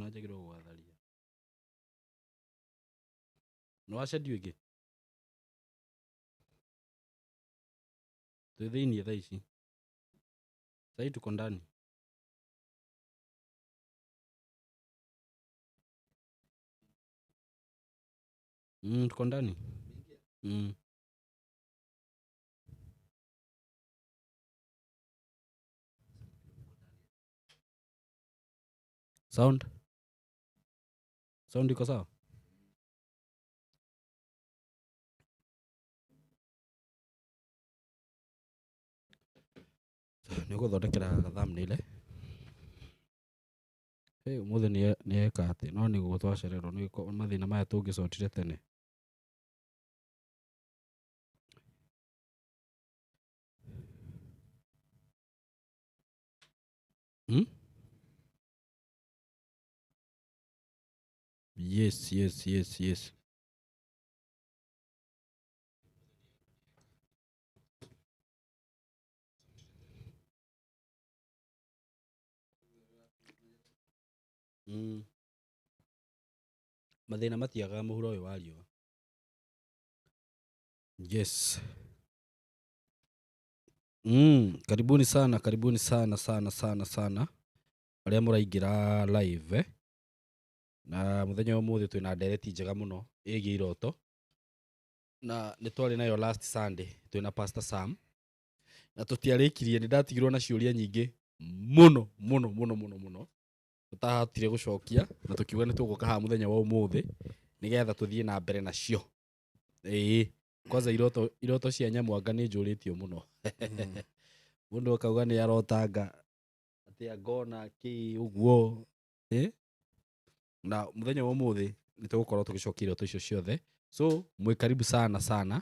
ona njagirwo gwatharia no acendio ingi tu thiini thaa ici sai tuko ndani tuko ndani sound iko sawa niguthondekera thumbnail umuthi ni eka ati no ni gutwacererwo ni mathina maya tungicotire tene yes mathina matiaga muhuro uyu wa riua yes karibuni sana aria muraingira live na muthenya wa muthi twina ndereti njega muno igie iroto na ni twari nayo last Sunday twina Pastor Sam na tutiarikirie ni ndatigirwo na ciuria nyingi muno tutahotire gucokia na tukiuga ni tuguka ha muthenya wa umuthi nigetha tuthie na mbere nacio kwanza iroto cia nyamwanga ni njuritio muno mundu akauga ni arotanga ati angona ki uguo na muthenya wa umuthi ni tugukorwo tugicokia iroto icio ciothe so mwi karibu sana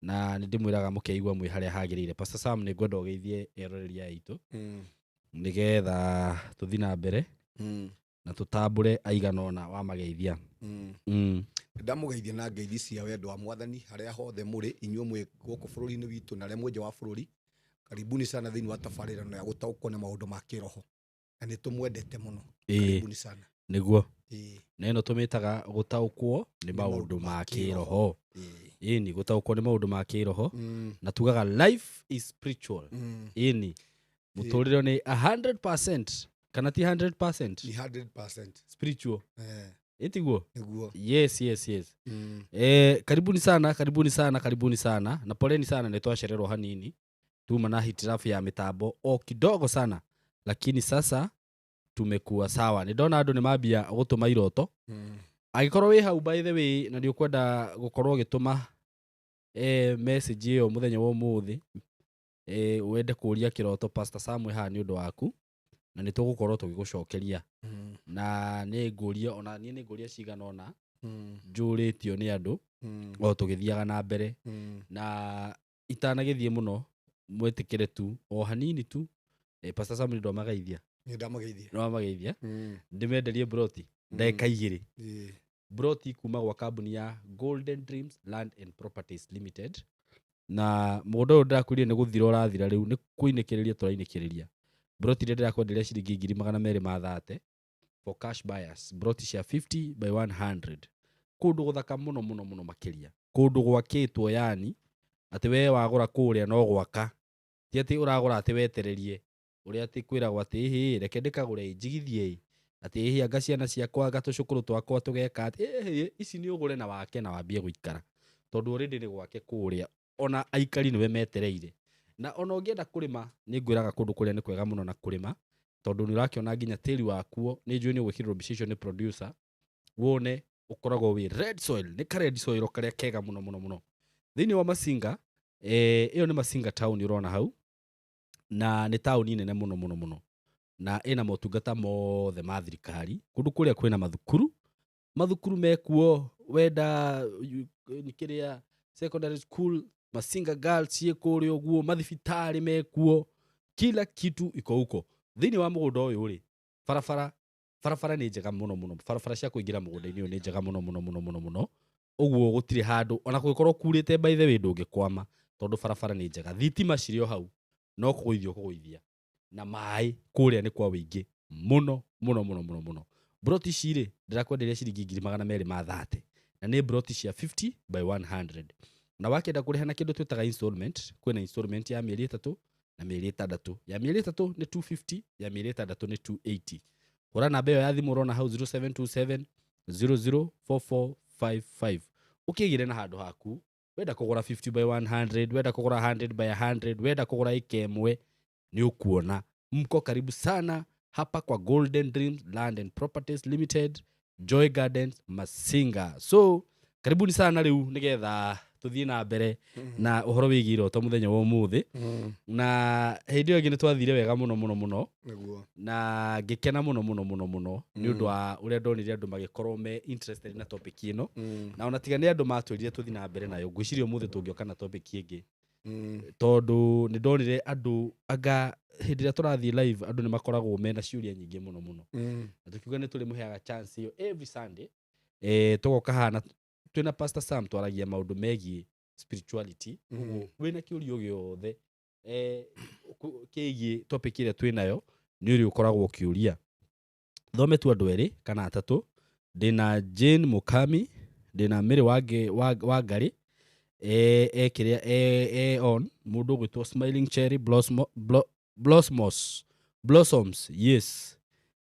na ni ndimwiraga mukeigwa mwi haria hagirire Pastor Sam ni ngwenda ugeithie eroreria aitu nigetha tuthi na mbere na tutambure aiganona wa mageithia ndamugeithia na ngeithi cia wendo wa mwathani haria hothe muri inyuo mwe guku bururi-ini witu na remwe nja wa bururi karibuni sana thiini wa tafarirano ya gutaukwo na maundu ma kiroho na ni tumwendete muno karibuni sana niguo neno tumitaga gutaukwo ni maundu ma kiroho ni gutaukwo ni maundu ma kiroho na tugaga life is spiritual ni muturiro ni 100% kana ti 100% ni 100% spiritual itiguo niguo yes karibuni sana na poleni sana ni twashererwo hanini tuma na hitirafu ya mitambo kidogo sana lakini sasa tumekuwa sawa ni ndona andu ni mambia gutuma iroto agikorwo wi hau by the way na ni ukwenda gukorwo gituma message iyo muthenya wa umuthi wende kuria kiroto Pastor Sam ha ni undu waku na ni tugukorwo tugigucokeria na ni nguria ona ni nguria cigana ona njuritio ni andu o tugithiaga na mbere na itanagithie muno mwetikire tu o hanini tu Pastor Sam ndo magaithia ndamageithia ndimenderie broti ndeka igiri broti kuma gwa kambuni ya Golden Dreams Land and Properties Limited na mundu ndakurie ni guthira urathira riu ni kuinikiriria turainikiria broti ndira kwenderia ciringi 230 for cash buyers broti cia 50 by 100 kundu guthaka muno makiria kundu gwakitwo yani ati we wagura kuria no gwaka ti ati uragura ati wetererie uria ati kwiragwo ati reke ndikagure njigithie ati anga ciana ciakwa gatucukuru twakwa tugeka ati ici ni ugure na wake na wambie guikara tondu already ni gwake kuria ona aikari niwe metereire na ona ungienda kurima ni ngwiraga kundu kuria ni kwega muno na kurima tondu ni urakiona nginya tiri wakuo ni njui ni gwikirwo mbica ni producer wone ukoragwo wi red soil ni red soil karia kega muno thiini wa Masinga iyo ni Masinga town urona hau na ni town nene muno na ina motungata mothe ma thirikari kundu kuria kwina mathukuru mekuo wenda nikiria secondary school Masinga Girls yekuria uguo mathibitari mekuo kila kitu iko huko thiini wa mugunda uyu ri farafara ni njega muno farafara cia kuingira mugunda-ini uyu ni njega muno uguo gutire handu ona gukorwo kurite by the way ndungikwama tondu farafara ni njega thitima cirio hau no kugoithia na mai kuria ni kwa wingi muno broti cire ndirakwenderia ciringi 230 na nĩ broti cia 50 by 100 na wakenda kũrĩha na kĩndũ twĩtaga installment kwĩna installment ya mĩeri 3 na mĩeri 6 ya mĩeri 3 nĩ 250 ya mĩeri 6 nĩ 280 hũra namba ĩyo ya thimũ ũrona hau 0727 004455 ũkĩgire na handũ haku wenda kũgũra 50 by 100 wenda kũgũra 100 by 100 wenda kũgũra ikemwe ni ukuona. Mko karibu sana hapa kwa Golden Dreams Land and Properties Limited, Joy Gardens, Masinga. So karibuni sana riu nigetha tuthie na mbere na uhoro wigi iroto muthenya wa umuthi na hindi yo ngine twathire wega muno niguo na ngikena muno ni undu wa uria ndonire andu magikorwo me interested na topic ino na ona tiga ni andu matwirire tuthie na mbere nayo ngwiciria umuthi tungioka na topic ingi tondu ni ndonire andu anga hindi ria turathie live andu ni makoragwo mena ciuria nyingi muno na tukiuga ni tuli muheaga chance iyo every Sunday tugoka hana twina Pastor Sam twaragia maundu megi spirituality wina kiurio giothe kigie topic ile twinayo ni uri ukoragwo kiuria thome tu andu eri kana atatu ndina Jane Mukami ndina Mary wa Ngari kiria on mundu gwitwo Smiling Cherry Blossoms yes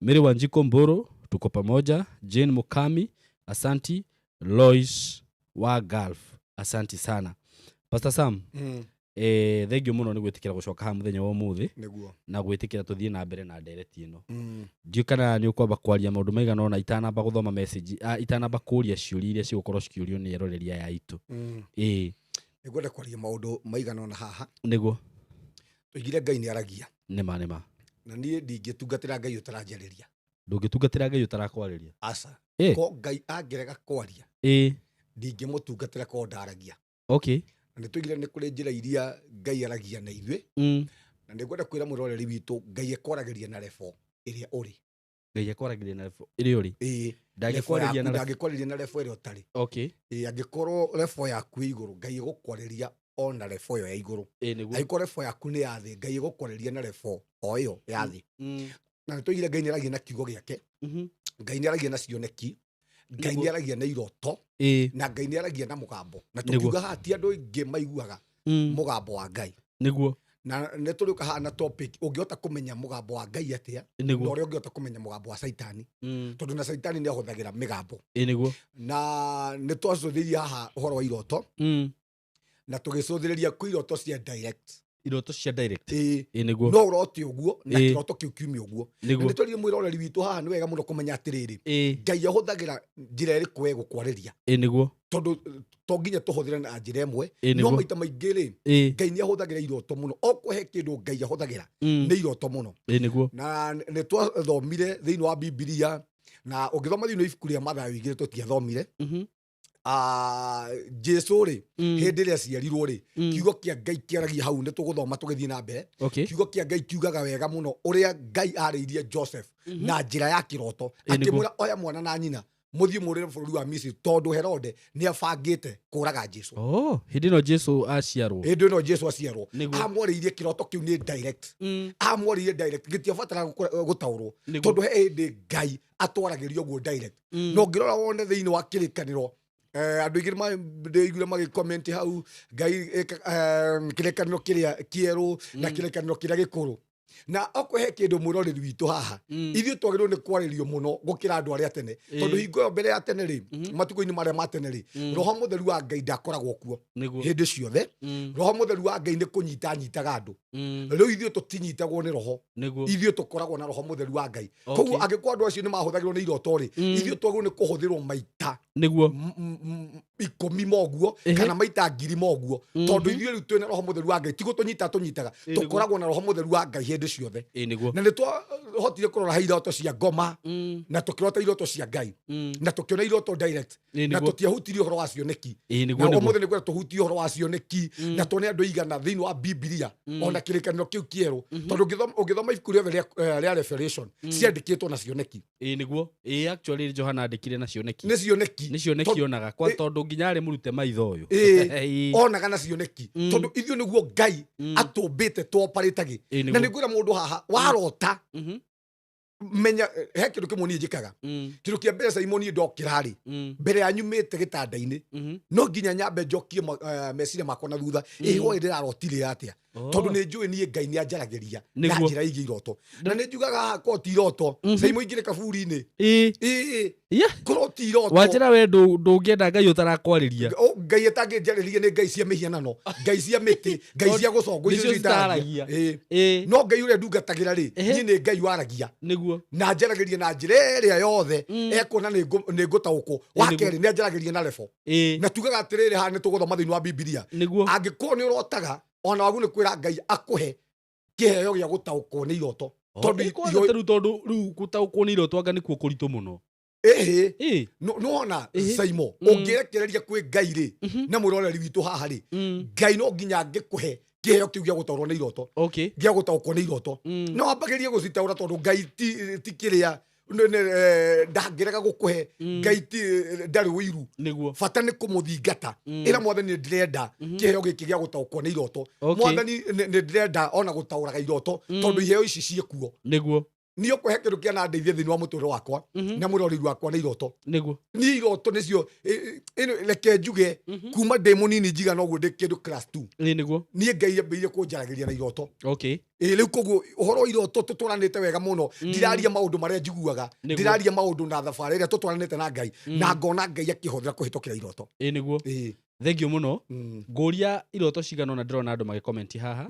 Mary Wanjiko Mburu tuko pamoja Jane Mukami asanti Lois wa Gulf asanti sana Pastor Sam thank you muno ni gwitikira gucoka ha muthenya wa umuthi niguo na gwitikira tuthie na mbere na ndereti ino ndio kana ni ukwamba kwaria maundu maigana ona itanamba guthoma message itanamba kuria ciuria iria cigukorwo cikiurio ni eroreria ya itu nigwenda kwaria maundu maigana ona haha niguo tuigire Ngai ni aragia nema na nie ndingitungatira Ngai utaranjariria ndungitungatira Ngai utarakwariria asa ko Ngai angerega kwaria ndingimutungatira ko ndaragia okay na nitugire ni kuri njira iria Ngai aragia na ithuĩ na ndigwenda kwira muroreri witu Ngai ekorageria na level iria uri Ngai ekorageria na level iria uri ndagĩkwariria na level iria utari okay angikorwo level yaku iguru Ngai egũkwariria ona level ya iguru aiko level yaku ni ya thi Ngai egũkwariria na level o iyo ya thi na nitugire Ngai ni aragia na kiugo giake Ngai ni aragia na cioneki Ngai ni aragia na iroto na Ngai ni aragia na mugambo na tukiuga hati andu ingi maiguaga mugambo wa Ngai niguo na neturiuka hana topic ungihota kumenya mugambo wa Ngai atia na uria ungihota kumenya mugambo wa Saitani tondu na Saitani ni ahuthagira migambo niguo na nitwacuthiria haha uhoro wa iroto na tugicuthiria ku iroto cia direct niguo no uroti uguo na kiroto kiu kiumia uguo nitwirire mwiroreri witu haha ni wega muno kumenya atiriri Ngai ahuthagira njira iriku we gukwariria niguo tondu to nginya tuhuthire na njira imwe no maita maingi ri Ngai ni ahuthagira iroto muno okuhe kindu Ngai ahuthagira ni iroto muno niguo na nitwathomire thiini wa Biblia na ungithoma thiini ibuku ria Mathayo igire tutiathomire Jesu ri hindi ria ciarirwo ri kiugo kia Ngai kiaragia hau ni tuguthoma tugithie na mbere kiugo kia Ngai kiugaga wega muno uria Ngai ariirie Joseph na njira ya kiroto akimura oya mwana na nyina muthie murire bururi wa Misiri tondu Herode ni abangite kuraga Jesu hindi no Jesu aciarwo amwariirie kiroto kiu ni direct amwariirie direct gitiabatara gutaurwo tondu hindi Ngai atwaragirio guo direct no ngirora wone thiini wa kirikaniro andu igire ndigire magicomment hau Ngai kirekaniro kiria kieru na kirekaniro kiria gikuru na okuhe kindu mwiroreri witu haha ithuĩ twagĩrĩirwo nĩ kwarĩrio mũno gũkĩra andũ arĩa tene tondu hingo ĩyo mbere ya tene rĩ matukũ-inĩ marĩa ma tene rĩ roho mũtheru wa Ngai ndakoragwo kuo hĩndĩ ciothe roho mũtheru wa Ngai nĩ kũnyita nyitaga andũ rĩu ithuĩ tũtinyitagwo nĩ roho ithuĩ tũkoragwo na roho mũtheru wa Ngai koguo angĩkorwo andũ acio nĩ mahũthagĩrwo nĩ iroto rĩ ithuĩ twagĩrĩirwo nĩ kũhũthĩrwo maita niguo 10 moguo kana maita 1000 moguo tondu ithuĩ rĩu twĩna roho mũtheru wa Ngai ti gũtũnyita tũnyitaga tũkoragwo na roho mũtheru wa Ngai hĩndĩ ciothe na nĩ twahotire kũrora ha iroto cia ngoma na tũkĩrota iroto cia Ngai na tũkĩona iroto direct na tũtiahutirie ũhoro wa cioneki na ũmũthĩ nĩ kwenda tũhutie ũhoro wa cioneki na tuone andũ igana thĩinĩ wa Biblia ona kĩrĩkanĩro kĩu kĩerũ tondu ũngĩthoma ibuku rĩothe rĩa Revelation ciandĩkĩtwo na cioneki niguo actually Johana andĩkire na cioneki nĩ cioneki onaga kwa tondu nginya arĩ mũrute maitho ũyũ onaga na cioneki tondu ithuĩ nĩguo Ngai atũmbĩte twoparĩtage na nĩ ngwĩra mũndũ haha warota menya he kindu kimwe ni njikaga kindu kia mbere Simon ni ndokira ri mbere ya nyumite gitanda-ini no nginya nyambe njokie meciria makwa na thutha iho ndirarotire atia tondu ni njui ni Ngai ni anjaragiria na njira igi iroto na ni njugaga ko ti iroto Simon ingire kaburi-ini ko ti iroto wajira we ndungienda Ngai utarakwariria Ngai etanginjariria ni Ngai cia mihianano Ngai cia miti Ngai cia gucongo icio citaragia no Ngai uria ndungatagira ri ni Ngai waragia niguo na njaragiria na njira iria yothe ekona ni ngutauko wakeri ni njaragiria na lefo na tugaga atiriri ha ni tuguthoma thiini wa Biblia angikorwo ni urotaga ona wagu ni kwira Ngai akuhe kiheo gia gutauko ni iroto tondu riu gutaukwo ni iroto anga nikuo kuritu muno nona Simon ungirekereria kwi Ngai ri na muroreri witu haha ri Ngai no nginya angikuhe kiheo kiu gia gutaurwo ni iroto gia gutaukwo ni iroto no ambagirie gucitaura tondu Ngai ti kiria ndangiraga gukuhe Ngai ti ndari wiru bata ni kumuthingata ira mwathani ndirenda kiheo giki gia gutaukwo ni iroto mwathani ndirenda ona gutauraga iroto tondu iheo ici ciekuo niguo ni ukuhe kindu kia na ndeithia thiini wa mutura wakwa na murori wakwa ni iroto niguo ni iroto nicio reke njuge kuma ndi munini njiga noguo ndi kindu class 2 niguo ni Ngai ambirie kunjaragiria na iroto riu koguo uhoro iroto tutwaranite wega muno ndiraria maundu maria njiguaga ndiraria maundu na thabari iria tutwaranite na Ngai na ngona Ngai akihuthira kuhitukira iroto niguo thengio muno nguria iroto cigano na ndirona andu magicomment haha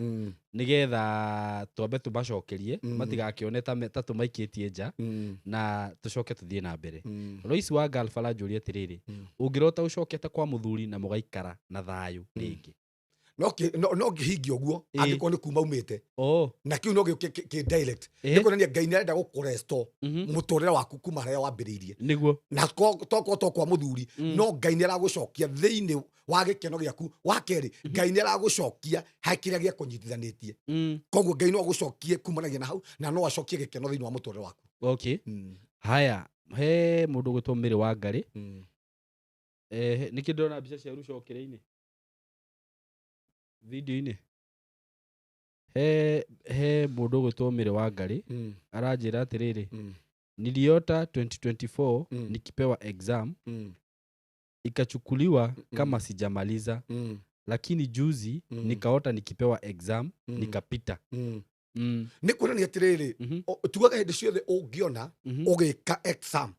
nigetha twambe tumacokerie matigakione ta tumaikitie nja na tucoke tuthie na mbere Royce wa Galfala njuri atiriri ungirota ucokete kwa muthuri na mugaikara na thayu ringi no ngihingia uguo angiko ni kuma umite na kiu no ki direct nikonania Ngai nenda gukurestore muturira waku kuma haria wambiriirie niguo na to kwa muthuri no Ngai ni aragucokia thiini wa gikeno giaku wa keri Ngai ni aragucokia hakiria gia kunyitithanitie koguo Ngai no agucokie kumanagia na hau na no acokie gikeno thiini wa muturira waku haya he mundu gutumire wa Ngari niki ndona mbica cia rucokere-ini video-ini he mundu gutumire wa Ngari aranjira atiriri niliota 2024 nikipewa exam ikachukuliwa kama sijamaliza lakini juzi nikaota nikipewa exam nikapita ni kuonania atiriri tugaga hindi ciothe ungiona ugika exam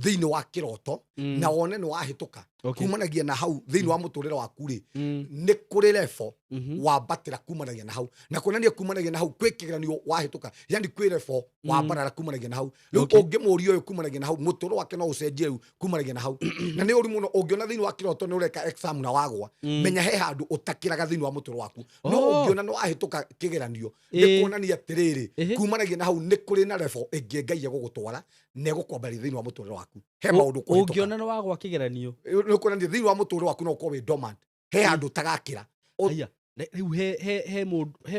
thiini wa kiroto na wone ni wahituka kumanagia na hau thiini wa muturira waku ri ni kuri level wa batira kumanagia na hau na kuonania kumanagia na hau kwikigeranio wahituka yani kwi level wa barara kumanagia na hau riu ungimuria uyu kumanagia na hau muturo wake no ucenjie riu kumanagia na hau na ni uri muno ungiona thiini wa kiroto ni ureka exam na wagwa menya he handu utakiraga thiini wa muturo waku no ungiona no wahituka kigeranio ni kuonania atiriri kumanagia na hau ni kuri na level ingi Ngai agugutwara ne gukwambari thiini wa muturira waku he maundu kuhituka ungiona no wagwa kigeranio ni kuonania thiini wa muturira waku no ukorwo dormant he handu tagakira aya riu he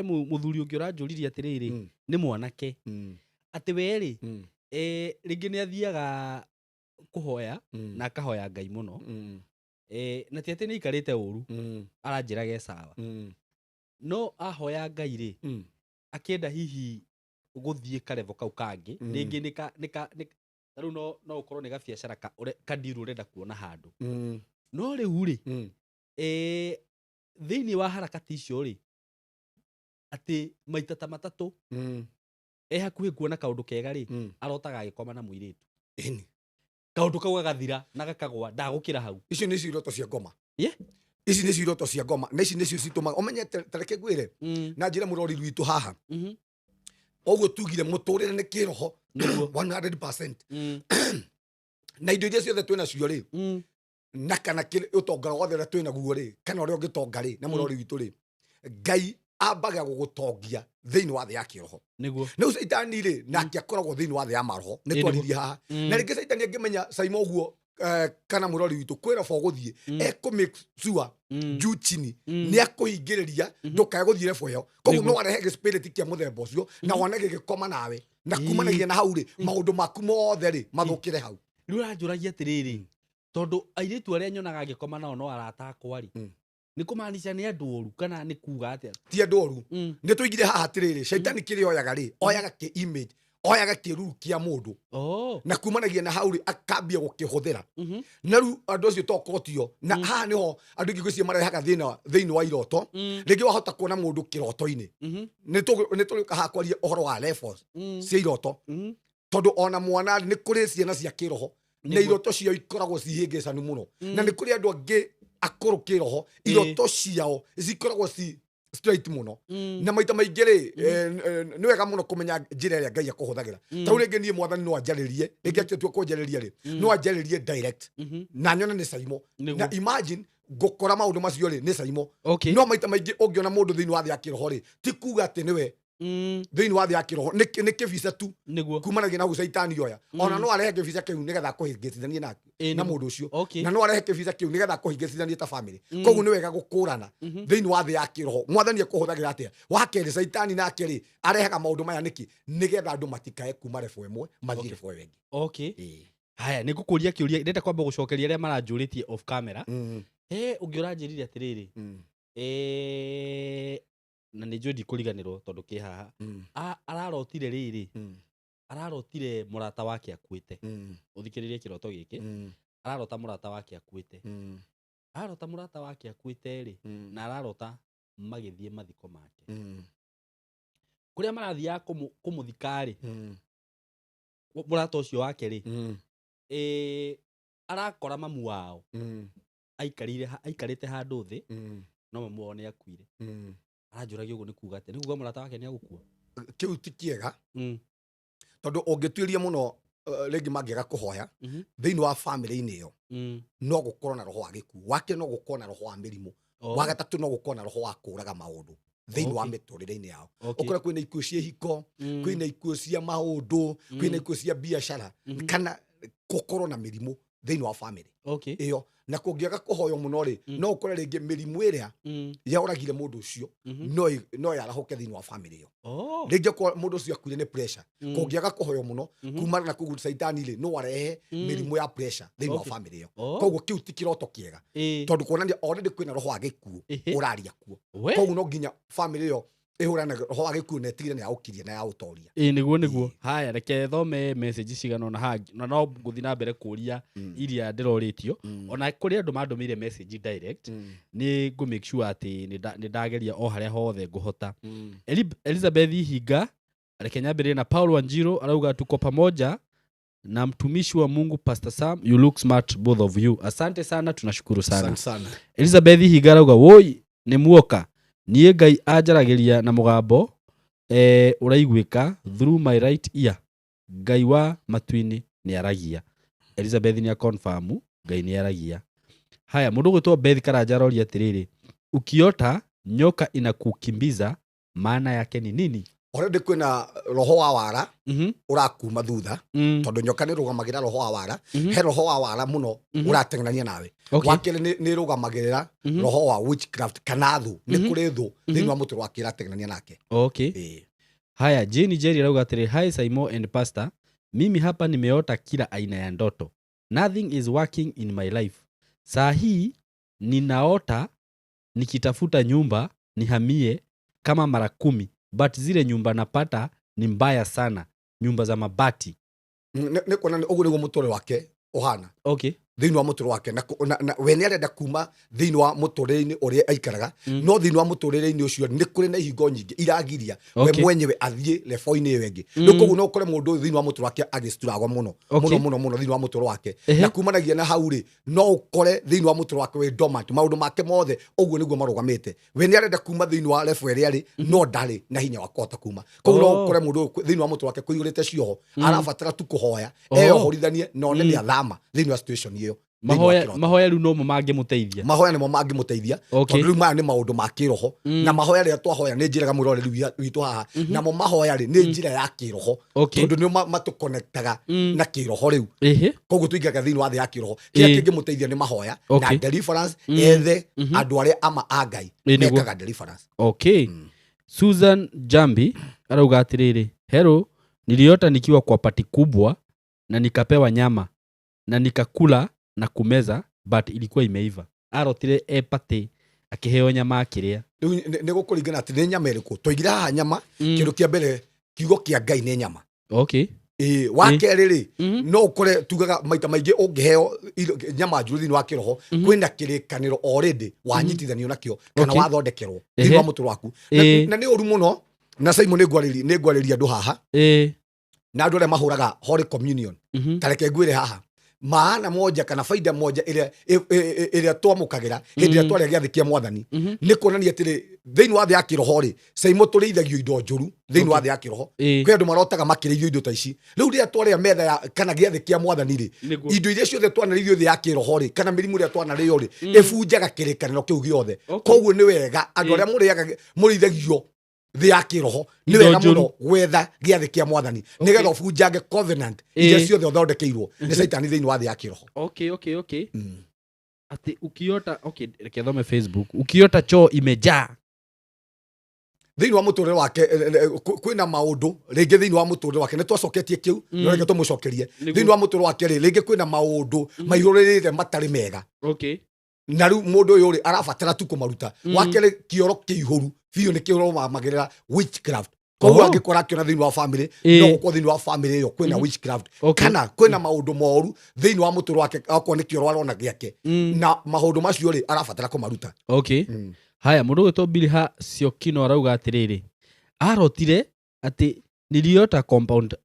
muthuri ungi uranjuririe atiriri ni mwanake ati we ri ringi ni athiaga kuhoya na akahoya Ngai muno na ti ati ni ikarite uru aranjiraga esawa no ahoya Ngai ri akienda hihi guthie karevo kau kangi ringi nika riu no ukorwo ni gabiacara kadiru urenda kuona handu no riu ri thiini wa harakati icio ri ati maita ta matatu hakuhi kuona kaundu kega ri arotaga agikoma na muiritu kaundu kau gagathira na gakagwa ndagukira hau icio ni iroto cia ngoma ici ni iroto cia ngoma na ici nicio citumaga umenye tareke gwire na njira murori witu haha oguo tugire muturire ni kiroho 100% na indo iria ciothe twina cio ri na kana utongara wothe uria twina guo ri kana uria ungitonga ri na murori witu ri Ngai ambaga gugutongia thiini wa thi ya kiroho niguo no Saitani ri nake akoragwo thiini wa thi ya maroho ni twaririe haha na ringi Saitani angimenya Simon guo kana murori witu kwira fo guthie eko make sure juu chini ni akuhingiriria ndukae guthire fo yo koguo no arehe spirit kia muthemba ucio na wonege gikoma nawe na kumanagia na hau ri maundu maku mothe ri mathukire hau riu ranjuragia atiriri tondu airitu aria nyonaga agikoma nao no arata akwa ri ni kumaanisha ni andu oru kana ni kuga atia ti andu oru ni tuigire haha atiriri Saitani kiri oyaga ri oyaga ki image oyaga kiruru kia mundu na kumanagia na hauri akambia gukihuthira na ru andu acio tokotio na haha niho andu ngigwiciria marehaga thina wa iroto rigi wahota kuona mundu kiroto-ini ni tulika hakwaria uhoro wa levels cia iroto tondu ona mwana ni kuri ciana cia kiroho na iroto cio ikoragwo cihingicanu muno na ni kuri andu angi akuru kiroho iroto ciao zikoragwo straight muno na maita maingi ri ni wega muno kumenya njira iria Ngai akuhuthagira tau ringi nie mwathani no anjaririe ringi atua kunjariria ri no anjaririe direct na nyone ni saimo na imagine gukora maundu macio ri ni saimo no maita maingi ungiona mundu thiini wa thi ya kiroho ri ti kuga ati niwe thiini wa thi ya kiroho ni kibisa tu kumanagia na gucaitani oya ona no arehe kibisa kiu nigetha kuhingicithania na mundu ucio na no arehe kibisa kiu nigetha kuhingicithania ta family koguo ni wega gukurana thiini wa thi ya kiroho mwathani akuhuthagira atia wakeri caitani nake ri arehaga maundu maya niki nigetha andu matikae kuma refu imwe mathire refu wengi haya nigukuria kiuria ndeta kwamba gucokeria aria maranjuritie off camera ungiuranjirire atiriri na nä njå ndikå tondu kä haha ararotire rä rä ararotire må rata wake akuä te å thikä rä rie kä roto gä kä ararota må rata wake akuä te ararota må rata wake akuä te rä na ararota magä thiä mathiko make kå rä a marathiaga kå må thika rä må rata å cio wake rä arakora mamu wao aikarä te handå thä no mamu wao nä akuire aranjuragia uguo ni kuga ati ni kuga murata wake ni agukua kiu ti kiega tondu ungituiria muno ringi mangiega kuhoya thiini wa family-ini iyo no gukorwo na roho wa gikuo wake no gukorwo na roho wa mirimu wa gatatu no gukorwo na roho wa kuraga maundu thiini wa miturire-ini yao ukora kwina ikuo cia hiko kwina ikuo cia maundu kwina ikuo cia biashara kana gukorwo na mirimu thiini wa family iyo na kungiaga kuhoyo muno ri no ukore ringi mirimu iria yauragire mundu ucio no yarahoke thiini wa family iyo ringi ko mundu ucio akuire ni pressure kungiaga kuhoyo muno kumana na kugu saitani ri no warehe mirimu ya pressure thiini wa family iyo koguo kiu ti kiroto kiega tondu kuonania already kwina roho wa gikuo uraria kuo koguo no nginya family iyo ihurana roho wa gikuo na tigire na yaukirie na yautoria niguo haya reke thome message cigana na hangi na no nguthi na mbere kuria iria ndiroritio ona kuri andu mandumire message direct ni go make sure ati ni ndageria o haria hothe nguhota Elizabeth Hinga reke nyambire na Paul Wanjiro arauga tuko pamoja na mtumishi wa Mungu Pastor Sam, you look smart both of you. Asante sana, tunashukuru sana. Elizabeth Hinga arauga woi ni muoka niä Ngai anjaragiria na mugambo uraiguika through my right ear Ngai wa matuini ni aragia. Elizabeth ni confirm Ngai ni aragia. Haya mundu gwitwo Beth Karanja roria atiriri ukiota nyoka inakukimbiza maana yake ni nini? Already kwina roho wa wara urakuma thutha tondu nyoka ni rugamagira roho wa wara he roho wa wara muno uratengenania nawe wakele ni rugamagirira roho wa witchcraft kana thu ni kuri thu thiini wa mutu wake iratengenania nake. Haya Jane Jerry arauga atiri hi Saimo and Pastor, mimi hapa nimeota kila aina ya ndoto, nothing is working in my life. Saa hii ninaota nikitafuta nyumba nihamie kama mara 10 but zile nyumba napata ni mbaya sana, nyumba za mabati. Ne kona ugu ni mutore wake ohana thiini wa mutore wake na we ni arenda kuma thiini wa muturire-ini uria aikaraga no thiini wa muturire-ini ucio ni kuri na ihingo nyingi iragiria we mwenyewe athie lefo-ini iyo ingi no koguo no kore mundu thiini wa mutore wake agisturagwo muno thiini wa mutore wake na kumanagia na hauri no ukore thiini wa mutore wake we dormant maundu make mothe uguo niguo marugamite we ni arenda kuma thiini wa lefo iria ri no ndari na hinya wa kota kuma koguo no ukore mundu thiini wa mutore wake kuigurite cioho arabatara tu kuhoya horidanie no ne ni athama thiini wa situation iyo mahoya ru no mo mangi muteithia mahoya ni mo mangi muteithia tondu maya ni maundu ma kiroho na mahoya ria twahoya ni njiraga mwiroreri witu haha na mo mahoya ri ni njira ya kiroho tondu ni matuconnectaga na kiroho riu koguo tuingaga thiini wa thi ya kiroho kia kingi muteithia ni mahoya na deliverance ethe andu aria ama agai nekaga deliverance. Susan Jambi arauga atiriri hero niliota nikiwa kwa pati kubwa na nikapewa nyama na nikakula na kumeza but ilikuwa imeiva. Arotire epate akiheo nyama akiria. Ni gukuringana ati ni nyama iriku. Twaigire haha nyama kindu kia mbere kiugo kia Ngai ni nyama. Okay. Wakerĩ rĩ no ũkore tugaga maita maingĩ ũngĩheo nyama njũru thĩinĩ wa kĩroho kwĩna kĩrĩkanĩro already wanyitithanio nakĩo kana wathondekerwo thĩinĩ wa mũtũrĩre waku na nĩ ũru mũno na Simon nĩngwarĩria andũ haha na andũ arĩa mahũraga Holy Communion tareke ngwĩre haha maana moja kana faida moja ĩrĩa twamũkagĩra hĩndĩ ĩrĩa twarĩa gĩathĩ kĩa Mwathani nĩ kuonania atĩrĩ thĩinĩ wa thĩ ya kĩroho rĩ Simon tũrĩithagio indo njũru thĩinĩ wa thĩ ya kĩroho kwĩ andũ marotaga makĩrĩithio indo ta ici rĩu rĩrĩa twarĩa metha kana gĩathĩ kĩa Mwathani rĩ indo iria ciothe twanarĩithio thĩ ya kĩroho rĩ kana mĩrimũ ĩrĩa twanarĩyo rĩ ĩbunjaga kĩrĩkanĩro kĩu gĩothe koguo nĩ wega andũ arĩa mũrĩaga mũrĩithagio thĩ ya kĩroho nĩ wega mũno gwetha gĩathĩ kĩa Mwathani nĩgetha ũbunjange covenant iria ciothe ũthondekeirwo nĩ Saitani thĩinĩ wa thĩ ya kĩroho. Okay. Ati ukiota reke thome Facebook ukiota choo imejaa thĩinĩ wa mũtũrĩre wake kwĩna maũndũ rĩngĩ thĩinĩ wa mũtũrĩre wake nĩ twacoketie kĩu no reke tũmũcokerie thĩinĩ wa mũtũrĩre wake rĩngĩ kwĩna maũndũ maihũrĩrĩte matarĩ mega na rĩu mũndũ ũyũ rĩ arabatara tu kũmaruta wakerĩ kĩoro kĩihũru biũ nĩ kĩromagĩrĩra witchcraft koguo angĩkora akĩona thĩinĩ wa family no gũkorwo thĩinĩ wa family ĩyo kwĩna witchcraft kana kwĩna maũndũ moru thĩinĩ wa mũtũrĩre wake akorwo nĩ kĩoro arona gĩake na maũndũ macio rĩ arabatara kũmaruta. Haya mũndũ gwĩtwo Bilha Siokino arauga atĩrĩrĩ arotire atĩ niliota compound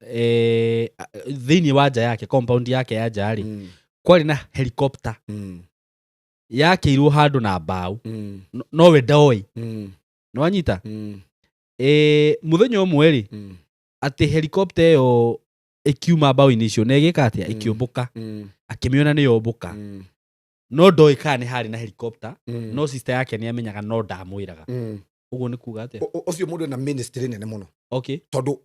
thĩinĩ wa nja yake compound yake ya nja rĩ kwarĩ na helicopter yakĩirwo handũ na mbaũ nowe ndoĩ nĩwanyita mũthenya ũmwe rĩ atĩ helicopter ĩyo ĩkiuma mbaũ-inĩ icio na ĩgĩka atĩa ĩkĩũmbũka akĩmĩona nĩ yombũka no ndoĩ kana nĩ harĩ na helicopter no sister yake nĩ amenyaga no ndamwĩraga ũguo nĩ kuga atĩa ũcio mũndũ ena ministry nene mũno tondũ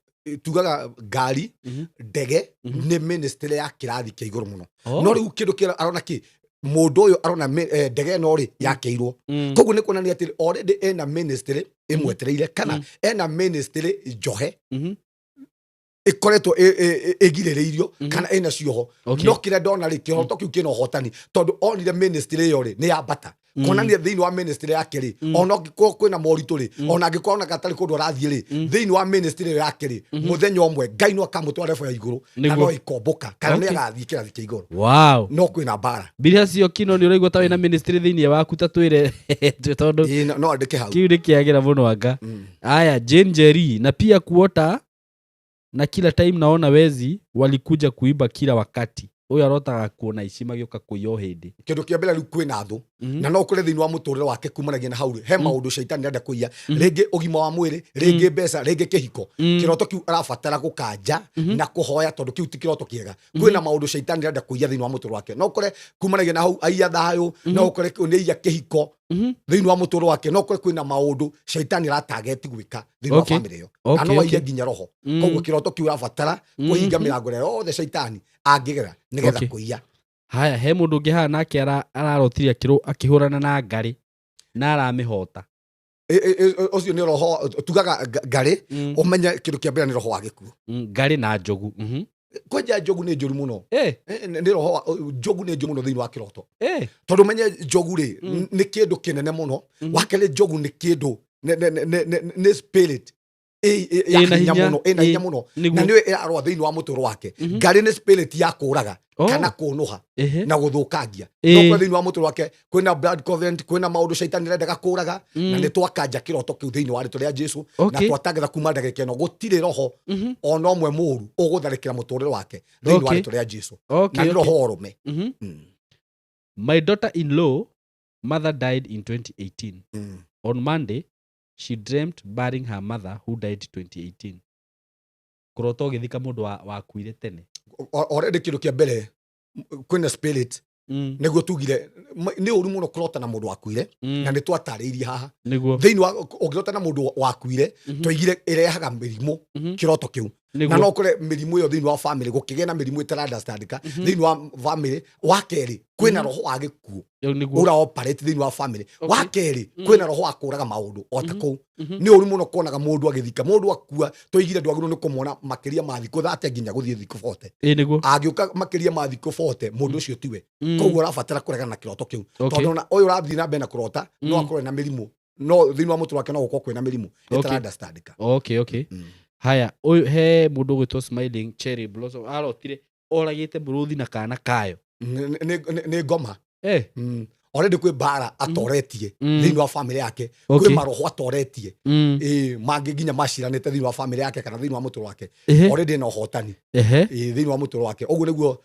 tugaga ngari ndege nĩ ministry ya kĩrathi kĩa igũrũ mũno no rĩu kĩndũ kĩra arona kĩ mũndũ ũyũ arona ndege no rĩ yakĩirwo koguo nĩ kuonania atĩ already ena ministry ĩmwetereire kana ena ministry njohe ikoretwo igirĩrĩirio kana ina cioho no kĩrĩa ndona rĩ kĩhoto kĩu kĩna ũhotani tondũ onire ministry ĩyo rĩ nĩ yambata kuonania thĩinĩ wa ministry yake rĩ ona angĩkorwo kwĩna moritũ rĩ ona angĩkorwo na gatarĩ kũndũ arathiĩ rĩ thĩinĩ wa ministry ĩyo yake rĩ mũthenya ũmwe Ngai no akamũtwara level ya igũrũ na no ikombũka kana nĩ agathiĩ kĩrathi kĩa igũrũ no kwĩna mbara. Bilha Siokino nĩ ũraigua ta wĩna ministry thĩinĩ waku ta twĩre tondũ no andĩke hau kiu nĩ kĩagĩra mũno anga. Aya Jane Jerry na pia kuota na kila time naona wezi walikuja kuiba kila wakati uyu arotaga kuona ici magĩũka kũiya hĩndĩ kĩndũ kĩa mbere rĩu kwĩna thũ na no kũrĩ thĩinĩ wa mũtũrĩre wake kumanagia na hau he maũndũ Saitani arenda kũiya rĩngĩ ũgima wa mwĩrĩ rĩngĩ mbeca rĩngĩ kĩhiko kĩroto kĩu arabatara gũkanja na kũhoya tondũ kĩu ti kĩroto kĩega kwĩna maũndũ Saitani arenda kũiya thĩinĩ wa mũtũrĩre wake no kũrĩ kumanagia na hau aiya thayũ no kũrĩ nĩiya kĩhiko thĩinĩ wa mũtũrĩre wake no kũrĩ kwĩna maũndũ Saitani aratageti gwĩka thĩinĩ wa family ĩyo na no aiye nginya roho koguo kĩroto kĩu arabatara kũhinga mĩrango ĩrĩa yothe Saitani angĩgera nĩgetha kũiya. Haya he mũndũ ũngĩ haha nake ararotire akĩhũrana na ngarĩ na aramĩhota ũcio nĩ roho tugaga ngarĩ ũmenye kĩndũ kĩa mbere nĩ roho wa gĩkuũ ngarĩ na njogu kwanja njogu nĩ njũru mũno nĩ roho njogu nĩ njũru mũno thĩinĩ wa kĩroto tondũ menye njogu rĩ nĩ kĩndũ kĩnene mũno wakerĩ njogu nĩ kĩndũ nĩ spirit ina hinya mũno na nĩwe ĩrarũa thĩinĩ wa mũtũrĩre wake ngarĩ nĩ spirit ya kũũraga kana kũnũha na gũthũkangia no kwa thĩinĩ wa mũtũrĩre wake kwĩna blood covenant kwĩna maũndũ Saitani arendaga kũũraga na nĩ twakanja kĩroto kĩu thĩinĩ wa rĩtwa rĩa Jesũ na twatangatha kuma ndagĩka ĩno gũtirĩ roho ona ũmwe mũũru ũgũtharĩkĩra mũtũrĩre wake thĩinĩ wa rĩtwa rĩa Jesũ na nĩ roho ũrũme. My daughter-in-law mother died in 2018 on Monday she dreamt burying her mother who died 2018 kurota ũgĩthika mũndũ wakuire tene already kĩndũ kĩa mbere kwĩna spirit nĩguo tugire nĩ ũru mũno kũrota na mũndũ wakuire na nĩ twatarĩirie haha thĩinĩ wa ũngĩrota na mũndũ wakuire twaigire ĩrehaga mĩrimũ kĩroto kĩu na no kũrĩ mĩrimũ ĩyo thĩinĩ wa family gũkĩgĩa na mĩrimũ ĩtarandastandĩka thĩinĩ wa family wa kerĩ kwĩna roho wa gĩkuũ ũra operate thĩinĩ wa family wa kerĩ kwĩna roho wa kũũraga maũndũ o ta kũu nĩ ũru mũno kuonaga mũndũ agĩthika mũndũ akua twaigire ndwagĩrĩirwo nĩ kũmwona makĩria ma thikũ 30 nginya gũthiĩ thikũ 40 angĩũka makĩria ma thikũ 40 mũndũ ũcio tiwe koguo arabatara kũregana na kĩroto kĩu tondũ na ũyũ ũrathiĩ na mbere na kũrota no akorwo na mĩrimũ no thĩinĩ wa mũtũrĩre wake no gũkorwo kwĩna mĩrimũ ĩtarandastandĩka. haya he mundu gwitwo Smiling Cherry Blossom arotire oragite Mburuthi na kana kayo nĩ ngoma already kwĩ mbara atoretie thĩinĩ wa family yake kwĩ maroho atoretie mangĩ nginya maciranĩte thĩinĩ wa family yake kana thĩinĩ wa mũtũro wake already na ũhotani thĩinĩ wa mũtũro wake ũguo nĩguo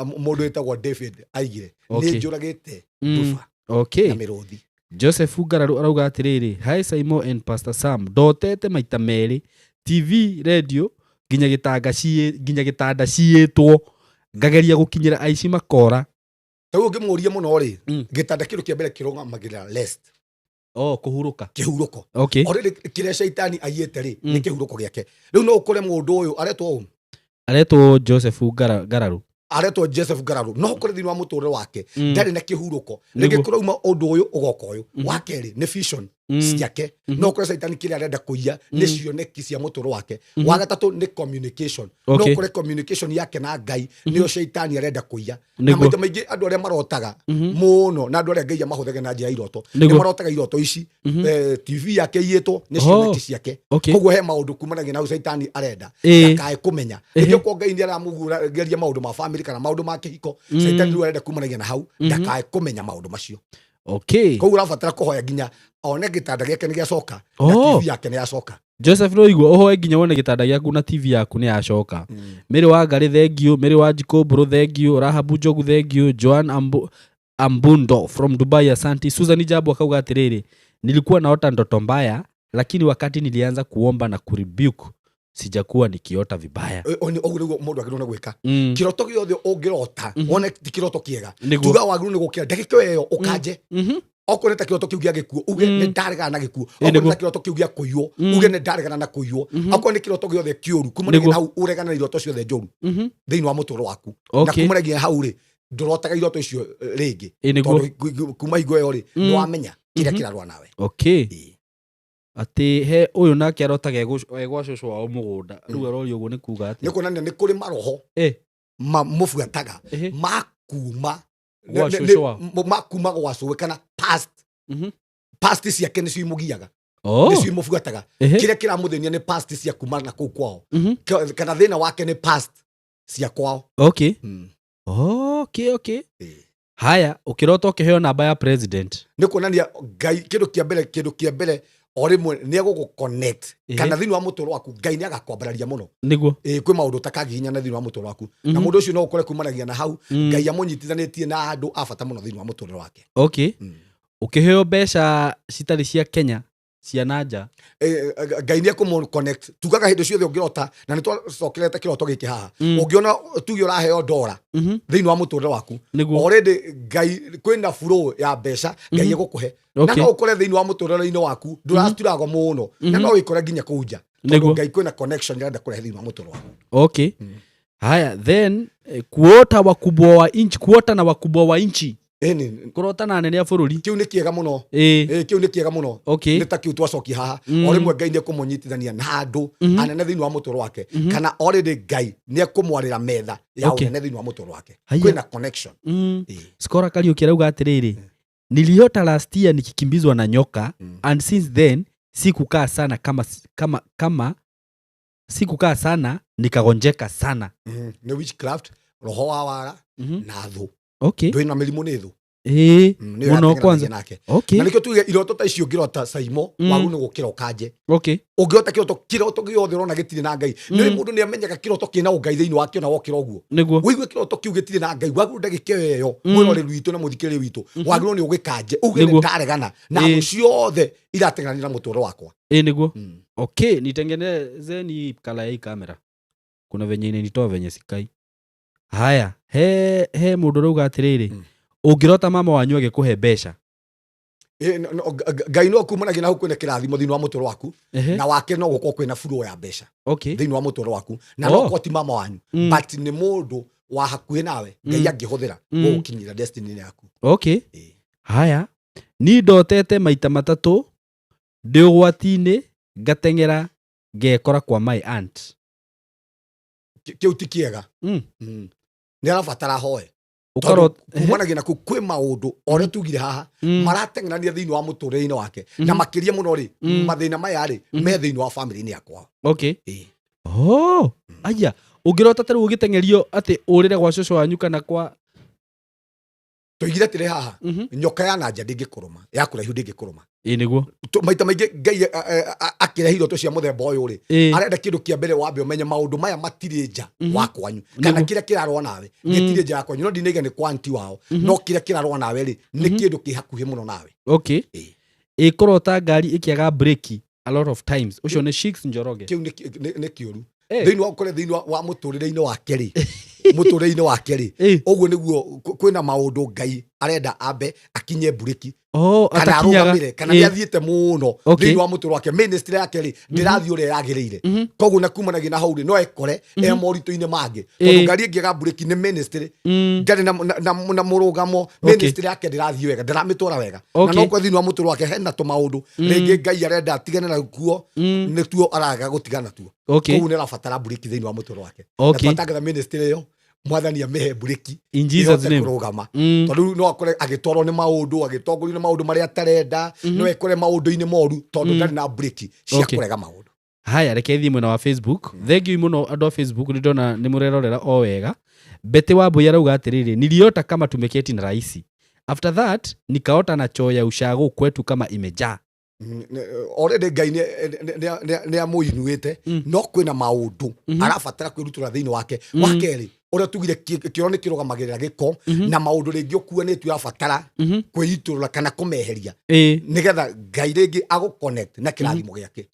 mũndũ wĩtagwo David aigire nĩ njũragĩte Nduba na Mĩrũthi. Joseph Ngararu arauga atiriri, hi Simon and Pastor Sam, ndotete maita merĩ TV radio nginya gĩtanda ciĩtwo ngageria gũkinyĩra aici makora. Tau ngĩmũria mũno rĩ gĩtanda kĩrũ kĩa mbere kĩrũgamagĩrĩra rest kũhurũka kĩhurũko okay already kĩrĩa shaitani aiyĩte rĩ nĩ kĩhurũko gĩake. Rĩu no ũkore mũndũ ũyũ aretwo Joseph Ngararu aretwo Joseph Ngararu no ũkore thĩinĩ wa mũtũrĩre wake ndarĩ na kĩhurũko rĩngĩ kũrauma ũndũ ũyũ ũgoka ũyũ wa kerĩ nĩ vision ciake no ũkore shaitani kĩrĩa arenda kũiya nĩ cioneki cia mũtũrĩre wake. Wa gatatũ nĩ communication no ũkore communication yake na Ngai nĩyo shaitani arenda kũiya. Na maita maingĩ andũ arĩa marotaga mũno na andũ arĩa Ngai mahũthagĩra na njĩra iroto nĩ marotaga iroto ici TV yake iyĩtwo nĩ cioneki ciake. Koguo he maũndũ kumanagia na shaitani arenda ndakae kũmenya rĩngĩ ko Ngai nĩ aramũgeria maũndũ ma family kana maũndũ ma kĩhiko shaitani nĩ arenda kumanagia na hau ndakae kũmenya maũndũ macio. Okay. Koguo ũrabatara kũhoya nginya one gĩtanda gĩake nĩ gĩacoka na TV yake nĩ yacoka. Joseph Roigwo ohoe nginya wone gĩtanda gĩaku na TV yaku nĩ yacoka. Mĩrĩ wa Ngarĩ thengio, Mĩrĩ wa Njikũ Mbũrũ thengio, Rahabu Njogu thengio, Joan Ambundo from Dubai asante. Susan Jabu akauga atiriri, nilikuwa naota ndoto mbaya lakini wakati nilianza kuomba na kurebuke sijakuwa nikiota vibaya. Oguo nĩguo mũndũ agĩrĩirwo nĩ gwĩka. Kĩroto gĩothe ũngĩrota wone ti kĩroto kĩega tuga wagĩrĩirwo nĩ gũkĩra ndagĩka ĩyo ũkanje okorwo nĩ ta kĩroto kĩu gĩa gĩkuũ uge nĩ ndaregana na gĩkuũ okorwo nĩ ta kĩroto kĩu gĩa kũiywo uge nĩ ndaregana na kũiywo okorwo nĩ kĩroto gĩothe kĩũru kumanagia na hau ũregana na iroto ciothe njũru thĩinĩ wa mũtũrĩre waku na kumanagia hau rĩ ndũrotaga iroto icio rĩngĩ tondũ kuma hingo ĩyo rĩ nĩ wamenya kĩrĩa kĩrarũa nawe. Okay. Ati he ũyũ nake arotaga egwa cũcũ wao mũgũnda rĩu arorio ũguo nĩ kuga atĩ nĩ kuonania nĩ kũrĩ maroho mũbuataga makuma makuma gwa cũwe kana past ciake nĩ ciũmũgiaga nĩ ciũmũbuataga kĩrĩa kĩramũthĩnia nĩ past cia kuma na kũu kwao kana thĩna wake nĩ past cia kwao. Okay. Okay. Haya ũkĩrota ũkĩheo namba ya president nĩ kuonania Ngai kĩndũ kĩa mbere o rĩmwe nĩ egũgũconnect kana thĩinĩ wa mũtũrĩre waku Ngai nĩ agakwambararia mũno nĩguo kwĩ maũndũ ũtakagihinyana thĩinĩ wa mũtũrĩre waku na mũndũ ũcio no ũkore kumanagia na hau Ngai amũnyitithanĩtie na andũ a bata mũno thĩinĩ wa mũtũrĩre wake. Okay. Ũkĩheo mbeca citarĩ cia Kenya cia nanja Ngai nĩ ekũmũconnect tugaga hĩndĩ ciothe ũngĩrota na nĩ twacokerete kĩroto gĩkĩ haha ũngĩona tuge ũraheo ndora thĩinĩ wa mũtũrĩre waku already Ngai kwĩna flow ya mbeca Ngai egũkũhe na no ũkore thĩinĩ wa mũtũrĩre-inĩ waku ndũraturagwo mũno na no wĩkore nginya kũu nja tondũ Ngai kwĩna connection arenda kũrehe thĩinĩ wa mũtũrĩre waku. Okay. Haya then kuota na wakubwa wa nchi kurota na anene a bũrũri kiu nĩ kĩega mũno kiu nĩ kĩega mũno nĩ ta kiu twacokia haha o rĩmwe Ngai nĩ ekũmũnyitithania na andũ anene thĩinĩ wa mũtũrĩre wake kana already Ngai nĩ ekũmwarĩra metha ya ũnene thĩinĩ wa mũtũrĩre wake kwĩna connection. Skora Kariuki arauga atiriri, niliota last year nikikimbizwa na nyoka and since then sikukaa sana kama sikukaa sana nikagonjeka sana. Nĩ witchcraft roho wa wara na thũ. Okay. Ndwĩna mĩrimũ nĩ thũ mũno kwanza. Okay. Na nĩkĩo tuge iroto ta icio ngĩrota Saimo wagu nĩ gũkĩra ũkanje. Okay. Ũngĩrota kĩroto gĩothe ũrona gĩtirĩ na Ngai nĩ mũndũ nĩ amenyaga kĩroto kĩna ũngai thĩinĩ wakĩo na wokĩra ũguo wĩigue kĩroto kĩu gĩtirĩ na Ngai wagu ndagĩka ĩyo mwĩroreri witũ na mũthikĩrĩria witũ wagĩrĩirwo nĩ ũgĩkanje uge nĩ ndaregana na thũ ciothe irategana na mũtũrĩre wakwa. Nĩguo. Okay, nitengenezeni kala ya kamera kuna venye inanitoa venye sikai. Haya he mũndũ rauga atiriri, ũngĩrota mama wanyu agĩkũhe mbeca Ngai no kumanagia na hau kwĩna kĩrathimo thĩinĩ wa mũtũrĩre waku na wake no gũkorwo kwĩna flow ya mbeca thĩinĩ wa mũtũrĩre waku na no gũkorwo ti mama wanyu but nĩ mũndũ wa hakuhĩ nawe Ngai angĩhũthĩra gũgũkinyĩra destiny yaku. Okay. Haya ni ndotete maita matatũ ndĩ ũgwati-inĩ ngateng'era ngekora kwa my aunt. Kĩu ti kĩega nĩ arabatara hoe kumanagia na kwĩ maũndũ ũrĩa tugire haha marateng'erania thĩinĩ wa mũtũrĩre-inĩ wake na makĩria mũno rĩ mathĩna maya rĩ me thĩinĩ wa family-inĩ yakwa. Okay. Aya ũngĩrota tarĩu ũgĩteng'erio atĩ ũrĩre gwa cũcũ wanyu kana kwa tũigire tĩrĩ haha nyoka ya nanja ndĩngĩkũrũma ya kũraihu ndĩngĩkũrũma. Nĩguo maita maingĩ Ngai akĩrehe iroto cia mũthemba ũyũ rĩ arenda kĩndũ kĩa mbere wambe ũmenye maũndũ maya matirĩ nja wa kwanyu kana kĩrĩa kĩrarũa nawe gĩtirĩ nja ya kwanyu no ndinaiga nĩ kwa anti wao no kĩrĩa kĩrarũa nawe rĩ nĩ kĩndũ kĩ hakuhĩ mũno nawe. Okay. Ĩkũrota ngari ĩkĩaga breki a lot of times ũcio nĩ Shicks Njoroge. Kĩu nĩ kĩũru thĩinĩ wa mũtũrĩre-inĩ wake rĩ mũtũrĩre-inĩ wake rĩ ũguo nĩguo kwĩna maũndũ Ngai arenda ambe akinye bureki kana arũgamĩre kana nĩ athiĩte mũno thĩinĩ wa mũtũrĩre wake ministry yake rĩ ndĩrathiĩ ũrĩa yagĩrĩire koguo na kumanagia na hau rĩ no ekore moritũ-inĩ mangĩ tondũ ngari ĩngĩaga bureki nĩ ministry ndarĩ na mũrũgamo ministry yake ndĩrathiĩ wega ndĩramĩtwara wega na no kwa thĩinĩ wa mũtũrĩre wake hena tũmaũndũ rĩngĩ Ngai arenda atigane nakuo nĩtuo araga gũtigana tuo koguo nĩ arabatara bureki thĩinĩ wa mũtũrĩre wake na twatangatha ministry ĩyo mwathani amehe bureki in Jesus name kurugama tondu no akore agitwarwo ni maundu agitongorio ni maundu maria atarenda no ekore maundu-ini moru tondu ndari na bureki cia kurega maundu. Haya reke thiĩ mwena wa Facebook. Thengiũ mũno andũ a Facebook nĩ ndona nĩ mũrerorera o wega. Bete wa Mbuya rauga atĩrĩrĩ niliota kama tumeketi na rais after that nikaota na choo ya ushago kwetu kama imejaa. Already Ngai nĩ amũinuĩte no kwĩna maũndũ arabatara kwĩrutĩra thĩinĩ wake wa kerĩ ũrĩa tugire kĩoro nĩ kĩrũgamagĩrĩra gĩko na maũndũ rĩngĩ ũkuanĩtio irabatara kwĩitũrũra kana kũmeheria nĩgetha Ngai rĩngĩ agũconnect na kĩrathimo gĩake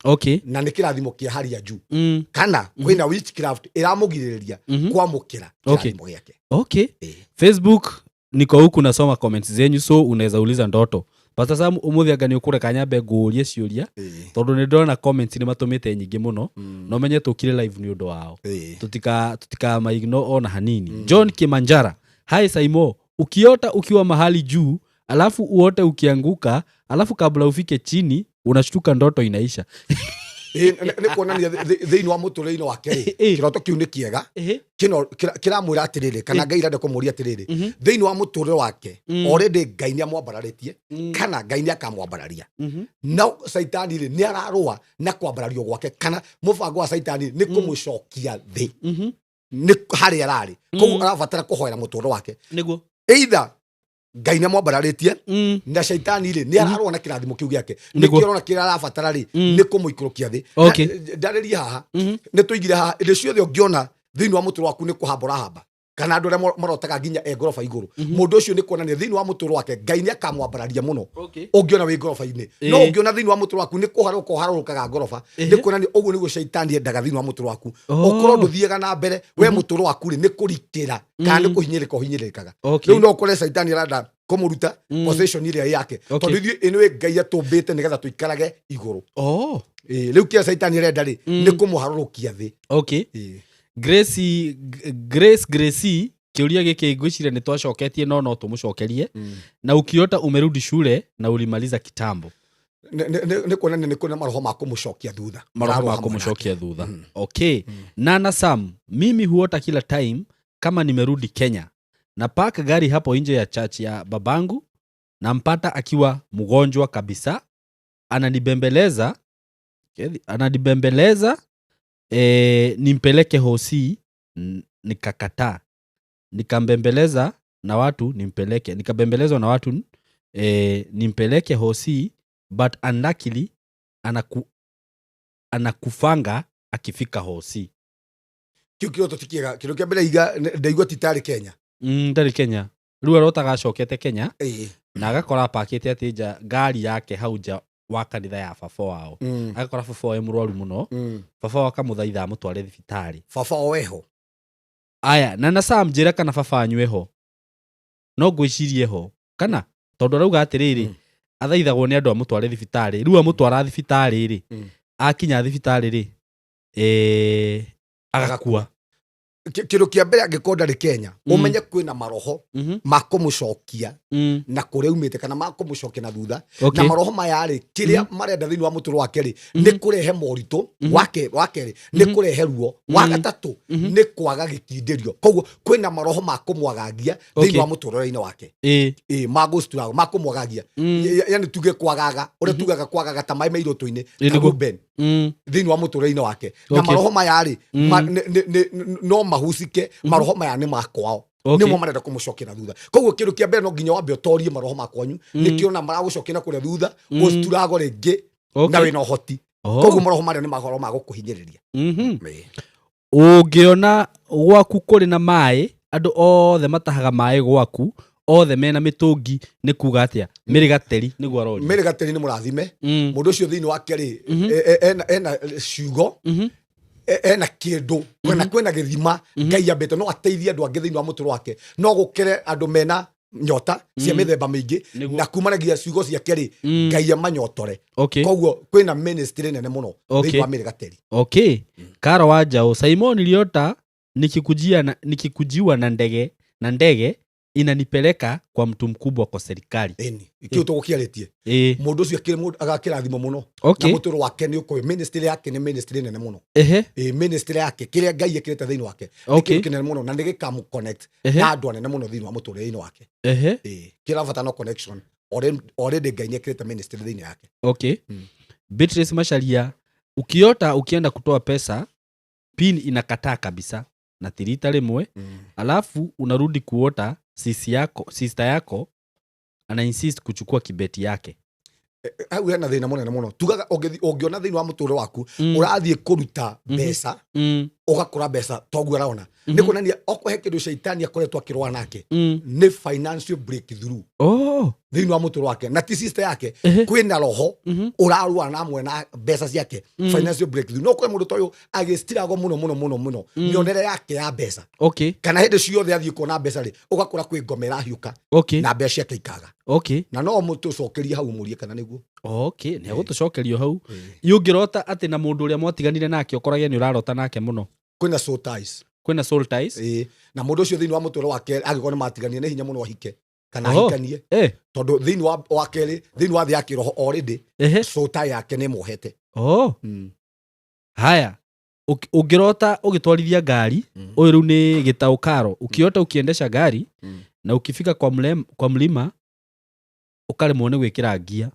na nĩ kĩrathimo kĩa hali ya juu kana kwĩna witchcraft ĩramũgirĩrĩria kwamũkĩra kĩrathimo gĩake. Facebook niko huku nasoma comments zenyu so unaweza uliza ndoto Pastor Sam umuthi anga ni ukure kanyambe ngurie ciuria tondu ni ndona comments ni matumite nyingi muno no menye tukire live ni undu wao tutika maigno ona hanini. John Kimanjara, hi Saimo, ukiota ukiwa mahali juu alafu uote ukianguka alafu kabla ufike chini unashtuka ndoto inaisha. Nĩ kuonania thĩinĩ wa mũtũrĩre-inĩ wake kĩroto kĩu nĩ kĩega kĩramwĩra atĩrĩrĩ kana Ngai arenda kũmũria atĩrĩrĩ thĩinĩ wa mũtũrĩre wake already Ngai nĩ amwambararĩtie kana Ngai nĩ akamwambararia no Saitani rĩ nĩ ararũa na kwambarario gwake kana mũbango wa Saitani nĩ kũmũcokia thĩ nĩ harĩa ararĩ koguo arabatara kũhoera mũtũrĩre wake nĩguo either Ngai nĩ amwambararĩtie na Saitani rĩ nĩ ararũa na kĩrathimo kĩu gĩake nĩkĩo ũrona kĩrĩa arabatara rĩ nĩ kũmũikũrũkia thĩ. Ndarĩria haha nĩ tũigire haha indo ciothe ũngĩona thĩinĩ wa mũtũrĩre waku nĩ kũhamba ũrahamba kana andũ arĩa marotaga nginya ngoroba igũrũ mũndũ ũcio nĩ kuonania thĩinĩ wa mũtũrĩre wake Ngai nĩ akamwambararia mũno ũngĩona wĩ ngoroba-inĩ no ũngĩona thĩinĩ wa mũtũrĩre waku nĩ kũharũrũkaga ngoroba nĩ kuonania ũguo nĩguo Saitani endaga thĩinĩ wa mũtũrĩre waku ũkorwo ndũthiĩga na mbere we mũtũrĩre waku rĩ nĩ kũritĩra kana nĩ kũhinyĩrĩka ũhinyĩrĩkaga rĩu no ũkore Saitani arenda kũmũruta position ĩrĩa yake tondũ ithuĩ ĩnĩ Ngai atũmbĩte nĩgetha tũikarage igũrũ rĩu kĩa Saitani arenda rĩ nĩ kũmũharũrũkia thĩ. Grace kiuria giki ngwiciria ni twacoketie no tumucokerie na ukiota umerudi shule na ulimaliza kitambo nĩ kuonania nĩ kuna maroho ma kũmũcokia thutha Okay. Nana Sam, mimi huota kila time kama nimerudi Kenya na park gari hapo nje ya church ya babangu nampata akiwa mgonjwa kabisa ananibembeleza nimpeleke hosi nikakataa nikabembelezwa na watu nimpeleke hosi but unluckily anakufanga akifika hosi. Kiu kiroto tikiega kiro kia mbere iga ndaigua titari Kenya ndari Kenya riu arotaga acokete Kenya na agakora pakete ati nja ngari yake hau nja wa kanitha ya baba wao agakora baba wao mũrwaru mũno baba wao akamũthaitha amũtware thibitarĩ baba weho. Aya Nana Sam njĩra kana baba anyweho no ngwĩcirie ho kana tondũ arauga atĩrĩrĩ athaithagwo nĩ andũ amũtware thibitarĩ riu amũtwara thibitarĩ rĩ akinya thibitarĩ rĩ agakua kindu kia mbere angikorwo ndarĩ Kenya umenye kwĩna maroho ma kũmũcokia na kũrĩa umĩte kana ma kũmũcokia na thutha na maroho maya rĩ kĩrĩa marenda thĩinĩ wa mũtũrĩre wake rĩ nĩ kũrehe moritũ wake nĩ kũrehe ruo wa gatatũ nĩ kwaga gĩkindĩrio koguo kwĩna maroho ma kũmwagagia thĩinĩ wa mũtũrĩre-inĩ wake ma gũstura ma kũmwagagia yani tuge kwagaga ũrĩa tugaga kwagaga ta maĩ mairũtũ-inĩ Ruben thĩinĩ wa mũtũrĩre-inĩ wake na maroho maya rĩ no mahusike maroho maya nĩ makwao nĩmo marenda kũmũcokera thutha koguo kĩndũ kĩa mbere no nginya wambe ũtorie maroho makwanyu nĩkĩo na maragũcokera kũrĩa thutha gũsturago rĩngĩ na wĩna ũhoti koguo maroho marĩa nĩ mahoro ma gũkũhinyĩrĩria ũngĩona gwaku kũrĩ na maĩ andũ othe matahaga maĩ gwaku othe mena mĩtũngi nĩ kuga atĩa mĩrĩgateri nĩguo arori mĩrĩgateri nĩ mũrathime mũndũ ũcio thĩinĩ wake rĩ ena ciugo ena kĩndũ kwĩna gĩthima Ngai ambĩte no ateithie andũ angĩ thĩinĩ wa mũtũrĩre wake no gũkĩre andũ mena nyota cia mĩthemba mĩingĩ na kumanagia ciugo ciake rĩ Ngai amanyotore koguo kwĩna ministry nene mũno thĩinĩ wa mĩrĩgateri Karo wa Njaũ Simon Liota nikikujiwa na ndege inanipeleka kwa mtu mkubwa kwa serikali kĩu tũgũkĩarĩtie mũndũ ũcio akĩrĩ agakĩrathimo mũno na mũtũrĩre wake nĩ ũkoĩ ministry yake nĩ ministry nene mũno ministry yake kĩrĩa Ngai ekĩrĩte thĩinĩ wake nĩ kĩndũ kĩnene mũno na nĩ gĩkamũ connect na andũ anene mũno thĩinĩ wa mũtũrĩre-inĩ wake kĩrabatara no connection already Ngai nĩekĩrĩte ministry thĩinĩ yake Beatrice Macharia ukienda kutoa pesa pin inakataa kabisa na tirita rimwe alafu unarudi kuota sister yako ana insist kuchukua kibeti yake au hena thĩna mũnene mũno tugaga ũngĩona thĩinĩ wa mũtũrĩre waku ũrathiĩ kũruta mbeca ũgakora mbeca toguo araona nĩ kuonania okorwo he kĩndũ shaitani akoretwo akĩrũa nake nĩ financial breakthrough thĩinĩ wa mũtũrĩre wake na ti sister yake kwĩna roho ũrarũa namwe na mbeca ciake financial breakthrough no kwĩ mũndũ ta ũyũ agĩstirago mũno mĩonere yake ya mbeca kana hĩndĩ ciothe athiĩ kuona mbeca rĩ ũgakora kwĩ ngome ĩrahiũka na mbeca ciake ikaga na no mũtũcokerie hau mũrie kana nĩguo nĩ agũtũcokerio hau yũngĩrota atĩ na mũndũ ũrĩa mwatiganire nake ũkorage nĩ ũrarota nake mũno kwĩna soul ties na mũndũ ũcio thĩinĩ wa mũtũrĩre wake angĩkorwo nĩ matiganire nĩ hinya mũno ahike kana ahikanie tondũ thĩinĩ wa kerĩ thĩinĩ wa thĩ ya kĩroho already soul tie yake nĩ mohete haya ũngĩrota ũgĩtwarithia ngari ũyũ rĩu nĩ Gĩtaũ Karo ukiota ukiendesha gari na ukifika kwa mlima ukaremwo nĩ gwĩkĩra ngia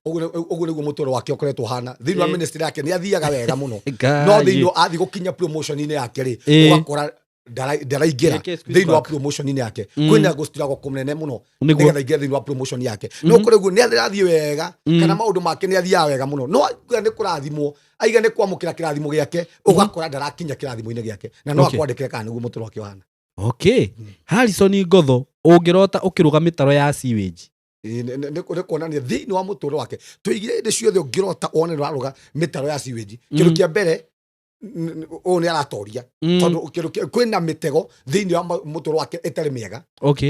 ũguo nĩguo mũtũrĩre wake ũkoretwo hana thĩinĩ wa ministry yake nĩ athiaga wega mũno no thĩinĩ athiĩ gũkinya promotion-inĩ yake rĩ ũgakora ndaraingĩra thĩinĩ wa promotion-inĩ yake kwĩna gũstirago kũnene mũno nĩgetha aingĩre thĩinĩ wa promotion yake no kũrĩ ũguo nĩ athiĩ wega kana maũndũ make nĩ athiaga wega mũno no nĩ kũrathimwo aiga nĩ kwamũkĩra kĩrathimo gĩake ũgakora ndarakinya kĩrathimo-inĩ gĩake na no akwandĩkĩre kana nĩguo mũtũrĩre wake wahana Harrison Ngotho ũngĩrota ũkĩruga mĩtaro ya sewage nĩ kuonania thĩinĩ wa mũtũrĩre wake tũigire hĩndĩ ciothe ũngĩrota one ũraruga mĩtaro ya sewage kĩndũ kĩa mbere ũũ nĩ aratoria tondũ kwĩna mĩtego thĩinĩ wa mũtũrĩre wake ĩtarĩ mĩega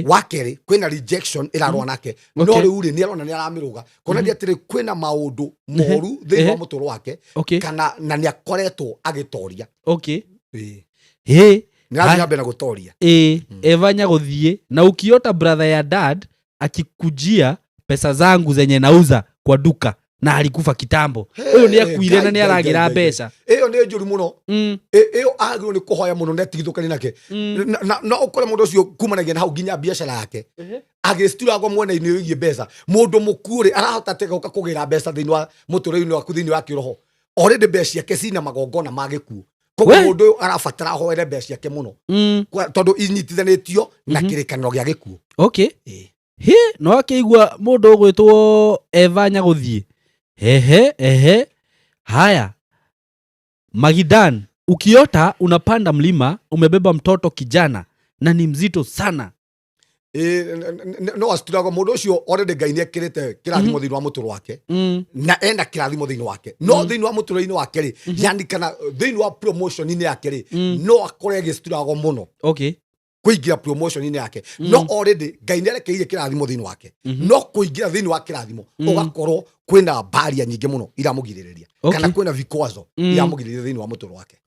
wa kerĩ kwĩna rejection ĩrarũa nake no rĩu rĩ nĩ arona nĩ aramĩrũga kuonania atĩrĩ kwĩna maũndũ moru thĩinĩ wa mũtũrĩre wake kana na nĩ akoretwo agĩtoria nĩ arathiĩ na gũtoria Eva Nyagũthiĩ na ukiota brother ya dad akikujia pesa zangu zenye nauza kwa duka na alikufa kitambo ũyũ nĩ akuire na nĩ aragira mbeca ĩyo nĩ njũru mũno ĩyo agĩrĩirwo nĩ kũhoya mũno netigithũkani nake no ũkore mũndũ ũcio kumanagia na hau nginya biacara yake agĩsturagwo mwena-inĩ wĩgiĩ mbeca mũndũ mũkuũ rĩ arahota atĩa gũka kũgĩra mbeca thĩinĩ wa mũtũrĩre-inĩ waku thĩinĩ wa kĩroho already mbeca ciake cina magongona ma gĩkuũ koguo mũndũ ũyũ arabatara ahoere mbeca ciake mũno tondũ inyitithanĩtio na kĩrĩkanĩro gĩa gĩkuũ no akĩigua mũndũ ũgwĩtwo Eva Nyagũthiĩ haya Magidan ukiota unapanda mlima umebeba mtoto kijana na ni mzito sana no astirago mũndũ ũcio already Ngai nĩ ekĩrĩte kĩrathimo thĩinĩ wa mũtũrĩre wake na enda kĩrathimo thĩinĩ wake no thĩinĩ wa mũtũrĩre-inĩ wake rĩ yani kana thĩinĩ wa promotion-inĩ yake rĩ no akore agĩstirago mũno kũingĩra promotion-inĩ yake no already Ngai nĩ arekeire kĩrathimo thĩinĩ wake no kũingĩra thĩinĩ wa kĩrathimo ũgakorwo kwĩna baria nyingĩ mũno iramũgirĩrĩria kana kwĩna vikwazo iramũgirĩrĩria thĩinĩ wa mũtũrĩre wake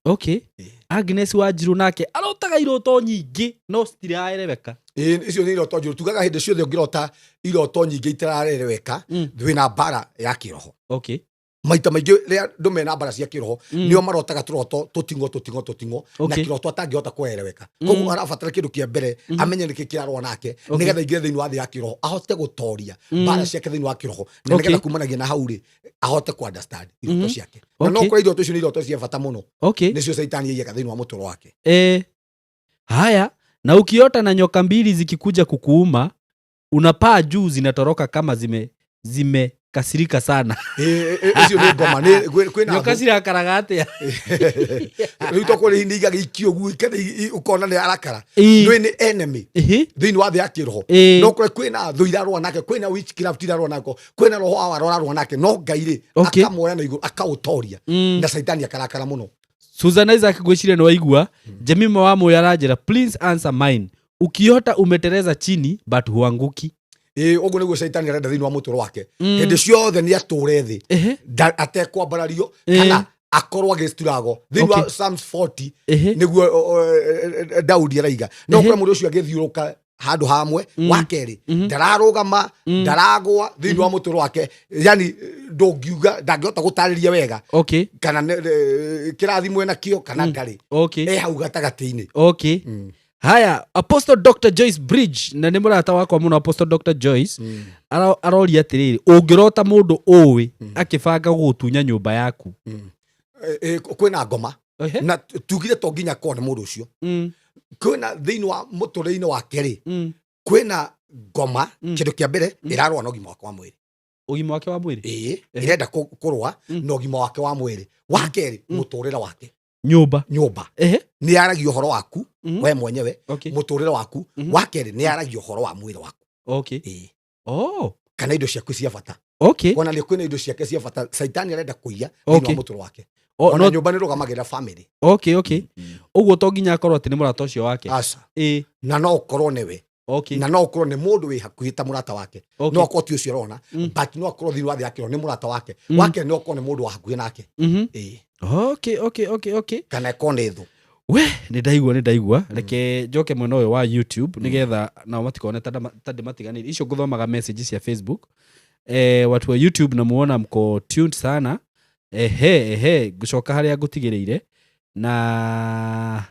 Agnes Wanjiru nake arotaga iroto nyingĩ no citiraereweka. Icio nĩ iroto njũru. Tugaga hĩndĩ ciothe ũngĩrota iroto nyingĩ itararereweka wĩna mbara ya kĩroho. Okay. Maita maingĩ rĩrĩa andũ mena mbara cia kĩroho nĩo marotaga tũroto tũtingo na kĩroto atangĩhota kũereweka. Koguo arabatara kĩndũ kĩa mbere amenye nĩkĩ kĩrarũa nake nĩgetha ingĩre thĩinĩ wa thĩ ya kĩroho ahote gũtoria mbara ciake thĩinĩ wa kĩroho na nĩgetha kumanagia na hau rĩ ahote ku understand iroto ciake. Na no kũrĩ iroto icio nĩ iroto cia bata mũno. Nĩcio Saitani yaiyaga thĩinĩ wa mũtũũro wake. Haya, na ukiota na nyoka mbili zikikuja kukuuma unapaa juu zinatoroka kama zimekasirika sana. Icio nĩ ngoma kwĩna nyoka cirakaraga atĩa. Rĩu to kũrĩ hindi igagĩikio ũguo kana ũkona nĩ arakara. Nĩ enemy thĩinĩ wa thĩ ya kĩroho. No kũrĩ kwĩna thũ irarũa nake, kwĩna witchcraft irarũa nake, kwĩna roho wa warũa nake, no Ngai rĩ akamuoya na igũrũ akaũtoria na Saitani akarakara mũno. Susan Isaac gwĩciria nĩ waigua. Jemima wa Moyo aranjĩra please answer mine. Ukiota umetereza chini but huanguki. Ũguo nĩguo Saitani arenda thĩinĩ wa mũtũũro wake. Hĩndĩ ciothe nĩ atũũre thĩ atekwambarario kana akorwo agĩciturago. Thĩinĩ wa Psalms 40 nĩguo Daudi araiga. No kũrĩ mũndũ ũcio agĩthiũrũka handũ hamwe wa kerĩ ndararũgama ndaragwa thĩinĩ wa mũtũũro wake, yani ndũngiuga ndangĩhota gũtarĩria wega kana kĩrathimwe nakĩo kana ndarĩ hau gatagatĩ-inĩ. Haya, Apostle Dr. Joyce Bridge na nĩ mũrata wakwa mũno Apostle Dr. Joyce aroria atĩrĩrĩ ũngĩrota mũndũ ũĩ akĩbanga gũgũtunya nyũmba yaku. Kwĩna ngoma na tugire to nginya korwo nĩ mũndũ ũcio. Kwĩna thĩinĩ wa mũtũũrĩre-inĩ wake rĩ kwĩna ngoma. Kĩndũ kĩa mbere ĩrarũa na ũgima wake wa mwĩrĩ. Ũgima wake wa mwĩrĩ ĩrenda kũrũa na ũgima wake wa mwĩrĩ. Wa kerĩ mũtũũrĩre wake. Nyũmba nĩ yaragia ũhoro waku we mwenyewe, mũtũũrĩre waku. Wa kerĩ nĩ yaragia ũhoro wa mwĩrĩ waku. Kana indo ciaku cia bata. Kuona nĩ kwĩna indo ciake cia bata Saitani arenda kũiya thĩinĩ wa mũtũũro wake. Ona nyũmba nĩ rũgamagĩrĩra family. Ũguo to nginya akorwo atĩ nĩ mũrata ũcio wake. Na no ũkorwo nĩwe. Na no ũkorwo nĩ mũndũ wĩ hakuhĩ ta mũrata wake. No ũkorwo ti ũcio ũrona but no ũkorwo thĩinĩ wa thĩ ya kĩroho nĩ mũrata wake. Wa kerĩ no ũkorwo nĩ mũndũ wa hakuhĩ nake. Kana ĩkorwo nĩ thũ. We nĩ ndaigua reke njoke mwena ũyũ wa YouTube nĩgetha nao matikone ta ndĩmatiganĩire. Icio ngũthomaga message cia Facebook. Watu wa YouTube na muona mko tuned sana. Ngũcoka harĩa ngũtigĩrĩire na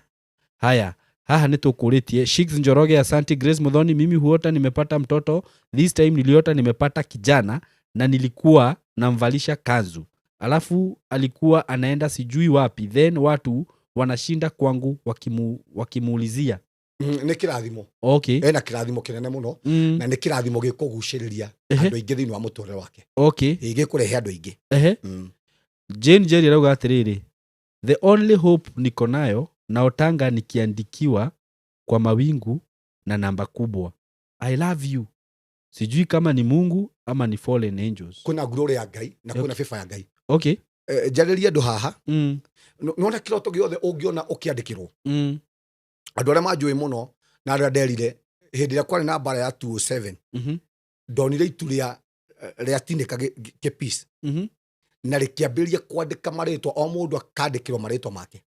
haya haha nĩtũkũrĩtie. Shiggs Njoroge asante. Grace Muthoni mimi huota nimepata mtoto. This time niliota nimepata kijana na nilikuwa namvalisha kanzu. Alafu alikuwa anaenda sijui wapi. Then watu wanashinda kwangu wakimuulizia. Nĩ kĩrathimo. Ena kĩrathimo kĩnene mũno na nĩ kĩrathimo gĩkũgucĩrĩria andũ aingĩ thĩinĩ wa mũtũũrĩre wake. Gĩkũrehe andũ aingĩ. Jane Jerry arauga atĩrĩrĩ the only hope niko nayo naotanga nikiandikiwa kwa mawingu na namba kubwa I love you. Sijui kama ni Mungu ama ni fallen angels. Kuna glory ya Ngai na kuna FIFA ya Ngai. Jarĩria andũ haha nona kĩroto gĩothe ũngĩona ũkĩandĩkĩrwo. Andũ arĩa manjũĩ mũno na arĩa nderire hĩndĩ ĩrĩa kwarĩ na mbara ya 207 ndonire itu rĩa tinĩka kĩ-peace na rĩkĩambĩrĩria kwandĩka marĩtwa o mũndũ akandĩkĩrwo marĩtwa make.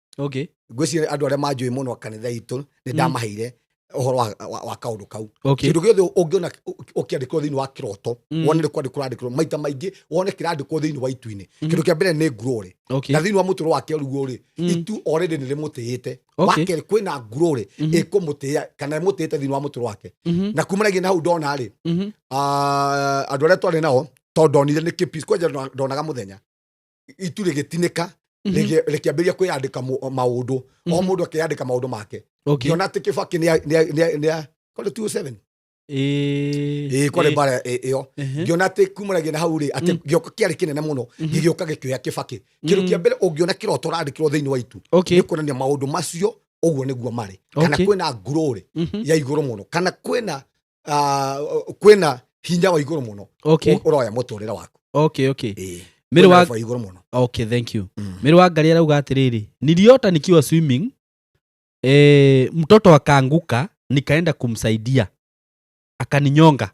Ngwĩciria andũ arĩa manjũĩ mũno kanitha itũ nĩ ndamaheire ũhoro wa kaũndũ kau. Kĩndũ gĩothe ũngĩona ũkĩandĩkwo thĩinĩ wa kĩroto wone nĩ kwandĩkwo randĩkwo maita maingĩ wone kĩrandĩkwo thĩinĩ wa itu-inĩ. Kĩndũ kĩa mbere nĩ glory na thĩinĩ wa mũtũũro wake rĩu rĩ itu already nĩ rĩmũtĩĩte. Wa kerĩ kwĩna glory ĩkũmũtĩĩa kana ĩmũtĩĩte thĩinĩ wa mũtũũro wake. Na kumanagia na hau ndona rĩ andũ arĩa twarĩ nao tondũ ndonire nĩ kĩ-peace kwanja ndonaga mũthenya itu rĩgĩtinĩka rĩkĩambĩrĩria kwĩyandĩka maũndũ o mũndũ akĩyandĩka maũndũ make. Ngĩona atĩ Kĩbakĩ nĩ kwarĩ 207 kwarĩ mbara ĩyo. Ngĩona atĩ kumanagia na hau rĩ atĩ gĩoka kĩarĩ kĩnene mũno gĩgĩũka gĩkĩoya Kĩbakĩ. Kĩndũ kĩa mbere ũngĩona kĩroto randĩkĩrwo thĩinĩ wa itu nĩ kuonania maũndũ macio ũguo nĩguo marĩ kana kwĩna glory ya igũrũ mũno kana kwĩna hinya wa igũrũ mũno ũroya mũtũũrĩre waku. Thank you. Mĩrũ wa Ngari arauga atĩrĩrĩ niliota nikiwa swimming mtoto akaanguka nikaenda kumsaidia akaninyonga.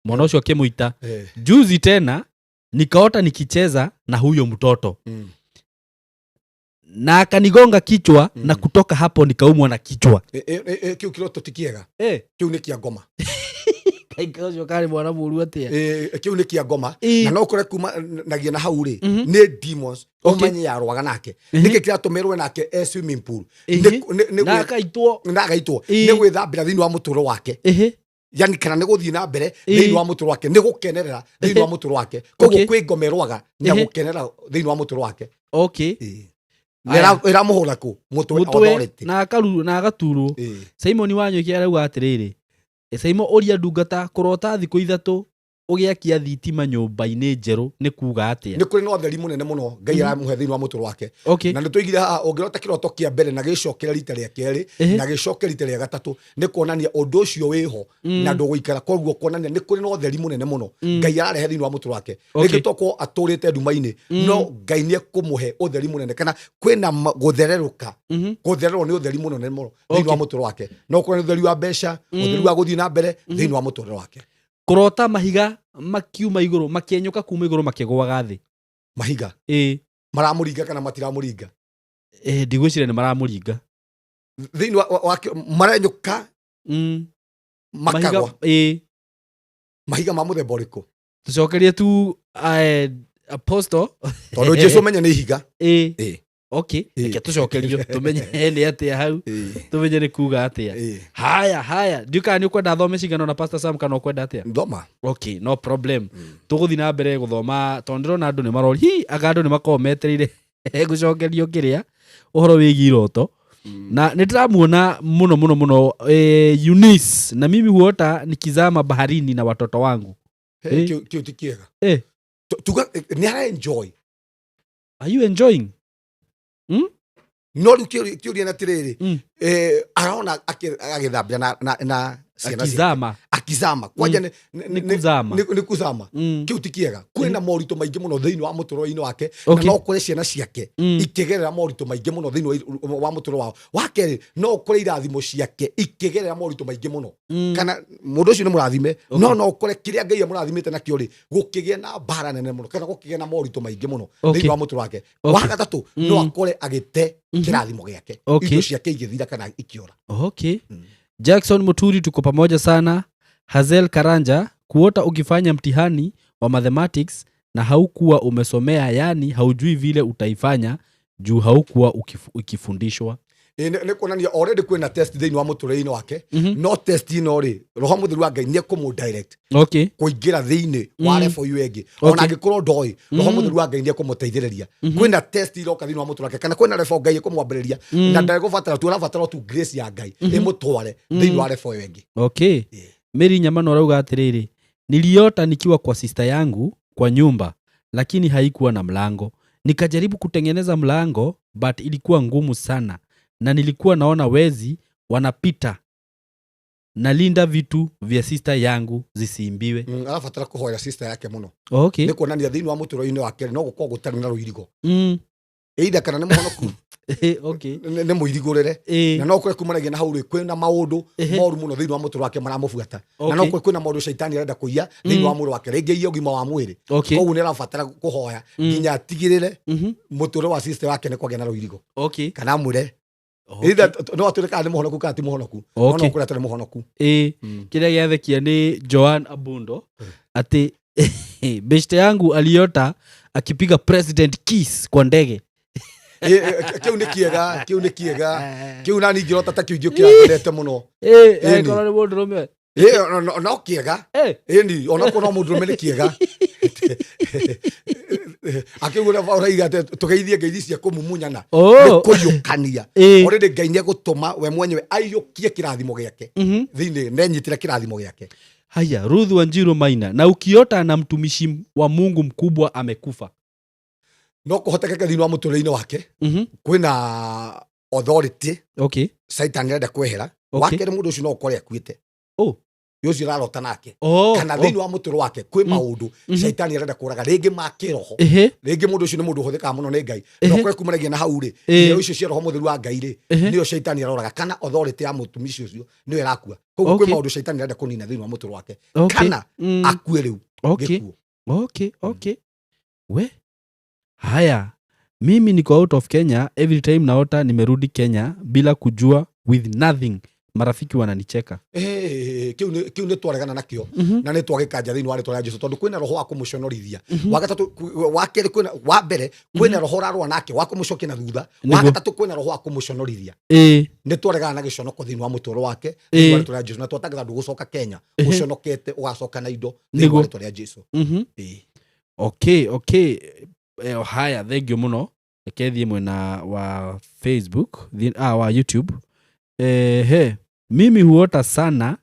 Mwana ũcio akĩmũita. Juzi tena nikaota nikicheza na huyo mtoto na akanigonga kichwa na kutoka hapo nikaumwa na kichwa. Kiu kiroto tikiega. Kiu ni kia ngoma. Kaika ucio kari mwana muru atia. Kiu ni kia ngoma na no kore kuma nagia na hau ri ni demons omenye yarwaga nake. Niki kiratumirwe nake swimming pool. Na akaitwo ni gwithambira thiini wa muturo wake. Yani kana ni guthii na mbere thiini wa muturo wake ni gukenerera thiini wa muturo wake. Koguo kwi ngomerwaga na gukenerera thiini wa muturo wake. Okay. Era muhura ku mutwe authority na akaru na agaturwo. Simon Wanyoiki arauga atiriri, Simon uria ndungata kurota thiku ithatu ugiakia thitima nyumba-ini njeru ni kuga atia? Ni kuri no theri munene muno Ngai aramuhe thiini wa mutwe wake. Na ni tuigire haha ungirota kiroto kia mbere na gicokera rita ria keri na gicokera rita ria gatatu ni kuonania undu ucio wiho na nduguikara. Koguo kuonania ni kuri no theri munene muno Ngai ararehe thiini wa mutwe wake. Ringi toko aturite nduma-ini no Ngai ni ekumuhe utheri munene kana kwina guthereruka. Guthererwo ni utheri munene muno thiini wa mutwe wake. No kuri utheri wa besha, utheri wa guthii na mbere thiini wa mutwe wake. Kurota mahiga makiuma iguru makienyuka kuma iguru makigwaga thi. Mahiga maramuringa kana matiramuringa? Ndigwicire ni maramuringa thiini wa marenyuka makagwa. Mahiga ma muthemba uriku? Tucokerie tu apostle tondu Jesu menya ni higa. Okay, eke tucokerio tumenye ni atia hau, tumenye ni kuga atia. Haya ndiuka ni ukwenda thome cigano na Pastor Sam kana ukwenda atia? Ndoma. Okay, no problem. Tuguthi na mbere guthoma tondu na andu ni marori agando ni makometereire gucokerio kiria uhoro wigi iroto. Na nitiramuona muno Eunice na mimi huota nikizama baharini na watoto wangu. Kiu tikiega. Tuga ni ara enjoy. Are you enjoying? No riu na tiriri araona agithambia na akizama kwanja ni kuzama. Kiu tikiega. Kwina morito maingi muno thiini wa muturo-ini wake na no kure ciana ciake ikigerera morito maingi muno thiini wa muturo wao. Wakeri no kure irathimo ciake ikigerera morito maingi muno kana mundu ucio ni murathime no kure kiria Ngai amurathimite na kiori gukigia na bara nene muno kana gukigia na morito maingi muno thiini wa muturo wake. Wa gatatu no akore agite kirathimo giake indo ciake igithira kana ikiora. Okay. Jackson Muturi tuko pamoja sana. Hazel Karanja, kuota ukifanya mtihani wa mathematics na haukuwa umesomea, yani haujui vile utaifanya juu haukuwa ukifundishwa. Ni kuonania already kwina test thiini wa muturo-ini wake. No test ino ri Roho Mutheru wa Ngai ni kumu direct kuingira thiini wa level yu engi. Ona angikorwo ndoi Roho Mutheru wa Ngai ni kumuteithiriria. Kwina test iroka thiini wa muturo wake kana kwina level Ngai kumwambiriria na ndagubatara tu arabatara tu grace ya Ngai imutware thiini wa level yu engi. Okay. Mary Nyamano arauga atiriri, niliota nikiwa kwa sister yangu kwa nyumba lakini haikuwa na mlango. Nikajaribu kutengeneza mlango but ilikuwa ngumu sana. Na nilikuwa naona wezi wanapita. Nalinda vitu vya sister yangu zisiimbiwe. Arabatara kuhoya sister yake muno. Okay. Ni kuonania thiini wa muturo-ini wake no gukorwo gutari na ruirigo. Eida kana ni muhonoku. Okay. Ni muirigurire na no kure kumanagia na hauri kwina maundu moru muno thiini wa muturo wake maramubuata. Na no kure kwina maundu shaitani arenda kuiya thiini wa mwiri wake rege iyo gima wa mwiri. Koguo ni arabatara kuhoya nginya atigirire muturo wa sister wake ni kwagia na ruirigo. Okay. Kana mwire either no atureka ni muhonoku kana ti muhonoku no kure atari muhonoku. Kiria giathekia ni Joan Abundo ati beshte yangu aliota akipiga president kiss kwa ndege. Kiu ni kiega kiu nani ngirota ta kiu kiragerete muno kono ni mundu rume no kiega ni ona kono mundu rume ni kiega akigura uraiga tugeithie ngeithi cia kumumunyana kuyukania already Ngai ni gutuma we mwenyewe aiyukie kirathimo giake thiini nenyitira kirathimo giake. Haya, Ruth Wanjiru Maina, na ukiota na mtumishi wa Mungu mkubwa amekufa, no kuhotekeka thiini wa muturo-ini wake kwina authority Satan arenda kwehera wake ni mundu ucio no ukore akuite yocio rarota nake kana thiini wa muturo wake kwi maundu Satan arenda kuraga ringi ma kiroho ringi mundu ucio ni mundu uhuthikaga muno ni Ngai no kure kumanagia na hau ri iyo icio cia Roho Mutheru wa Ngai ri niyo Satan aroraga kana authority ya mutumishi ucio niyo irakua. Koguo kwi maundu Satan arenda kunina thiini wa muturo wake kana akue riu gikuo. Okay. We haya, mimi niko out of Kenya, every time naota nimerudi Kenya bila kujua, with nothing, marafiki wananicheka. Kiu nä twaregana nakio na nä twagäkanja thä inä wa rä twa rä a Jesũ tondå kwä na roho wa kå må conorithia. Wa kerä wa mbere kwä na roho rarwa nake wa kå må cokia na thutha. Wa gatatå kwä na roho wa kå må conorithia. Nä twaregana na gä conoko thä inä wa må tå ro wake thä inä wa rä twa rä a Jesũ na twatangatha ndå gå coka Kenya å conokete å gacoka na indo thä inä wa rä twa rä a Jesũ. Okay. Haya, thank you muno. Rekethie mwena wa Facebook, wa YouTube. Mimi huota sana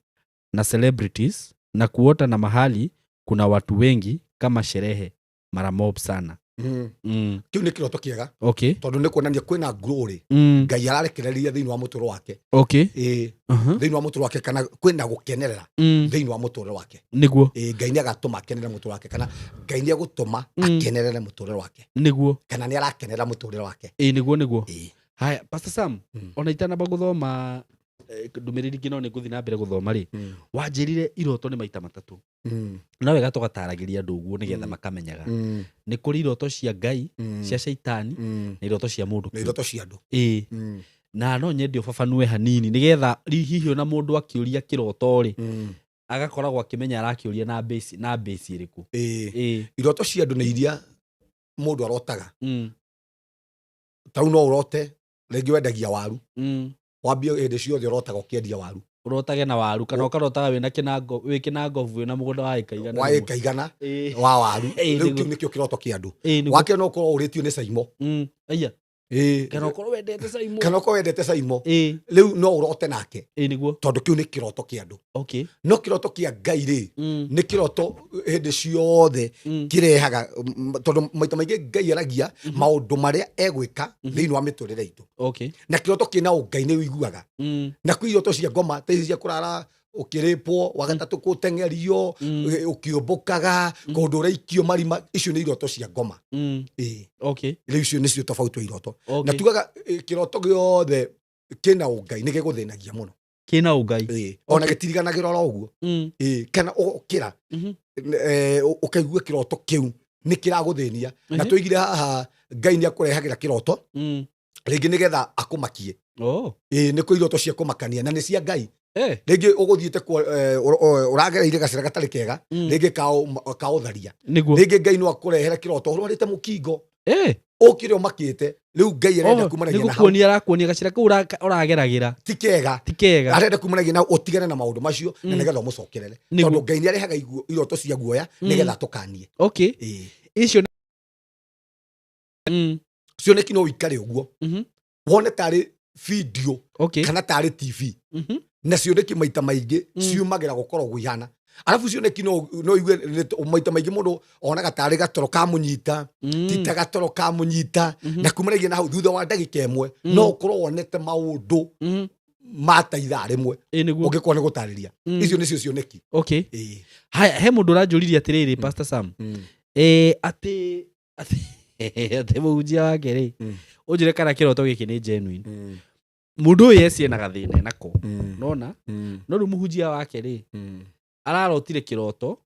na celebrities na kuota na mahali kuna watu wengi kama sherehe mara mob sana. Kiu nä kä roto kä ega tondå nä kuonania kwä na glory Ngai ararekereria thä inä wa må tå ro wake thä inä wa må tå ro wake, kana kwä na gå kenerera thä inä wa må tå ro wake niguo. Ngai nä agatå ma akenerere må tå ro wake, kana Ngai nä agå tå ma akenerere må tå rä wake niguo, kana nä arakenerera må tå rä wake niguo. Haya, Pastor Sam, ona itanamba guthoma ndumiriri ngino nä ngå thiä na mbere gå thoma rä, wanjärire iroto nä maita matatå na wega tågataragä ria andå å guo nä getha makamenyaga nä kå rä iroto cia Ngai, cia caitani na iroto cia må ndå, na iroto cia andå. Na no nyende ũbabanue hanini nä getha hihi ona må ndå akä å ria kä roto rä agakoragwo akä menya arakä å ria na base ä rä kå. Iroto cia andå nä iria må ndå arotaga. Tau no å rote rä ngä wendagia waru, wambie hĩndĩ ciothe ũrotaga ũkĩendia waru, ũrotage na waru, kana ũkarotaga wĩ kĩnangobu wĩ na mũgũnda wa ĩka igana wa waru. Rĩu kĩu nĩkĩo kĩroto kĩa andũ. Wake no ũkorwo ũrĩtio nĩ caimo, kana ũkorwo wendete caimo, rĩu no ũrote nake tondũ kĩu nĩ kĩroto kĩa andũ. No kĩroto kĩa Ngai rĩ nĩ kĩroto hĩndĩ ciothe kĩrehaga, tondũ maita maingĩ Ngai aragia maũndũ marĩa egwĩka thĩinĩ wa mĩtũrĩre itũ, na kĩroto kĩna Ngai nĩ ũiguaga. Na kwĩ iroto cia ngoma ta ici cia kũrara ũkĩrĩpwo, wa gatatũ gũteng'erio, ũkĩũmbũkaga, kũndũ ũraikio marima, icio nĩ iroto cia ngoma. Rĩu icio nĩcio tofauti wa iroto. Na tugaga kĩroto gĩothe kĩna Ngai nĩ gĩgũthĩnagia mũno. Kĩna Ngai ona gĩtiriganagĩra oro ũguo, kana ũgũkĩra ũkaigua kĩroto kĩu nĩ kĩragũthĩnia. Na tũigire haha Ngai nĩ akũrehagĩra kĩroto rĩngĩ nĩ getha akũmakie. Nĩ kwĩ iroto cia kũmakania na nĩ cia Ngai. Rĩngĩ ũgũthiĩte ũragereire gacĩra gatarĩ kega, rĩngĩ kaũtharia, rĩngĩ Ngai no akũrehere kĩroto ũrwarĩte mũkingo, ũkĩre ũmakĩte, rĩu Ngai arenda kumanagia na hau. Nĩgũkuonia arakuonia gacĩra kau ũrageragĩra ti kega, arenda kumanagia na ũtigane na maũndũ macio na nĩgetha ũmũcokerere, tondũ Ngai nĩ arehaga iroto cia guoya nĩgetha tũkanie. Icio cioneki no ũikare ũguo wone tarĩ video kana tarĩ TV, na cioneki maita maingĩ ciumagĩra gũkorwo gwĩhana. Arabu cioneki no igue maita maingĩ mũndũ onaga tarĩ gatoro ka mũnyita, ti ta gatoro ka mũnyita, na kumanagia na hau thutha wa ndagĩka ĩmwe no ũkorwo wonete maũndũ mata ithaa rĩmwe ũngĩkorwo nĩ gũtarĩria. Icio nĩcio cioneki. Haya, he mũndũ ũranjũririe atĩrĩrĩ, Pastor Sam, atĩ mũhunjia wake rĩ, ũnjĩre kana kĩroto gĩkĩ nĩ genuine. Mũndũ ũyũ eciena gathĩna nako, nona no rĩu mũhunjia wake rĩ ararotire kĩroto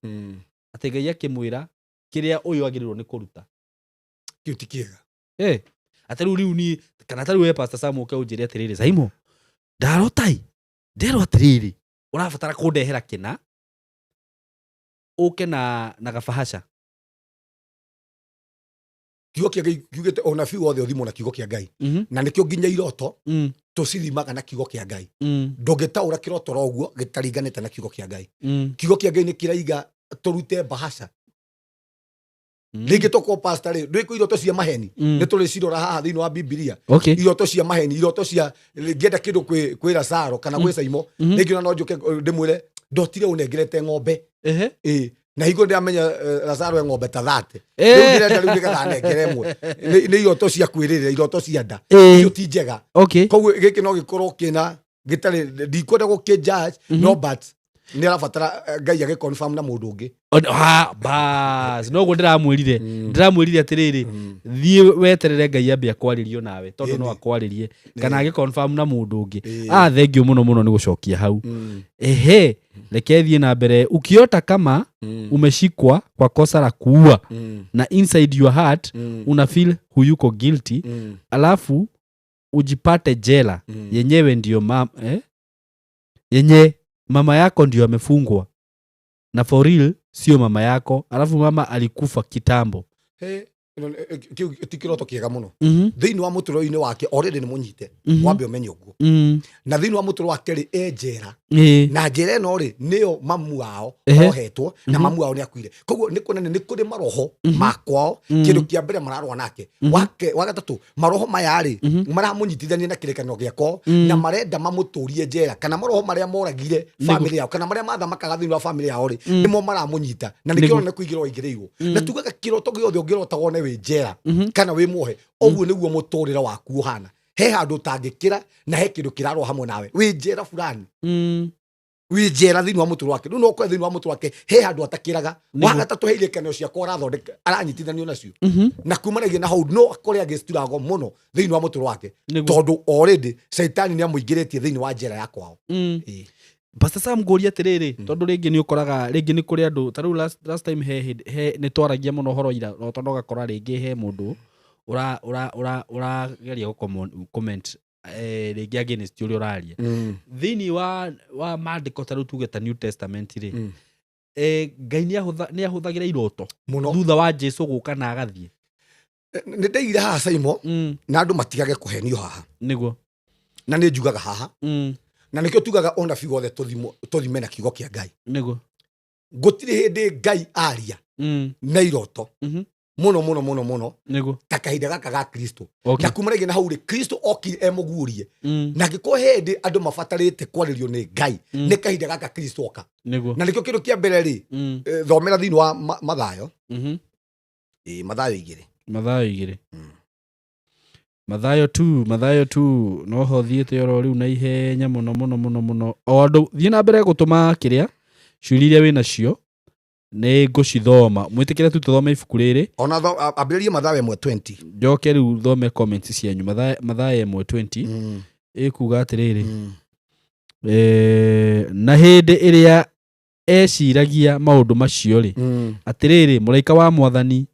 atĩ Ngai akĩmwĩra kĩrĩa ũyũ agĩrĩirwo nĩ kũruta. Kĩu ti kĩega. Atĩ rĩu niĩ kana ta rĩu we Pastor Sam ũke ũnjĩre atĩrĩrĩ, Saimo nderwo atĩrĩrĩ ũrabatara kũndehera kĩna ũke na gabahasha. Kiugo kĩa Ngai kiugĩte ũnabii wothe ũthimwo na kiugo kĩa Ngai, na nĩkĩo nginya iroto tũcithimaga na kiugo kĩa Ngai. Ndũngĩtaũra kĩroto ro ũguo gĩtaringanĩte na kiugo kĩa Ngai. Kiugo kĩa Ngai nĩ kĩraiga tũrute bahasha. Rĩngĩ tũkorwo pastor rĩ, ndũĩ kwĩ iroto cia maheni nĩ tũrĩcirora haha thĩinĩ wa Biblia. Iroto cia maheni, iroto cia ngĩenda kĩndũ kwĩ Lazaro kana gwĩ Saimo, rĩngĩ ona no njũke ndĩmwĩre ndotire ũnengerete ng'ombe, na higo ndĩamenya Lazaro e ng'ombe ta 30. Rĩu ndĩrenda rĩu nĩgetha nengere ĩmwe. Nĩ iroto cia kwĩrĩrĩra, iroto cia nda, icio ti njega. Koguo gĩkĩ no gĩkorwo kĩna gĩtarĩ, ndikwenda gũkĩjudge, no but nĩ arabatara Ngai agĩconfirm na mũndũ ũngĩ. Bas no go ndiramwĩrire atĩrĩrĩ thiĩ weterere Ngai ambia kwarĩrio nawe tondũ no akwarĩrie kana agĩconfirm na mũndũ ũngĩ. Thengiũ mũno nĩ gũcokia hau. Reke thiĩ na mbere. Ukiota kama umeshikwa kwa kosa la kuua na inside your heart una feel huyuko guilty, alafu ujipate jela yenyewe ndio yenye mama yako ndio amefungwa na for real sio mama yako, alafu mama alikufa kitambo. Ti kĩroto kĩega mũno. Thĩinĩ wa mũtũrĩre-inĩ wake already nĩ mũnyite, wambe ũmenye ũguo. Na thĩinĩ wa mũtũrĩre wake rĩ njera, na njera ĩno rĩ nĩyo mamu wao ohetwo na mamu wao nĩ akuire. Koguo nĩ kuonania nĩ kũrĩ maroho makwao, kĩndũ kĩa mbere mararũa nake. Wa gatatũ maroho maya rĩ maramũnyitithania na kĩrĩkanĩro gĩako na marenda mamũtũrie njera, kana maroho marĩa moragire family yao kana marĩa mathamakaga thĩinĩ wa family yao rĩ nĩmo maramũnyita na nĩkĩo nĩ kũigĩrwo aingĩrĩirwo. Na tugaga kĩroto gĩothe ũngĩrotagwo nĩ wĩ njera kana wĩ muohe, ũguo nĩguo mũtũrĩre waku ũhana. He handũ ũtangĩkĩra na he kĩndũ kĩrarũa hamwe nawe wĩ njera fulani. Wĩ njera thĩinĩ wa mũtũrĩre wake. Rĩu no ũkore thĩinĩ wa mũtũrĩre wake he handũ atakĩraga. Wa gatatũ he irekanĩro ciakwa arathondeka aranyitithanio nacio na kumanagia na hau no akore agĩciturago mũno thĩinĩ wa mũtũrĩre wake tondũ already Saitani nĩ amũingĩrĩtie thĩinĩ wa njera ya kwao. Pastor Sam ngũria atĩrĩrĩ tondũ rĩngĩ nĩ ũkoraga rĩngĩ nĩ kũrĩ andũ ta rĩu last time nĩ twaragia mũno ũhoro ira tondũ ũgakora rĩngĩ he mũndũ ũrageria comment rĩngĩ against ũrĩa ũraria thĩinĩ wa maandĩko ta rĩu tuge ta New Testament rĩ Ngai nĩ ahũthagĩra iroto thutha wa Jesũ gũka na agathiĩ. Nĩ ndeigire haha Simon na andũ matigage kũhenio haha nĩguo na nĩ njugaga haha na nĩkĩo tugaga ona bigo othe tũthime na kiugo kĩa Ngai nĩguo gũtirĩ hĩndĩ Ngai aria na iroto mũno nĩguo ta kahinda gaka ga Kristo na kumanagia na hau rĩ Kristo okire emũguũrie na angĩkorwo hĩndĩ andũ mabatarĩte kwarĩrio nĩ Ngai nĩ kahinda gaka Kristo oka na nĩkĩo kĩndũ kĩa mbere rĩ thomera thĩinĩ wa Mathayo Mathayo 2 Mathayo 2 no ho thiĩte oro rĩu na ihenya mũno o andũ thiĩ na mbere gũtũma kĩrĩa ciũria iria wĩ nacio nĩ ngũcithoma mwĩtĩkĩre tu tũthome ibuku rĩrĩ ona ambĩrĩrie Mathayo 1:20 njoke rĩu thome comments cianyu. Mathayo 1:20 ĩkuga atĩrĩrĩ na hĩndĩ ĩrĩa eciragia maũndũ macio rĩ atĩrĩrĩ mũraika wa Mwathani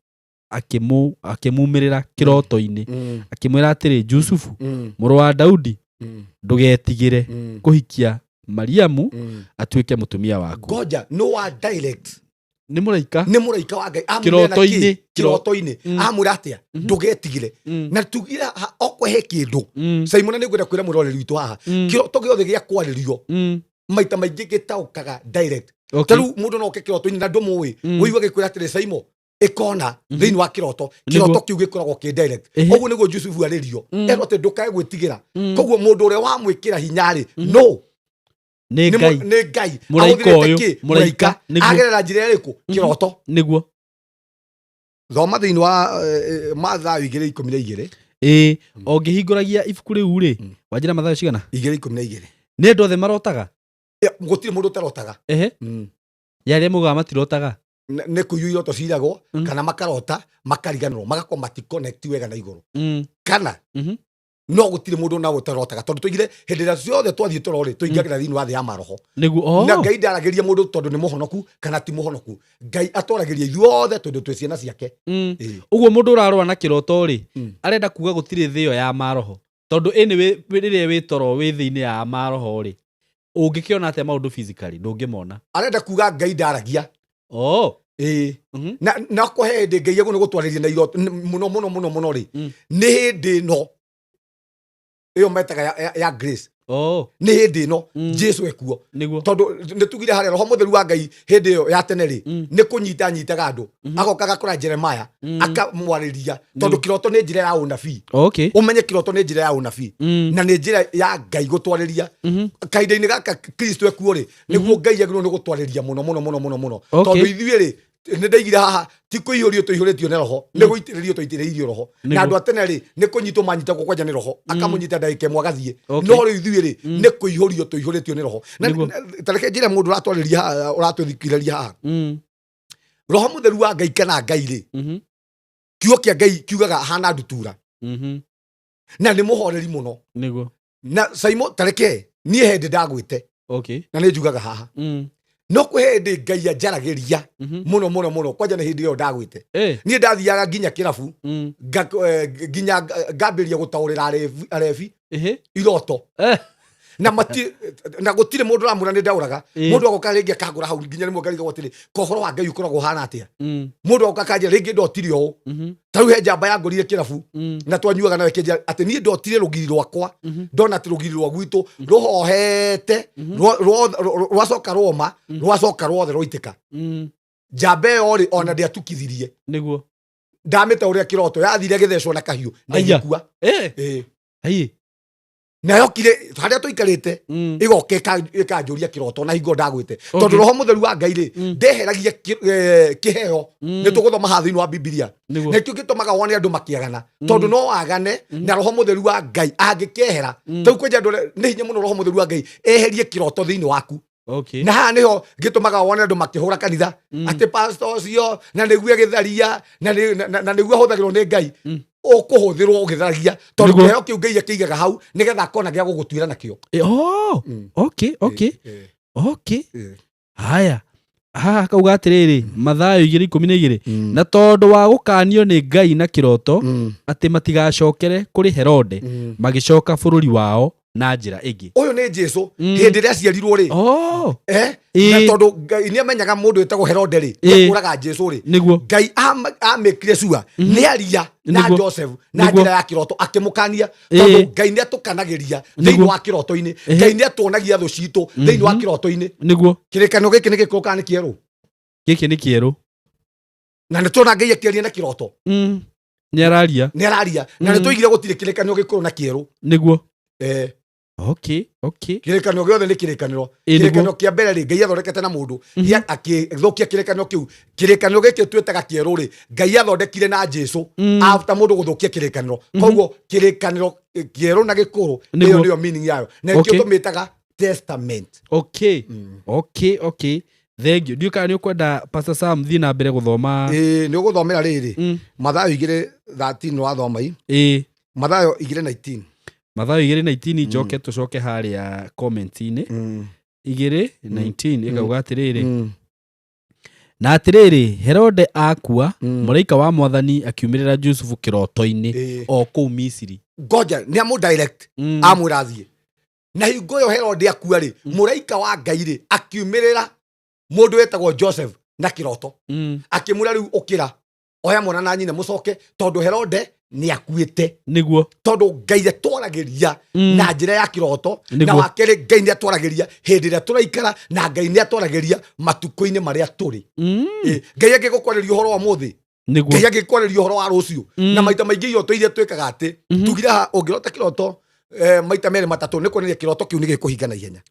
akĩmumĩrĩra kĩroto-inĩ akĩmwĩra atĩrĩ Jusufu mũrũ wa Daudi ndũgetigĩre kũhikia Mariamu atuĩke mũtumia waku. Ngoja no wa direct nĩ mũraika wa Ngai kĩroto-inĩ amwĩra atĩa ndũgetigĩre na tugira okwehe kĩndũ Simon nĩ ngwenda kwĩra mũroreri witũ haha kĩroto gĩothe gĩa kwarĩrio maita maingĩ gĩtaũkaga direct. Tarĩu mũndũ no oke kĩroto-inĩ na ndũmũĩ wĩigua gĩkwĩra atĩrĩ Simon ikona thĩinĩ wa kĩroto kĩu gĩkoragwo kĩ direct. Ũguo nĩguo Jusufu arĩrio erwo atĩ ndũkae gwĩtigĩra. Koguo mũndũ ũrĩa wamwĩkĩra hinyarĩ no nĩ Ngai mũraika agerera njĩra ĩrĩkũ kĩroto nĩguo. Thoma thĩinĩ wa Mathayo 2:12 ũngĩhingũragia ibuku rĩu rĩ wanjĩra Mathayo cigana 2:12 nĩ andũ othe marotaga gũtirĩ mũndũ ũtarotaga yarĩa mũgaga matirotaga nĩ kũiywo iroto ciragwo kana makarota makariganĩrwo magakorwo maticonnect wega na igũrũ kana no gũtirĩ mũndũ na ũtarotaga tondũ tũigire hĩndĩ ĩrĩa ciothe twathiĩ tũrorĩ tũingagĩra thĩinĩ wa thĩ ya maroho na Ngai ndaragĩria mũndũ tondũ nĩ mũhonoku kana ti mũhonoku. Ngai atwaragĩria ithuothe tondũ twĩ ciana ciake. Ũguo mũndũ ũrarũa na kĩroto rĩ arenda kuga gũtirĩ thĩ ĩyo ya maroho tondũ rĩrĩa wĩ toro wĩ thĩinĩ ya maroho rĩ ũngĩkĩona atĩa maũndũ physically ndũngĩmona. Arenda kuga Ngai ndaragia na kũhe hĩndĩ Ngai nĩ gũtwarĩria na iroto mũno rĩ nĩ hĩndĩ ĩno ĩyo metaga ya grace nĩ hĩndĩ ĩno Jesũ ekuo tondũ nĩ tugire harĩa roho mũtheru wa Ngai hĩndĩ ĩyo ya tene rĩ nĩ kũnyita nyitaga andũ agoka agakora Jeremiah akamwarĩria tondũ kĩroto nĩ njĩra ya ũnabii. Ũmenye kĩroto nĩ njĩra ya ũnabii na nĩ njĩra ya Ngai gũtwarĩria kahinda-inĩ gaka Kristo ekuo rĩ nĩguo Ngai agĩrĩirwo nĩ gũtwarĩria mũno tondũ ithuĩ rĩ nä ndaigire haha ti kå ihå rio tå ihå rä tio nä roho nä gå itä rä rio tå itä rä irio roho na andå a tene rä nä kå nyitwo manyitagwo kwanja nä roho akamå nyita ndagä mwe agathiä no rä u ithuä rä nä kå ihå rio tå ihå rä tio nä roho tareke njä re må ndå å ratwarä ria haha å ratå thikirä ria haha roho må theru wa ngai kana ngai rä kiugo kä a ngai kiugaga hana ndutura na nä må horeri må no na saimo tareke niä hende ndagwä te na nä njugaga haha no kwä hä ngai anjaragä ria må no kwanja nä hä ndä ä yo ndagwä te niä ndathiaga nginya kä rabu nginya ngambä ria gå taå rä ra arebi iroto na gå tirä må ndå ramå ra nä ndaåraga må ndå agoka rä ngä akangå ra hau nginya rä mwe ngarigagwo atä rä kohoro wa ngai å koragwo hana atä a må ndå agoka kanjä rä ngä ndotire å ta rä u he njamba ya ngorire kä rabu na twanyuaga nawe kenjia atä niä ndotire rå giri rwakwa ndona atä rå giri rwa gwitå rå hohete rwacoka rwoma rwacoka rwothe rwaitä ka njamba ä yo rä ona ndä atukithirie ndamä te å rä a kä roto yathire gä thecwo na kahiå na igikua na yokire haria tũikarĩte ĩgoka ĩkanjũria kĩroto na hingo ndagwĩte tondũ roho mũtheru wa ngai rĩ ndeheragia kĩheo nĩ tũgũthoma haha thĩinĩ wa bibilia na kĩo gĩtũmaga wone andũ makĩagana tondũ no agane na roho mũtheru wa ngai angĩkehera tau kwenja andũ nĩ hinya mũno roho mũtheru wa ngai eherie kĩroto thĩinĩ waku na haha nĩho gĩtũmaga wone andũ makĩhũra kanitha atĩ pastor ũcio na nĩguo gĩtharia na nĩguo ahũthagĩrwo nĩ ngai ũkũhũthĩrwo ũgĩtharagia tondũ kĩheo kĩu ngai akĩigaga hau nĩgetha akona gĩa gũgũtuĩra nakĩo haya haha kauga atĩrĩrĩ Mathayo 2:12 na tondũ wa gũkanio nĩ ngai na kĩroto atĩ matigacokere kũrĩ Herode magĩcoka bũrũri wao na njĩra ĩngĩ ũyũ nĩ Jesũ hĩndĩ ĩrĩa aciarirwo rĩ na tondũ ngai nĩ amenyaga mũndũ wĩtagwo Herode rĩ ekũraga Jesũ rĩ ngai amĩkire cua nĩ aria na Joseph na njĩra ya kĩroto akĩmũkania tondũ ngai nĩ atũkanagĩria thĩinĩ wa kĩroto-inĩ ngai nĩ atuonagia thũ citũ thĩinĩ wa kĩroto-inĩ kĩrĩkanĩro gĩkĩ nĩ gĩkũrũ kana nĩ kĩerũ gĩkĩ nĩ kĩerũ na nĩ tuona ngai akĩaria na kĩroto nĩ araria na nĩ tũigire gũtirĩ kĩrĩkanĩro gĩkũrũ na kĩerũ nĩguo kĩrĩkanĩro gĩothe nĩ kĩrĩkanĩro kĩa mbere rĩ ngai athondekete na mũndũ akĩthũkia kĩrĩkanĩro kĩu kĩrĩkanĩro gĩkĩ twĩtaga kĩerũ rĩ ngai athondekire na Jesũ after mũndũ gũthũkia kĩrĩkanĩro koguo kĩrĩkanĩro kĩerũ na gĩkũrũ ĩyo nĩyo meaning yayo na nĩkĩo tũmĩtaga testament thank you ndiũka nĩ ũkwenda Pastor Sam thiĩ na mbere gũthoma nĩ ũgũthomera rĩrĩ Mathayo 2:13 wathoma Mathayo 2:19 Mathayo 2:19 njoke tũcoke harĩa comment-inĩ 2:19 ĩkauga atĩrĩrĩ na atĩrĩrĩ Herode akua mũraika wa Mwathani akiumĩrĩra Jusufu kĩroto-inĩ o kũu Misiri ngoja nĩ amũ direct amwĩra athiĩ na hingo ĩyo Herode akua rĩ mũraika wa ngai rĩ akiumĩrĩra mũndũ wĩtagwo Joseph na kĩroto akĩmwĩra rĩu ũkĩra oya mwana na nyina mũcoke tondũ Herode nĩ akuĩte nĩguo tondũ ngai atwaragĩria na njĩra ya kĩroto na wakerĩ ngai nĩ atwaragĩria hĩndĩ ĩrĩa tũraikara na ngai nĩ atwaragĩria matukũ-inĩ marĩa tũrĩ ngai angĩgũkwarĩria ũhoro wa mũthĩ ngai angĩkwarĩria ũhoro wa rũciũ na maita maingĩ iroto iria twĩkaga atĩ tugire haha ũngĩrota kĩroto maita merĩ matatũ nĩ kuonania kĩroto kĩu nĩ gĩkũhinga na ihenya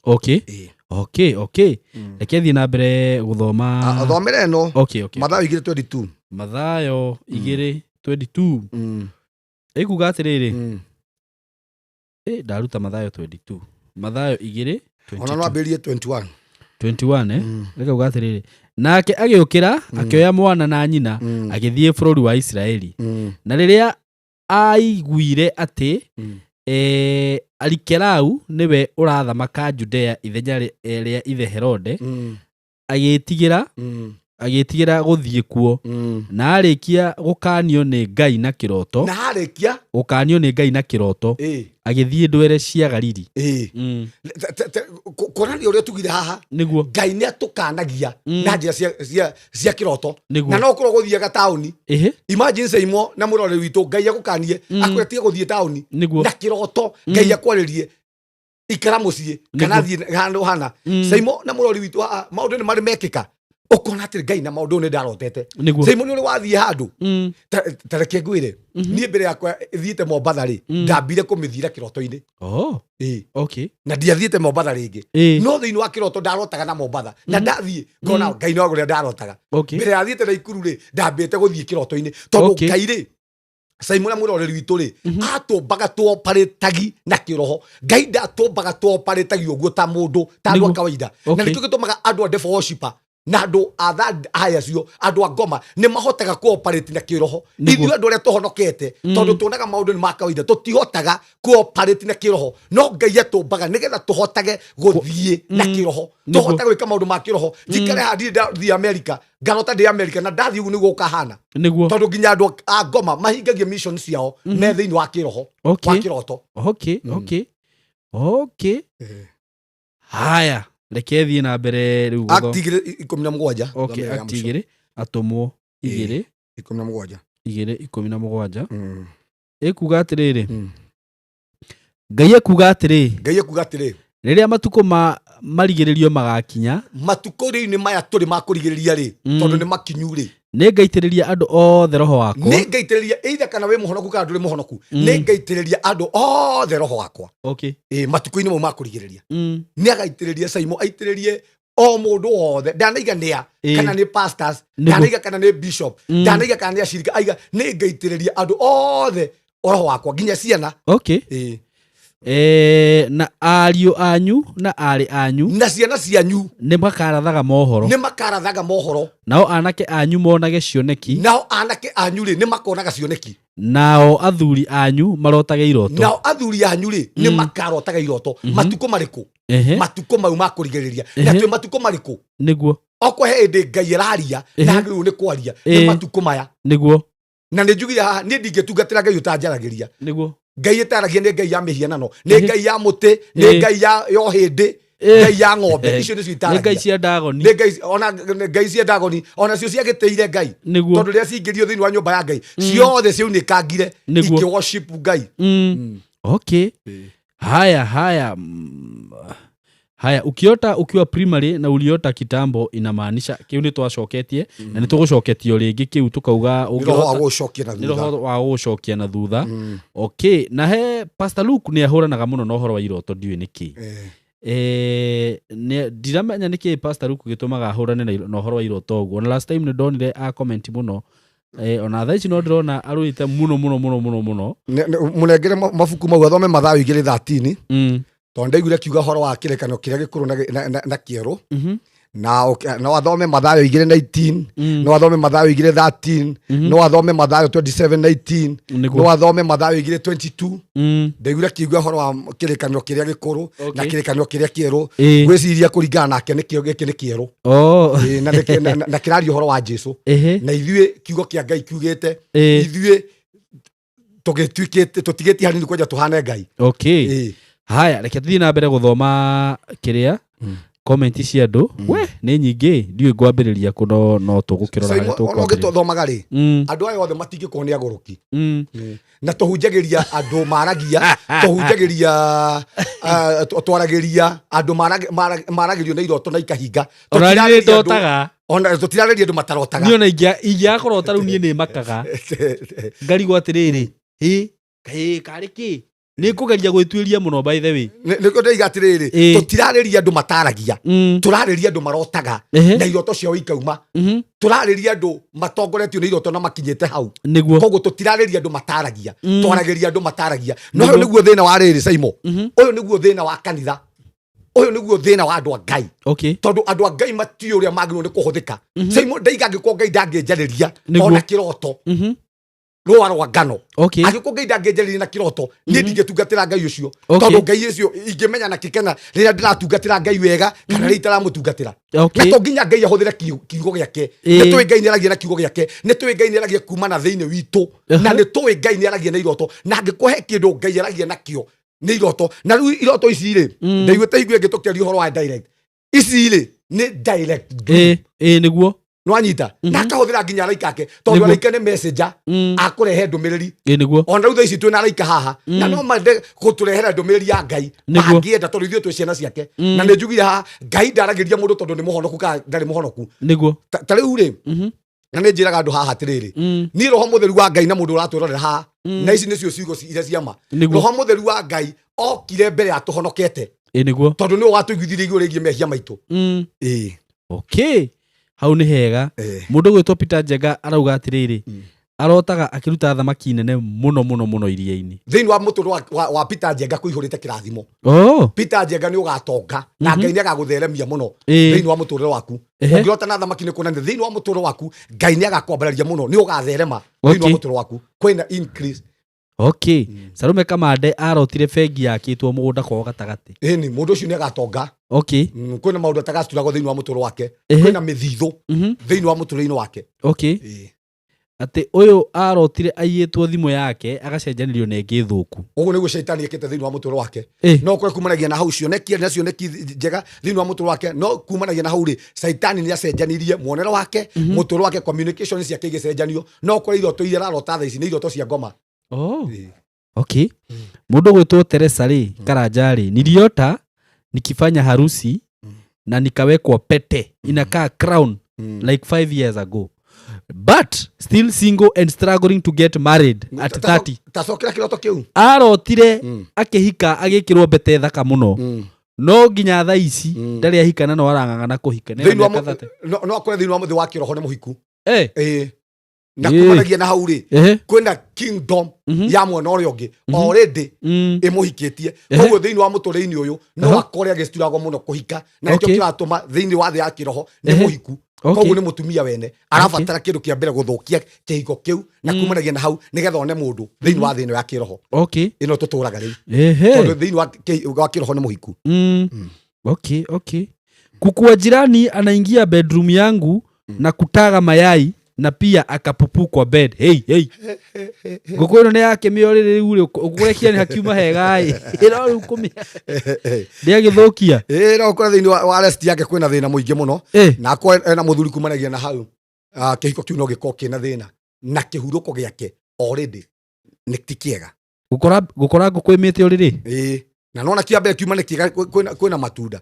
reke thiĩ na mbere gũthoma thomera ĩno Mathayo 2:22 Mathayo 2:22 ĩkuga atĩrĩrĩ ndaruta Mathayo 22 Mathayo 2:22 ona no ambĩrĩrie 21 ĩkauga atĩrĩrĩ nake agĩũkĩra akĩoya mwana na nyina agĩthiĩ bũrũri wa Isiraeli na rĩrĩa aiguire atĩ Arikelau nĩwe ũrathamaka Judea ithenya rĩa ithe Herode agĩtigĩra gũthiĩ kuo na arĩkia gũkanio nĩ ngai na kĩroto agĩthiĩ ndwere cia Galili kuonania ũrĩa tugire haha nĩguo ngai nĩ atũkanagia na njĩra cia kĩroto na no ũkorwo gũthiaga taũni imagine Saimo na mũrori witũ ngai agũkanie akwĩra tiga gũthiĩ taũni na kĩroto ngai akwarĩrie ikara mũciĩ kana thiĩ handũ hana Saimo na mũrori witũ maũndũ nĩ marĩ mekĩka ukona atä ngai na maundu nä ndarotete Niguo. Simon nä wathiä handå tareke ngwä re niä mbere yakwa thiäte Mombatha rä ndambire kå mä thira kä roto-inä Okay. na ndiathiä te Mombatha rä ngä no thä inä wa kä roto ndarotaga na Mombatha na ndathiä ngona ngai no gå rä a ndarotaga mbere ya thiä te na ikuru rä ndambä te gå thiä kä roto-inä tondå ngai rä Simon na mwiroreri witå rä atåmbaga twoparĩtagi na kä roho ngai ndatåmbaga twoparĩtagi å guo ta må ndå ta andå a kawaida na nä kä gä tå maga andå a devil worshiper na andå a haya cio andå a ngoma nä mahotaga kũoparĩti na kä roho ithuĩ andå arĩa tũhonokete tondũ tuonaga maũndũ nĩ ma kawaida tũtihotaga kũoparĩti na kä roho no ngai atũmbaga nĩ getha tũhotage gũthiĩ na kä roho tũhotage gwĩka maũndũ ma kä roho njikare haha ndirĩ ndathiĩ America ngarota ndĩ America na ndathiĩ ũguo nĩguo ũkahana tondũ nginya andũ a ngoma mahingagia mission ciao me thĩinĩ wa kä roho wa kä roto haya reke thiĩ na mbere rĩu Act 17 Act 2 atũmwo 2 17 ĩkuga atĩrĩrĩ Ngai ekuga atĩrĩ rĩrĩa matukũ marigĩrĩrio magakinya matukũ rĩu nĩ maya tũrĩ ma kũrigĩrĩria rĩ tondũ nĩ makinyu rĩ nĩ ngaitĩrĩria andũ othe roho wakwa nĩ ngaitĩrĩria either kana wĩ mũhonoku kana ndũrĩ mũhonoku nĩ ngaitĩrĩria andũ othe roho wakwa matukũ-inĩ mau ma kũrigĩrĩria nĩ agaitĩrĩria Simon aitĩrĩrie o mũndũ wothe ndanaiga nĩa kana nĩ pastors ndanaiga kana nĩ bishop ndanaiga kana nĩ acirika aiga nĩ ngaitĩrĩria andũ othe roho wakwa nginya ciana na ariũ anyu na aarĩ anyu na ciana cianyu nĩ makarathaga mohoro nao anake anyu monage cioneki nĩ makonaga cioneki nao athuri anyu marotage iroto nĩ makarotaga iroto matukũ marĩkũ matukũ mau ma kũrigĩrĩria na twĩ matukũ marĩkũ nĩguo okwa he hĩndĩ ngai araria na agĩrĩirwo nĩ kwaria nĩ matukũ maya nĩguo na nĩ njugire haha niĩ ndingĩtungatĩra ngai ũtanjaragĩria nĩguo ngai ĩtaragia nĩ ngai ya mĩhianano nĩ ngai ya mũtĩ nĩ ngai ya hĩndĩ ngai ya ng'ombe icio nĩcio itaragia ngai cia ndagoni ona ngai cia ndagoni ona cio ciagĩtĩire ngai nĩguo tondũ rĩrĩa cingĩrio thĩinĩ wa nyũmba ya ngai ciothe ciaunĩkangire ikĩ worship ngai haya ukiwa primary na uliota kitambo inamaanisha kiu ni twacoketie na ni tugũcoketio rĩngĩ kiu tukauga nĩ roho wa gũcokia na thutha na he Pastor Luke nĩ ahũranaga mũno na ũhoro wa iroto ndiũĩ nĩkĩ ndiramenya nĩkĩ Pastor Luke gĩtũmaga ahũrane na ũhoro wa iroto ũguo na last time nĩ ndonire a comment mũno ona thaa ici no ndĩrona arũĩte mũno mũnengere mabuku mau athome Mathayo 2:13 tondũ ndaiguire kiuga ũhoro wa kĩrĩkanĩro kĩrĩa gĩkũrũ na kĩerũ no athome Mathayo 2:19 no athome Mathayo 2:13 no athome Mathayo 27:19 no athome Mathayo 2:22 ndaiguire kiuga ũhoro wa kĩrĩkanĩro kĩrĩa gĩkũrũ na kĩrĩkanĩro kĩrĩa kĩerũ gwĩciria kũringana nake nĩkĩo gĩkĩ nĩ kĩerũ na kĩraria ũhoro wa Jesũ na ithuĩ kiugo kĩa Ngai kiugĩte ithuĩ tũtigĩtie hanini kwanja tũhane Ngai haya reke tuthiĩ na mbere gũthoma kĩrĩa comment cia andũ we nĩ nyingĩ ndiũĩ ngwambĩrĩria kũ no tũgũkĩrora harĩa tũgũthomaga rĩ andũ aya othe matingĩkorwo nĩ agũrũki na tũhunjagĩria andũ maragia twaragĩria andũ maragĩrio na iroto na ikahinga tũtirarĩria andũ matarotaga niĩ ona ingĩakorwo rĩu niĩ nĩ makaga ngarigwo atĩrĩrĩ karĩ kĩ nĩ kũgeria gwĩtuĩria mũno by the way nĩkĩo ndaiga atĩrĩrĩ tũtirarĩria andũ mataragia tũrarĩria andũ marotaga na iroto ciao ikauma tũrarĩria andũ matongoretio nĩ iroto na makinyĩte hau koguo tũtirarĩria andũ mataragia twaragĩria andũ mataragia no ũyũ nĩguo thĩna wa rĩrĩ Simon ũyũ nĩguo thĩna wa kanitha ũyũ nĩguo thĩna wa andũ a Ngai tondũ andũ a Ngai matiũĩ ũrĩa magĩrĩirwo nĩ kũhũthĩka Simon ndaiga angĩkorwo Ngai ndangĩnjarĩria ona kĩroto rũa rwa ngano angĩkorwo Ngai ndangĩnjarĩria na kĩroto niĩ ndingĩtungatĩra Ngai ũcio tondũ Ngai ũcio ingĩmenya na kĩkena rĩrĩa ndĩratungatĩra Ngai wega kana rĩrĩa itaramũtungatĩra na to nginya Ngai ahũthĩre kiugo gĩake nĩtũĩ Ngai nĩaragia na kiugo gĩake nĩtũĩ Ngai nĩaragia kuma na thĩinĩ witũ na nĩtũĩ Ngai nĩaragia na iroto na angĩkorwo he kĩndũ Ngai aragia nakĩo nĩ iroto na rĩu iroto ici rĩ ndaiguĩte hingũ ĩngĩ tũkĩaria ũhoro wa direct ici rĩ nĩ direct nĩguo no anyita na akahuthira nginya araika ake tondu Niguo. araika ni messenger akurehe ndumiriri niguo ona rĩu thaa ici twĩna araika haha na no mende gũtũrehera ndũmĩrĩri ya Ngai Nĩguo. mangĩenda tondũ ithuĩ twĩ ciana ciake na nĩ njugire haha Ngai ndaragĩria mũndũ tondũ nĩ mũhonoku kana ndarĩ mũhonoku niguo ta rĩu rĩ na nĩ njĩraga andũ haha atĩrĩrĩ niĩ roho mũtheru wa Ngai na mũndũ ũratwĩrorera haha na ici nĩcio ciugo iria cia ma Nĩguo. roho mũtheru wa Ngai okire mbere ya tũhonokete niguo tondũ nĩwe watũiguithirie igũrũ rĩgiĩ mehia maitũ okay hau nĩ hega mũndũ gwĩtwo Peter Njenga arauga atĩrĩrĩ arotaga akĩruta thamaki nene mũno mũno mũno iria-inĩ thĩinĩ wa mũtũrĩre wa Peter Njenga kũihũrĩte kĩrathimo oh Peter Njenga nĩ ũgatonga na Ngai nĩ agagũtheremia mũno Ĩĩ. thĩinĩ wa mũtũrĩre waku ũngĩrota na thamaki nĩ kuonania thĩinĩ wa mũtũrĩre waku Ngai nĩ agakwambararia mũno nĩ ũgatherema thĩinĩ wa Okay. mũtũrĩre waku kwĩna increase okay Salome Kamande arotire bengi yakĩtwo mũgũnda kwao gatagatĩ ĩni mũndũ ũcio nĩ agatonga okay kwĩna maũndũ atagacituragwo thĩinĩ wa mũtũrĩre wake Ehe. kwĩna mĩthithũ thĩinĩ wa mũtũrĩre-inĩ wake okay Ĩĩ. atĩ ũyũ arotire aiyĩtwo thimũ yake agacenjanĩrio na ĩngĩ thũku ũguo nĩguo shaitani ekĩte thĩinĩ wa mũtũrĩre wake Ĩĩ. no kũrĩ kumanagia na hau cioneki na cioneki njega thĩinĩ wa mũtũrĩre wake no kumanagia na hau rĩ shaitani nĩ acenjanirie muonere wake mũtũrĩre wake communication ciake igĩcenjanio no kũrĩ iroto iria ararota thaa ici nĩ iroto cia ngoma oh Ĩĩ. okay mũndũ gwĩtwo Teresa rĩ Karanja rĩ niliota nikifanya harusi na nikawekwa pete inakaa crown like 5 years ago but still single and struggling to get married at 30 tacokera kĩroto kĩu arotire akĩhika agĩkĩrwo mbete thaka mũno no nginya thaa ici ndarĩ ahikana no arang'ang'ana kũhika thĩinĩ wa no akore thĩinĩ wa mũthĩ wa kĩroho nĩ mũhiku eh na kumanagia na hau rĩ ehe kwĩna kingdom ya mwena ũrĩa ũngĩ already ĩmũhikĩtie koguo thĩinĩ wa mũtũrĩre-inĩ ũyũ no akore agĩcituragwo mũno kũhika na nĩkĩo Okay. kĩratũma thĩinĩ wa thĩ ya kĩroho nĩ Ehe. mũhiku Okay. koguo nĩ mũtumia wene arabatara kĩndũ kĩa mbere gũthũkia kĩhiko kĩu na kumanagia na hau nĩgetha one mũndũ thĩinĩ wa thĩ ĩno ya kĩroho okay ĩno tũtũraga rĩu ehe tondũ thĩinĩ wa kĩroho nĩ mũhiku okay okay kuku wa jirani anaingia bedroom yangu na kutaga mayai na pia akapupu kwa bed hey nguku ĩno nĩ yake mĩorĩrĩ rĩu ũkũrekia nĩ hakiuma hega ĩno rĩu kũmĩ ndĩagĩthũkia no ũkore thĩinĩ wa rest yake kwĩna thĩna mũingĩ mũno na akorwo ena mũthuri kumanagia na hau kĩhiko kĩu no gĩkorwo kĩna thĩna na kĩhurũko gĩake already nĩ ti kĩega gũkora ngũkũ ĩmĩte ũrĩrĩ na nona kĩa mbere kiuma nĩ kĩega kwĩna matunda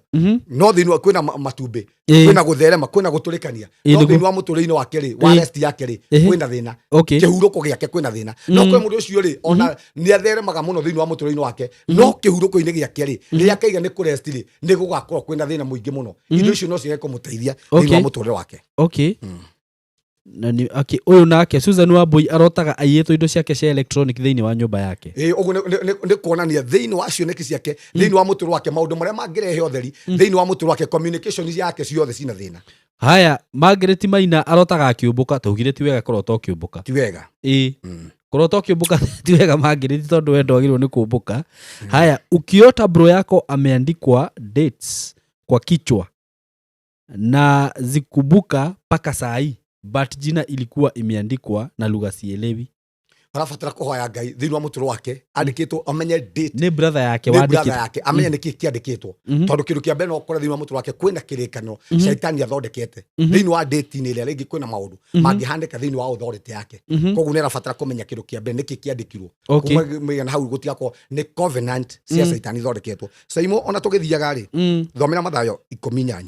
no thĩinĩ wa kwĩna matumbĩ Ĩĩ. kwĩna gũtherema kwĩna gũtũrĩkania Ĩĩ, no nĩguo. thĩinĩ wa mũtũrĩre-inĩ wake rĩ wa Ĩĩ. rest yake rĩ Ĩhĩ. kwĩna thĩna okay kĩhurũko gĩake kwĩna thĩna no kwĩ mũndũ ũcio rĩ ona nĩ atheremaga mũno thĩinĩ wa mũtũrĩre-inĩ wake no kĩhurũko-inĩ gĩake rĩ rĩrĩa kaiga nĩ kũrest rĩ nĩ gũgakorwo kwĩna thĩna mũingĩ mũno indo icio no ciage kũmũteithia thĩinĩ wa mũtũrĩre wake okay na ni okay ũyũ nake Susan Wambui arotaga aiyĩtwo indo ciake cia electronic thĩinĩ wa nyũmba yake ũguo nĩ kuonania thĩinĩ wa cioneki ciake thĩinĩ wa mũtũrĩre wake maũndũ marĩa mangĩrehe ũtheri thĩinĩ wa mũtũrĩre wake communication yake ciothe cina thĩna haya Margaret Maina arotaga akĩũmbũka taugire ti wega kũrota ũkĩũmbũka ti wega kũrota ũkĩũmbũka ti wega Margaret tondũ we ndwagĩrĩirwo nĩ kũũmbũka haya ukiota bro yako ameandikwa dates kwa kichwa na zikumbuka mpaka saa hii but jina ilikuwa imeandikwa na lugha sielewi arabatara kũhoya Ngai thĩinĩ wa mũtũrĩre wake andĩkĩtwo amenye date nĩ brother yake nĩ brother wandĩkĩte yake amenye nĩkĩ kĩandĩkĩtwo tondũ kĩndũ kĩa mbere no ũkore thĩinĩ wa mũtũrĩre wake kwĩna kĩrĩkanĩro shaitani athondekete thĩinĩ wa date-inĩ ĩrĩa rĩngĩ kwĩna maũndũ mangĩhandĩka thĩinĩ wa authority yake koguo nĩ arabatara kũmenya kĩndũ kĩa mbere nĩkĩ kĩandĩkirwo Okay. kumana na hau gũtigakorwo nĩ covenant cia shaitani ithondeketwo Saimo ona tũgĩthiaga rĩ thomera Mathayo 18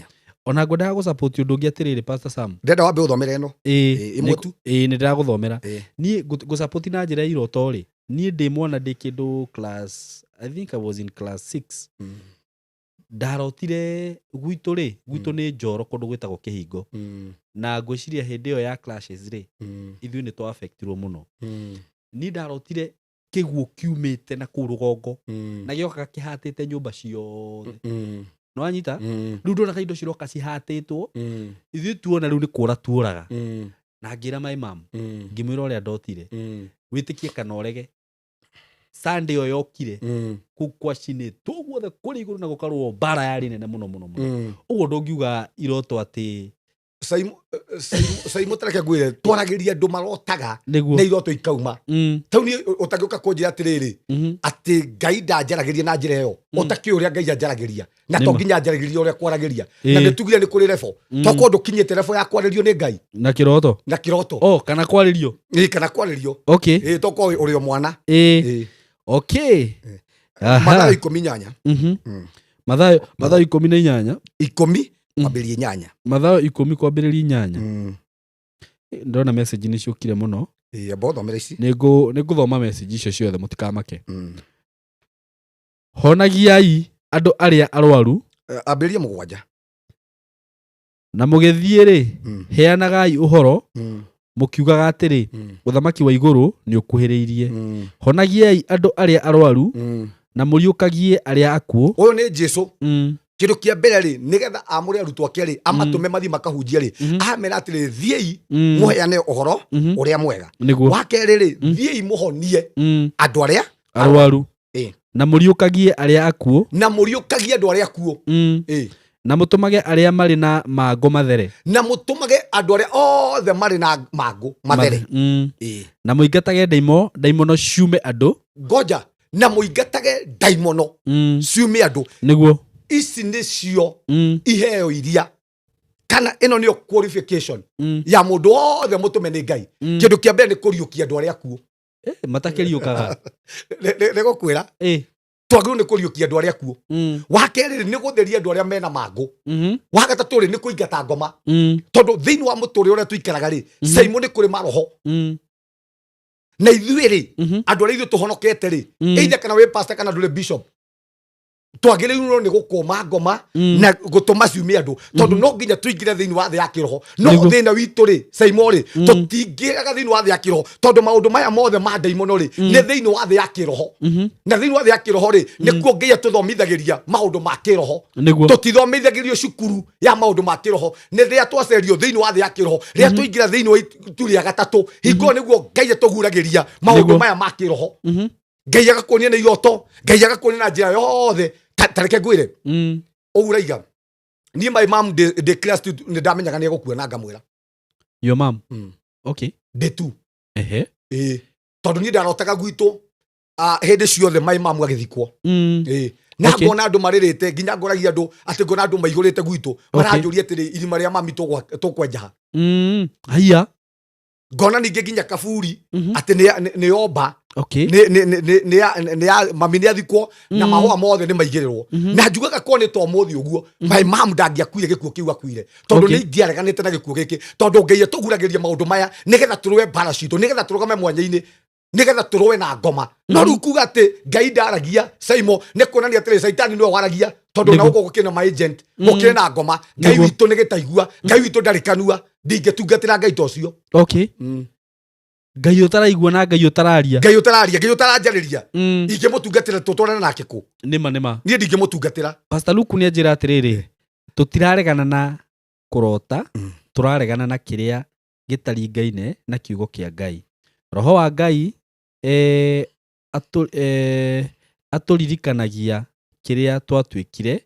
ona ngwendaga gũsupport ũndũ ũngĩ atĩrĩrĩ Pastor Sam ndenda wambe ũthomere ĩno ĩmwe tu nĩ ndĩragũthomera Ĩĩ. niĩ gũsupport na njĩra ya iroto rĩ niĩ ndĩ mwana ndĩ kĩndũ class I think I was in class 6 ndarotire gwitũ nĩ Njoro kũndũ gwĩtagwo Kĩhingo na ngwĩciria hĩndĩ ĩyo ya clashes rĩ ithuĩ nĩ twa affectirwo mũno niĩ ndarotire kĩguũ kiumĩte na kũu rũgongo na gĩoka kĩhatĩte nyũmba ciothe no wanyita rĩu ndonaga indo ciroka cihatĩtwo ithuĩ tuona rĩu nĩ kũũra tuũraga na ngĩra my mom ngĩmwĩra ũrĩa ndotire wĩtĩkie kana ũrege Sunday ĩyo yokire kũu kwacinĩtwo guothe kũrĩ igũrũ na gũkarwo mbara yarĩ nene mũno mũno mũno ũguo ndũngiuga iroto atĩ Saimo tareke ngwire twaragiria andu marotaga Nĩguo. na iroto ikauma tau ni utangioka kunjira atiriri ati Ngai ndanjaragiria na njira iyo utakiĩ uria Ngai anjaragiria na to nginya njaragiria uria kwaragiria na nitugire ni kuri revo toko ndukinyite revo ya kwaririo ni Ngai na kiroto oh kana kwaririo kana kwaririo okay toko uri o mwana okay Mathayo 18 Mathayo 18 10 kwambĩrĩria 8 Mathayo 10 kwambĩrĩria 8 ndona message ni ciokire muno abothomera ici nĩngũthoma message icio ciothe mũtikamake honagiai andũ arĩa arwaru ambĩrĩria 7 na mũgĩthiĩ-rĩ heanagai ũhoro mũkiugaga atĩrĩ ũthamaki wa igũrũ nĩ ũkuhĩrĩirie honagiai andũ arĩa arwaru na mũriũkagie arĩa akuũ ũyũ nĩ Jesũ kindu kia mbere ri nigetha amure arutwo ake ri amatume mathi makahunjia ri amera atiri thiei muheane uhoro uria mwega wa keri ri thiei muhonie andu aria arwaru na mũriũkagie arĩa akuũ andu aria akuũ na mũtũmage arĩa marĩ na mangũ mathere na mũtũmage andu aria othe marĩ na mangũ mathere na mũingatage ndaimono ciume andũ ngoja na mũingatage ndaimono ciume andũ nĩguo ici nĩcio iheo iria kana ino niyo qualification ya mundu wothe mutume ni Ngai kindu kia mbere ni kuriukia andu aria akuũ matakeriukaga nigukwira twagĩrĩirwo nĩ kũriũkia andũ arĩa akuũ wa kerĩ nĩ gũtheria andũ arĩa mena mangũ wa gatatũ rĩ nĩ kũingata ngoma tondũ thĩinĩ wa mũtũrĩre ũrĩa tũikaraga rĩ caimo nĩ kũrĩ maroho na ithuĩ rĩ andũ arĩa ithuĩ tũhonokete rĩ either kana wĩ pastor kana ndũrĩ bishop twagĩrĩirwo nĩ gũkũma ngoma na gũtũma ciumie andũ tondũ no nginya tũingĩre thĩinĩ wa thĩ ya kĩroho no thĩna witũ rĩ caimo rĩ tũtingĩraga thĩinĩ wa thĩ ya kĩroho tondũ maũndũ maya mothe ma ndaimono rĩ nĩ thĩinĩ wa thĩ ya kĩroho na thĩinĩ wa thĩ ya kĩroho rĩ nĩkuo Ngai atũthomithagĩria maũndũ ma kĩroho tũtithomithagĩrio cukuru ya maũndũ ma kĩroho nĩ rĩrĩa twacerio thĩinĩ wa thĩ ya kĩroho rĩrĩa tũingĩra thĩinĩ wa itu rĩa gatatũ hingo nĩguo Ngai atũguragĩria maũndũ maya ma kĩroho Ngai agakuonia na iroto Ngai agakuonia na njĩra yothe tareke ngwire ũguraiga niĩ my mom declares nĩ ndamenyaga nĩ egũkua ngamwĩra your mom okay day 2 tondũ niĩ ndarotaga gwitũ hĩndĩ ciothe my mom agĩthikwo na ngona andũ marĩrĩte nginya ngoragia andũ atĩ ngona andũ maigũrĩte gwitũ maranjũria atĩrĩ irima rĩa mami tũkwenja ha haya ngona ningĩ nginya kaburi atĩ nĩ yomba okay nĩ ya mami nĩ athikwo na mahũa mothe nĩ maigĩrĩrwo na njugaga ko nĩ tomothi ũguo my mom ndangĩakuire gĩkuũ kĩu akuire tondũ nĩ ingĩareganĩte na gĩkuũ gĩkĩ tondũ Ngai atũguragĩria maũndũ maya nĩgetha tũrũe mbara citũ nĩgetha tũrũgame mwanya-inĩ nĩgetha tũrũe na ngoma no rĩu kuga atĩ Ngai ndaragia caimo nĩ kuonania atĩrĩ caitani nĩwe waragia tondũ na gũkũ gũkĩna ma agent gũkĩrĩ na ngoma Ngai witũ nĩ gĩtaigua Ngai witũ ndarĩ kanua ndingĩtungatĩra Ngai ta ũcio okay Ngai ũtaraigua na Ngai ũtararia Ngai ũtaranjarĩria ingĩmũtungatĩra tũtwarane nake kũ nĩma niĩ ndingĩmũtungatĩra Pastor Luke nĩ anjĩra atĩrĩrĩ tũtiraregana na kũrota tũraregana na kĩrĩa gĩtaringaine na kiugo kĩa Ngai roho wa Ngai atũririkanagia kĩrĩa twatuĩkire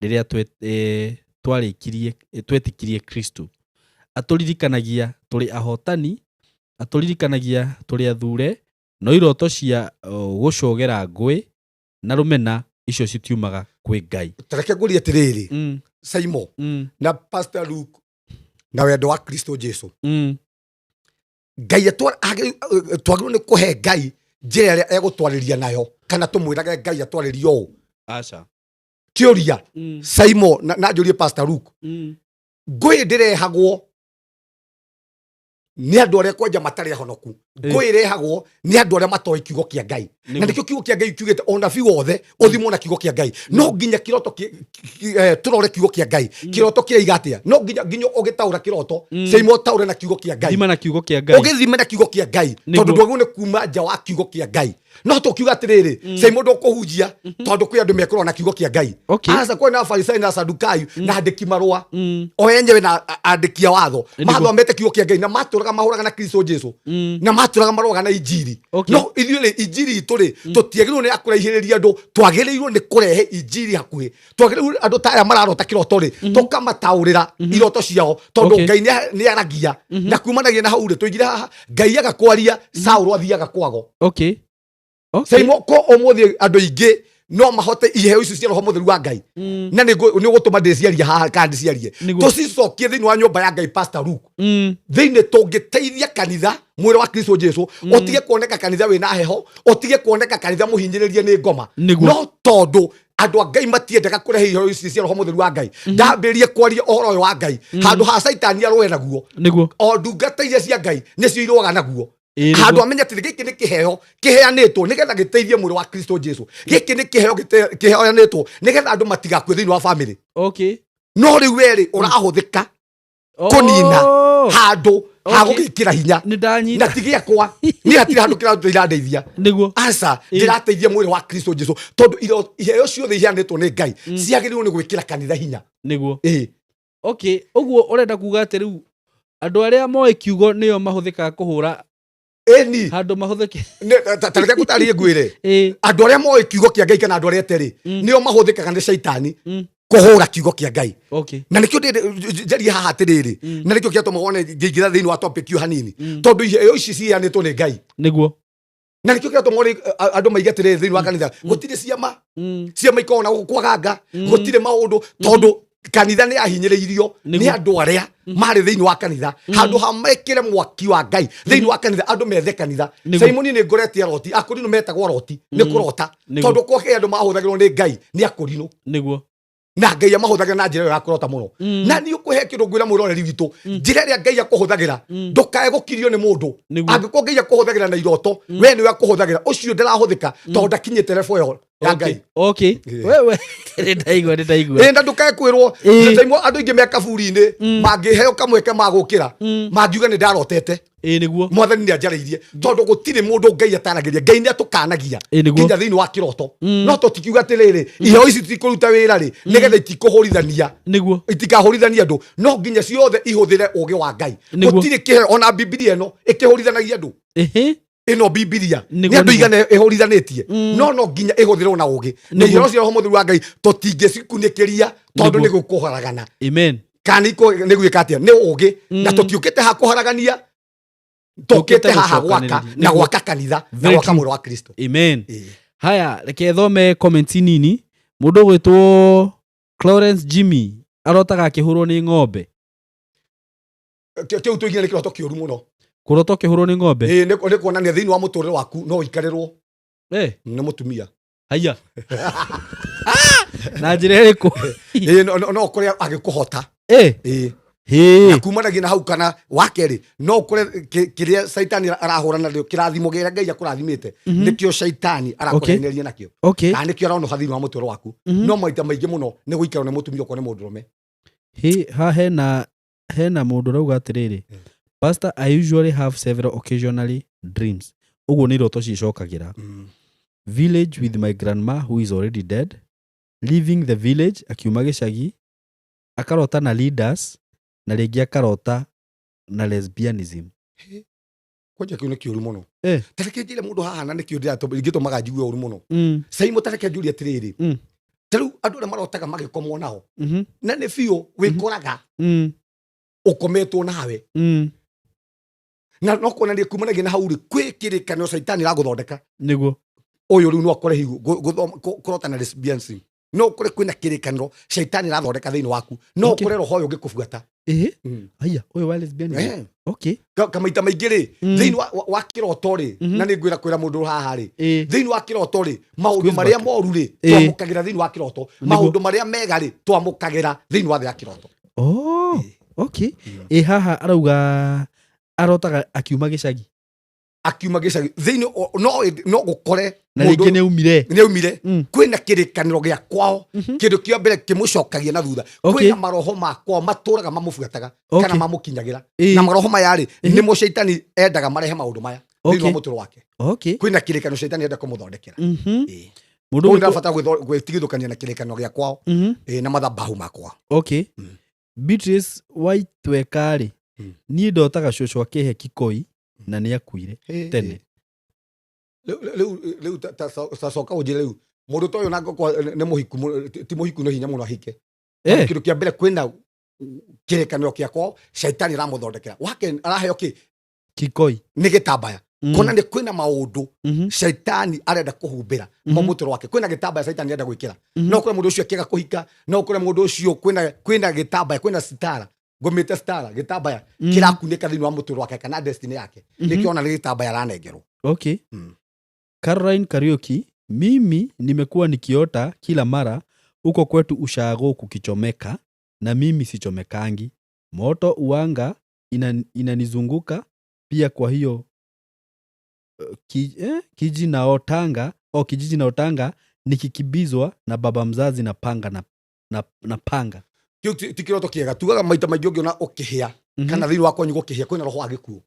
rĩrĩa twetĩkirie Kristo atũririkanagia tũrĩ ahotani atũririkanagia tũrĩ athure no iroto cia gũcogera ngũĩ na rũmena icio citiumaga kwĩ Ngai tareke ngũrie atĩrĩrĩ caimo na Pastor Luke na wendo wa Kristo Jesu Ngai twagĩrĩirwo nĩ kũhe Ngai njĩra ĩrĩa egũtwarĩria nayo kana tũmwĩrage Ngai atwarĩrie ũũ aca kĩũria caimo na njũrie Pastor Luke ngũĩ ndĩrehagwo nĩ andũ arĩa kwanja matarĩ ahonoku ngũĩ ĩrehagwo nĩ andũ arĩa matoĩ kiugo kĩa Ngai na nĩkĩo kiugo kĩa Ngai kiugĩte onabii wothe ũthimwo na kiugo kĩa Ngai no nginya kĩroto tũrore kiugo kĩa Ngai kĩroto kĩraiga atĩa no nginya ũgĩtaũra kĩroto caimo taũre na kiugo kĩa Ngai thima na kiugo kĩa Ngai ũgĩthime na kiugo kĩa Ngai tondũ ndwagĩrĩirwo nĩ kuma nja wa kiugo kĩa Ngai no tukiuga atiriri sai mundu kuhunjia tondu kwi andu mekorwo na kiugo kia Ngai asa kwa na Farisai na Sadukai na andiki marua o enyewe na andiki ya watho mathomete kiugo kia Ngai na maturaga mahuraga na Kristo Jesu na maturaga maroga na injiri no ithuĩ injiri ituri tutiagirwo ni akurahiriria andu twagirirwo ni kurehe injiri hakuhi twagirirwo andu ta aya mararota kiroto ri tukamataurira iroto ciao tondu Ngai ni aragia na kumanagia na hau ri tuigire haha Ngai agakwaria Saũlũ athiaga kwago Saimo ko omuthi andu ingi no mahote iheo icio cia roho mutheru wa Ngai na ni gutuma ndiciaria haha kandi ciarie tucicokie thiini wa nyumba ya Ngai Pastor Luke thiini tungiteithia kanitha mwiri wa Kristo Jesu otige kuoneka kanitha wina heho otige kuoneka kanitha muhinyiririe ni ngoma no tondu andu a Ngai matiendaga kurehe iheo icio cia roho mutheru wa Ngai ndambirie kwaria ohoro wa Ngai handu ha Saitani aroe naguo o ndungata iria cia Ngai nicio iroaga naguo handu amenya ati giki ni kiheo kiheanitwo nigetha giteithie mwiri wa Kristo Jesu giki ni kiheo kiheanitwo nigetha andu matigakue thiini wa family no riu weri urahuthika kunina handu hagukira hinya na tigiakwa ni hatira handu kira ndeithia asa ndirateithia mwiri wa Kristo Jesu tondu iheo ciothe iheanitwo ni Ngai ciagiriirwo ni gwikira kanitha hinya uguo urenda kuga ati riu andu aria moe kiugo nio mahuthikaga kuhura eni handu mahuthike tareke gutarie ngwire andu aria moe kiugo kia Ngai kana andu aria teri nio mahuthikaga ni Saitani kuhura kiugo kia Ngai na nikio njeria haha atiriri na nikio kiatuma wone ngingitha thiini wa topic yu hanini tondu iheo ici cianitwo ni Ngai niguo na nikio kiatuma wone andu maige atiriri thiini wa kanitha gutire ciama ikona kwaganga gutire maundu tondu kanitha ni ahinyiriirio ni andu aria mari thiini wa kanitha handu hamekire mwaki wa Ngai thiini wa kanitha andu methe kanitha Simoni ni ngoretia roti akurino metagwo roti ni kurota tondu kwa andu mahuthagirwo ni Ngai ni akurino niguo na Ngai amahuthagira na njira ya kurota muno na ni ukuhe kindu ngwira mwiroreri witu njira ria Ngai akuhuthagira ndukae gukirio ni mundu angiko Ngai akuhuthagira na iroto we ni akuhuthagira ucio ndirahuthika tondu ndakinyite level ya Ngai wewe ndaigua enda ndukae kwirwo ndaimo andu ingi me kaburi-ini mangiheo kamweke magukira mangiuga ni ndarotete niguo mwathani ni anjariirie tondu gutire mundu Ngai ataragiria Ngai ni atukanagia nginya thiini wa kiroto no tutikiuga atiriri iheo ici tikuruta wira ri nigetha itikuhurithania niguo itikahurithania andu no nginya ciothe ihuthire ugi wa Ngai gutire kiheo ona Biblia eno ikihurithanagia andu ino Biblia ni andu igana ihurithanitie no nginya ihuthirwo na ugi na iheo cia roho mutheru wa Ngai tutingicikunikiria tondu ni gukuharagana amen kaniko ni gwika atia ni ugi na tutiukite ha kuharagania tokete haha gwaka na gwaka kanitha na gwaka mwiri wa Kristo amen haya reke thome comment nini mundu gwitwo Clarence Jimmy arotaga akihurwo ni ng'ombe kiu tuigira kiroto kiuru muno kuroto kihurwo ni ng'ombe ni kuonania thiini wa muturire waku no ikarirwo ni mutumia haya na njira iriku no kuria agikuhota na kumanagia na hau kana wakeri no kure kiria Saitani arahura nario kirathimo gira Ngai akurathimite nikio Saitani arakureneria nakio na nikio arona hathini wa muturire waku no maita maingi muno ni guikara ni mutumia ko ni mundurume ha hena mundu rauga atiriri Pastor, I usually have several occasionally dreams. Ugo ni roto cicokagira. Village with my grandma who is already dead. Leaving the village akiuma gicagi. Akarota na leaders na ringi akarota na lesbianism. Kwaje kiuno kiuru muno. Tareke njire mundu haha na nikio ndira ingitumaga njigue uru muno. Saimo tareke njuri atiriri. Taru andu na marotaga magikomwo nao. Na ne fio wikoraga. Ukometwo nawe. Na no kuonania kumanagia na hauri kwi kirikanio Saitani raguthondeka niguo uyu riu no akore higu kurota na lesbianism no kure kwina kirikanio Saitani rathondeka thiini waku no kure roho uyu ngikubuata haya uyu wa lesbianism kamaita maingi ri thiini wa kiroto ri na ni ngwira kwira mundu haha ri thiini wa kiroto ri maundu maria moru ri twamukagira thiini wa kiroto maundu maria mega ri twamukagira thiini wa thia kiroto haha arauga arotaga akiuma gicagi thiini no gukore na ringi ni umire kwina kirikaniro gia kwao kindu kio mbere kimucokagia na thutha kwina maroho makwa maturaga mamubuataga kana mamukinyagira na maroho maya ri ni mu Saitani endaga marehe maundu maya thĩinĩ wa mũtũrĩre wake Okay. kwĩna kĩrĩkanĩro shaitani enda kũmũthondekera Mũndũ mũndũ ndabata gwĩtigithũkania na kĩrĩkanĩro gĩa kwao na mathabahu makwa. Okay. Beatrice Waithweka-rĩ niĩ ndotaga cũcũ akĩhe Kikoi na nĩ akuire tene. Rĩu tacoka ũnjĩre rĩu mũndũ ta ũyũ na nĩ mũhiku ti mũhiku no hinya mũno ahike. Kĩndũ kĩa mbere kwĩna kĩrĩkanĩro kĩa kwao shaitani aramũthondekera. Wake araheo kĩ Kikoi nĩ gĩtambaya. Kona nĩ kwĩna maũndũ shaitani arenda kũhumbĩra mũtũrĩre wake. Kwĩna gĩtambaya shaitani arenda gwĩkĩra. No ũkore mũndũ ũcio akĩaga kũhika, no ũkore mũndũ ũcio kwĩna gĩtambaya, kwĩna stara, ngũmĩte stara, gĩtambaya kĩrakunĩka thĩinĩ wa mũtũrĩre wake kana destiny yake. Nĩkĩona nĩ gĩtambaya aranengerwo. Okay. Caroline Kariuki, mimi nimekuwa nikiota kila mara uko kwetu ushago kukichomeka na mimi sichomekangi. Moto uanga inanizunguka pia, kwa hiyo kijiji naotanga nikikibizwa na baba mzazi na panga na panga. Kĩu ti kĩroto kĩega. Tugaga maita maingĩ ũngĩona ũkĩhĩa kana thĩinĩ wa kwanyu gũkĩhĩa kwĩna roho wa gĩkuũ.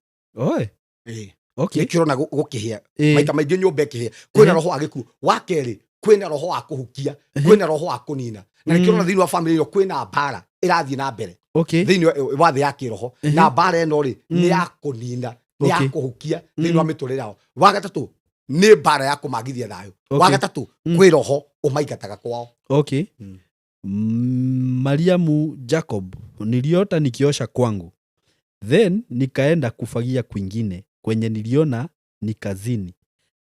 Okay. Nĩkĩrona gũkĩhĩa maita maingĩ nyũmba ĩkĩhĩa kwĩna roho wa gĩkuũ. Wa kerĩ kwĩna roho wa kũhukia, kwĩna roho wa kũnina, na nĩkĩrona thĩinĩ wa family ĩyo kwĩna mbara ĩrathiĩ na mbere thĩinĩ wa thĩ ya kĩroho, na mbara ĩno rĩ nĩ ya kũnina, nĩ ya kũhukia thĩinĩ wa mĩtũrĩre yao. Wa gatatũ nĩ mbara ya kũmagithia thayũ. Wa gatatũ kwĩ roho ũmaingataga kwao. Okay. Mariamu Jacob, niliota nikiosha kwangu, then nikaenda kufagia kwingine kwenye niliona ni kazini.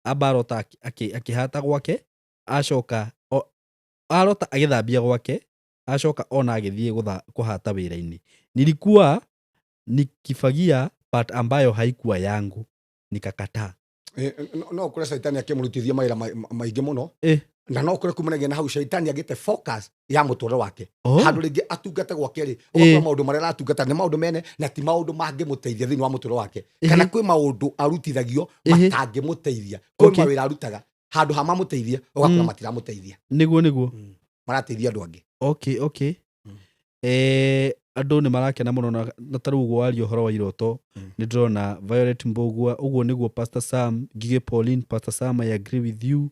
Abarota akihata gwake, acoka arota agithambia gwake, acoka ona agithie kuhata wĩra-inĩ. Nilikuwa nikifagia part ambayo haikuwa yangu, nikakataa. No kure shaitani akĩmũrutithia mawĩra maingĩ mũno. Na no kure kumanagia na hau shaitani agĩte focus ya mũtũrĩre wake. Handũ rĩngĩ atungate gwake rĩ, ũgakora maũndũ marĩa aratungata nĩ maũndũ mene na ti maũndũ mangĩmũteithia thĩinĩ wa mũtũrĩre wake. Kana kwĩ maũndũ arutithagio matangĩmũteithia. Kwĩ mawĩra arutaga handũ ha mamũteithie ũgakora matiramũteithia. Nĩguo marateithia andũ angĩ. Okay. Andũ nĩ marakena mũno na tarĩu wario ũhoro wa iroto. Nĩ ndĩrona Violet Mbogua, ũguo nĩguo Pastor Sam, Gigi Pauline, Pastor Sam, I agree with you.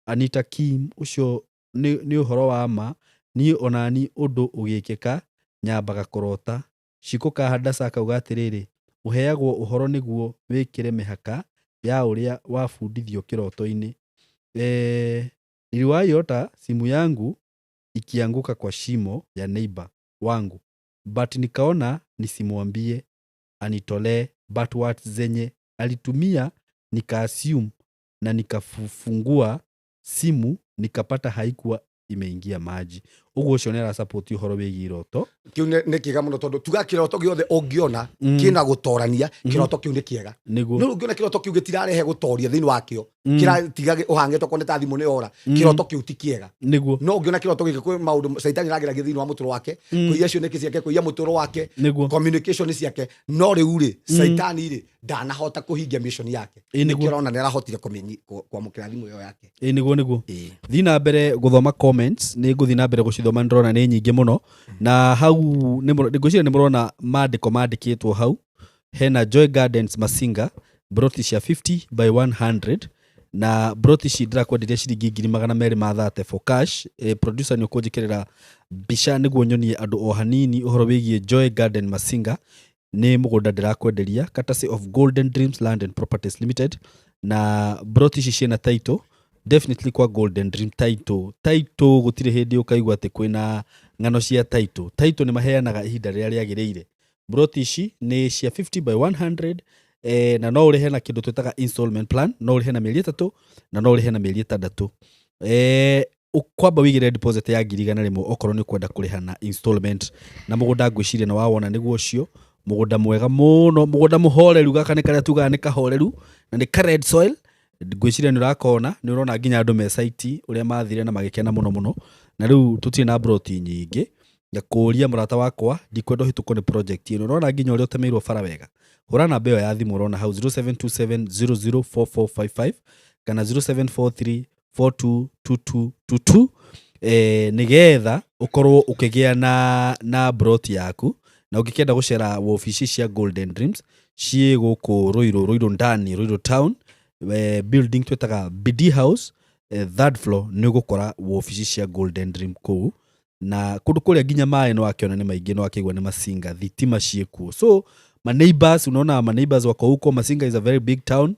Anita Kim, ũcio nĩ ũhoro wa ma. Niĩ onani ũndũ ũgĩkĩka nyambaga kũrota. Shiko Kahadasa akauga atĩrĩrĩ, ũheagwo ũhoro nĩguo wĩkĩre mĩhaka ya ũrĩa wabundithio kĩroto-inĩ. Niliwaiota simu yangu ikianguka kwa shimo ya neighbor wangu, but nikaona nisimwambie anitolee, but what zenye alitumia nika-assume na nikafungua simu nikapata haikuwa imeingia maji. Ũguo ũcio nĩ ara-support ũhoro wĩgiĩ iroto. Kĩu nĩ kĩega mũno tondũ tuga kĩroto gĩothe ũngĩona kĩna gũtorania, kĩroto kĩu nĩ kĩega. No ũngĩona kĩroto kĩu gĩtirarehe gũtoria thĩinĩ wakĩo, kĩratiga ũhangĩtwo ko nĩ ta thimũ nĩ ora, kĩroto kĩu ti kĩega. No ũngĩona kĩroto gĩkĩ kwĩ maũndũ shaitani arageragia thĩinĩ wa mũtũrĩre wake, kũiya cioneki ciake, kũiya mũtũrĩre wake, communication ciake, no rĩu rĩ shaitani rĩ ndanahota kũhingia mission yake. Nĩkĩrona nĩ arahotire kwamũkĩra thimũ ĩyo yake. Nĩguo thiĩ na mbere gũthoma comments, nĩ ngũthiĩ na mbere gũcithoma, ndĩrona nĩ nyingĩ mũno. Na hau ngwĩciria nĩ mũrona mandĩko mandĩkĩtwo hau. Hena Joy Gardens Masinga, broti cia 50 by 100, na broti ici ndirakwenderia ciringi 230 for cash. Producer nĩ ũkũnjĩkĩrĩra mbica nĩguo nyonie andũ o hanini ũhoro wĩgiĩ Joy Garden Masinga. Nĩ mũgũnda ndirakwenderia, courtesy of Golden Dreams Land and Properties Limited, na broti ici ciena title definitely kwa Golden Dream title gũtirĩ hĩndĩ ũkaigua atĩ kwĩna ng'ano cia title nĩ maheanaga ihinda rĩrĩa rĩagĩrĩire. Broti ici nĩ cia 50 by 100, na no ũrĩhe na kĩndũ twĩtaga installment plan, no ũrĩhe na mĩeri 3 na no ũrĩhe na mĩeri 6. Ũkwamba wĩigĩre deposit ya 100,000 okorwo nĩ kwenda kũrĩha na installment, na mũgũnda ngwĩciria na wawona nĩguo ũcio mũgũnda mwega mũno, mũgũnda mũhoreru. Gaka nĩ karĩa tugaga nĩ kahoreru na nĩ ka red soil. Ngwĩciria nĩ ũrakona, nĩ ũrona nginya andũ me site ũrĩa mathire na magĩkena mũno. Na rĩu tũtirĩ na broti nyingĩ ya kũria mũrata wakwa, ndikwenda ũhĩtũkwo nĩ project ĩno. Ũrona nginya ũrĩa ũtemeirwo bara wega. Hũra namba ĩyo ya thimũ ũrona hau 0727004455 kana 0743422222, nĩgetha ũkorwo ũkĩgĩa na broti yaku. na ũngĩkenda gũcera wobici cia Golden Dreams ciĩ gũkũ Ruiru ndani Ruiru town building twetaga BD House third floor nĩ ũgũkora wobici cia Golden Dream kũu na kũndũ kũrĩa nginya maĩ no akĩona nĩ maingĩ no akĩigua nĩ Masinga thitima ciĩkuo so my neighbors unaona my neighbors wako huko. Masinga is a very big town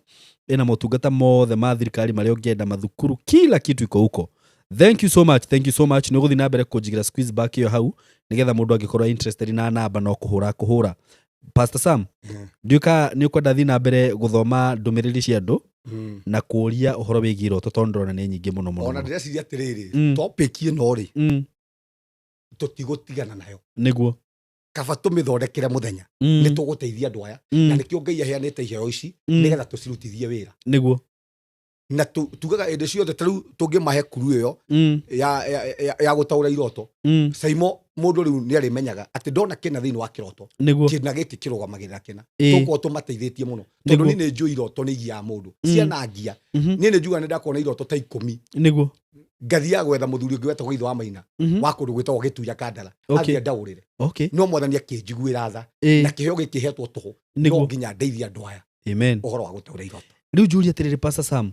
ina motungata mothe ma thirikari marĩa ũngĩenda mathukuru kila kitu iko huko. Thank you so much nĩ ũgũthiĩ na mbere kũnjigira squeeze back iyo hau nigetha mũndũ angĩkorwo interested na namba no kũhũra Pastor Sam ndiuka nĩ ũkwenda thiĩ na mbere gũthoma ndũmĩrĩri cia andũ na kũũria ũhoro wĩgiĩ iroto tondũ ndĩrona nĩ nyingĩ mũno ona ndĩreciria atĩrĩrĩ topic ĩno rĩ tũtigũtigana nayo nĩguo kaba tũmĩthondekere mũthenya nĩ tũgũteithia andũ aya na nĩkĩo Ngai aheanĩte iheo ici nĩgetha tũcirutithie wĩra nĩguo na tugaga ĩndĩ ciothe tarĩu tũngĩmahe kuru ĩyo ya gũtaũra iroto Saimo mũndũ rĩu nĩ arĩmenyaga atĩ ndona kĩna thĩinĩ wa kĩroto kĩna gĩkĩ kĩrũgamagĩrĩra kĩna tũkorwo tũmateithĩtie mũno tondũ niĩ nĩ njũĩ iroto nĩ igiaga mũndũ cianangia niĩ nĩ njuga nĩ ndakona iroto ta 10 nĩguo ngathiaga gwetha mũthuri ũngĩ wetagwo Ithe wa Maina wa kũndũ gwĩtagwo Gĩtuya Kandara athiĩ ndaũrĩre no Mwathani akĩnjiguĩra tha na kĩheo gĩkĩhetwo tũhũ no nginya ndeithia andũ aya amen ũhoro wa gũtaũra iroto rĩu njũria atĩrĩrĩ Pastor Sam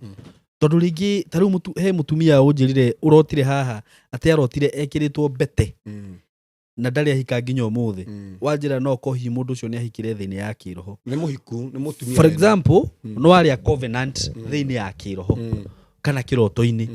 tondũ rĩngĩ tarĩu he mũtumia ũnjĩrire ũrotire haha atĩ arotire ekĩrĩtwo mbete na ndarĩ ahika nginya ũmũthĩ wanjĩra no kohi mũndũ ũcio nĩ ahikire thĩinĩ ya kĩroho nĩ mũhiku nĩ mũtumia for example no arĩa covenant thĩinĩ ya kĩroho kana kĩroto-inĩ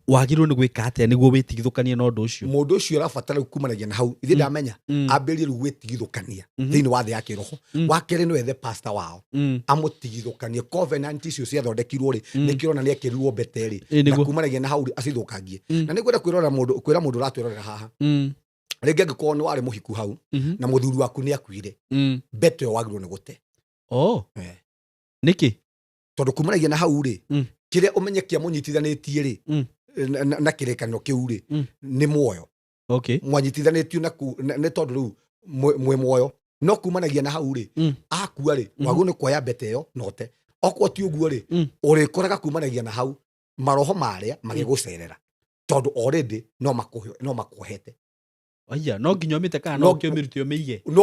wagĩrĩirwo nĩ gwĩka atĩa nĩguo wĩtigithũkanie na ũndũ ũcio mũndũ ũcio arabatara kumanagia na hau ithe ndamenya ambĩrĩrie rĩu gwĩtigithũkania thĩinĩ wa thĩ ya kĩroho wa kerĩ no ethe pastor wao amũtigithũkanie covenant icio ciathondekirwo rĩ nĩkĩrona nĩ ekĩrirwo mbete rĩ na kumanagia na hau acithũkangie na nĩngwenda kwĩra mũndũ ũratwĩrorera haha rĩngĩ angĩkorwo nĩ warĩ mũhiku hau na mũthuri waku nĩ akuire mbete ĩyo wagĩrĩirwo nĩ gũte nĩkĩ tondũ kumanagia na hau rĩ kĩrĩa ũmenye kĩa mũnyitithanĩtie rĩ na kĩrĩkanĩro kĩu rĩ nĩ muoyo mwanyitithanĩtio nĩ tondũ rĩu mwĩ muoyo no kumanagia na hau rĩ akua rĩ wagĩrĩirwo nĩ kuoya mbete ĩyo note okorwo ti ũguo rĩ ũrĩkoraga kumanagia na hau maroho marĩa magĩgũcerera tondũ already no makuohete aya no nginya ũmĩte kana no kĩũmĩrutio mĩige no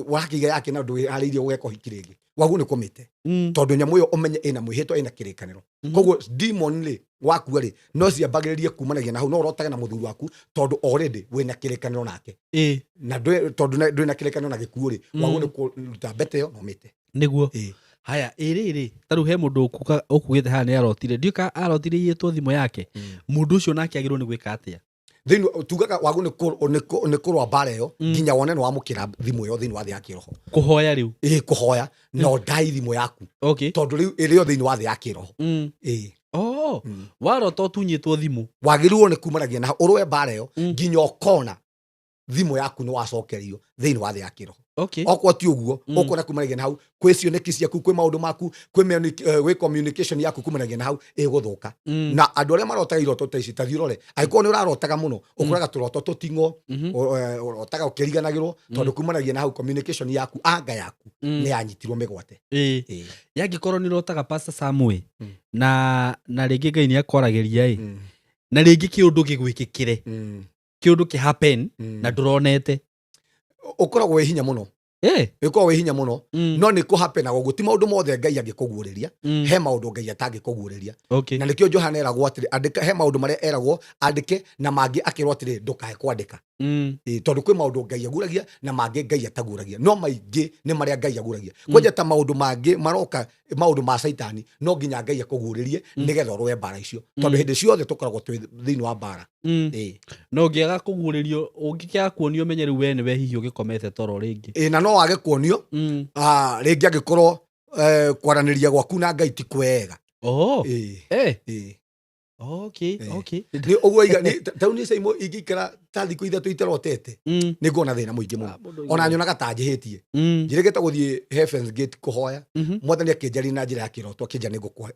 wakĩiga yake na ndũ harĩirie gũgeka ũhiki rĩngĩ wagĩrĩirwo nĩ kũmĩte tondũ nyamũ ĩyo ũmenye ĩna mwĩhĩtwo ĩna kĩrĩkanĩro koguo demon rĩ wakua rĩ no ciambagĩrĩrie kumanagia na hau no ũrotage na mũthuri waku tondũ already wĩna kĩrĩkanĩro nake na tondũ ndwĩna kĩrĩkanĩro na gĩkuũ rĩ wagĩrĩirwo nĩ kũruta mbete ĩyo na ũmĩte nĩguo haya ĩrĩ tarĩu he mũndũ ũkugĩte haha nĩ arotire ndiũka arotire iyĩtwo thimũ yake mũndũ ũcio nake agĩrĩirwo nĩ gwĩka atĩa thĩinĩ tugaga wagĩrĩirwo nĩ kũrũa mbara ĩyo nginya wone nĩ wamũkĩra thimũ ĩyo thĩinĩ wa thĩ ya kĩroho kũhoya rĩu kũhoya no ndai thimũ yaku tondũ rĩu ĩrĩ yo thĩinĩ wa thĩ ya kĩroho warota ũtunyĩtwo thimũ wagĩrĩirwo nĩ kumanagia na ũrũe mbara ĩyo nginya ũkona thimũ yaku nĩ wacokerio thĩinĩ wa thĩ ya kĩroho okorwo ti ũguo ũkona kumanagia na hau kwĩ cioneki ciaku kwĩ maũndũ maku kwĩ communication yaku kumanagia na hau ĩgũthũka na andũ arĩa marotaga iroto ta ici ta thiũrore angĩkorwo nĩ ũrarotaga mũno ũkoraga tũroto tũting'o ũrotaga ũkĩriganagĩrwo tondũ kumanagia na hau communication yaku anga yaku nĩ yanyitirwo mĩgwate yangĩkorwo nĩ ũrotaga Pastor Sam na rĩngĩ Ngai nĩ akwaragĩria na rĩngĩ kĩũndũ gĩgwĩkĩkĩre kĩũndũ kĩ happen na ndũronete ũkoragwo wĩ hinya mũno ĩkoragwo wĩ hinya mũno no nĩ kũhapenaga ũguo ti maũndũ mothe Ngai angĩkũguũrĩria he maũndũ Ngai atangĩkũguũrĩria na nĩkĩo Johana eragwo atĩrĩ andĩka he maũndũ marĩa eragwo andĩke na mangĩ akĩrwo atĩrĩ ndũkae kwandĩka tondũ kwĩ maũndũ Ngai aguũragia na mangĩ Ngai ataguũragia no maingĩ nĩ marĩa Ngai aguũragia kwanja ta maũndũ mangĩ maroka maũndũ ma Saitani no nginya Ngai akũguũrĩrie nĩgetha ũrũe mbara icio tondũ hĩndĩ ciothe tũkoragwo thĩinĩ wa mbara no ũngĩaga kũguũrĩrio ũngĩkĩaga kuonio menye rĩu we nĩwe hihi ũgĩkomete toro rĩngĩ na no wage kuonio rĩngĩ angĩkorwo kwaranĩria gwaku na Ngai ti kwega nĩ ũguo tau nĩ Saimo ingĩikara ta thikũ ithatũ itarotete nĩ nguona thĩna mũingĩ mũno ona nyonaga ta njĩhĩtie njĩrĩgĩte gũthiĩ Heaven's Gate kũhoya Mwathani akĩnjaria na njĩra ya kĩroto akĩnja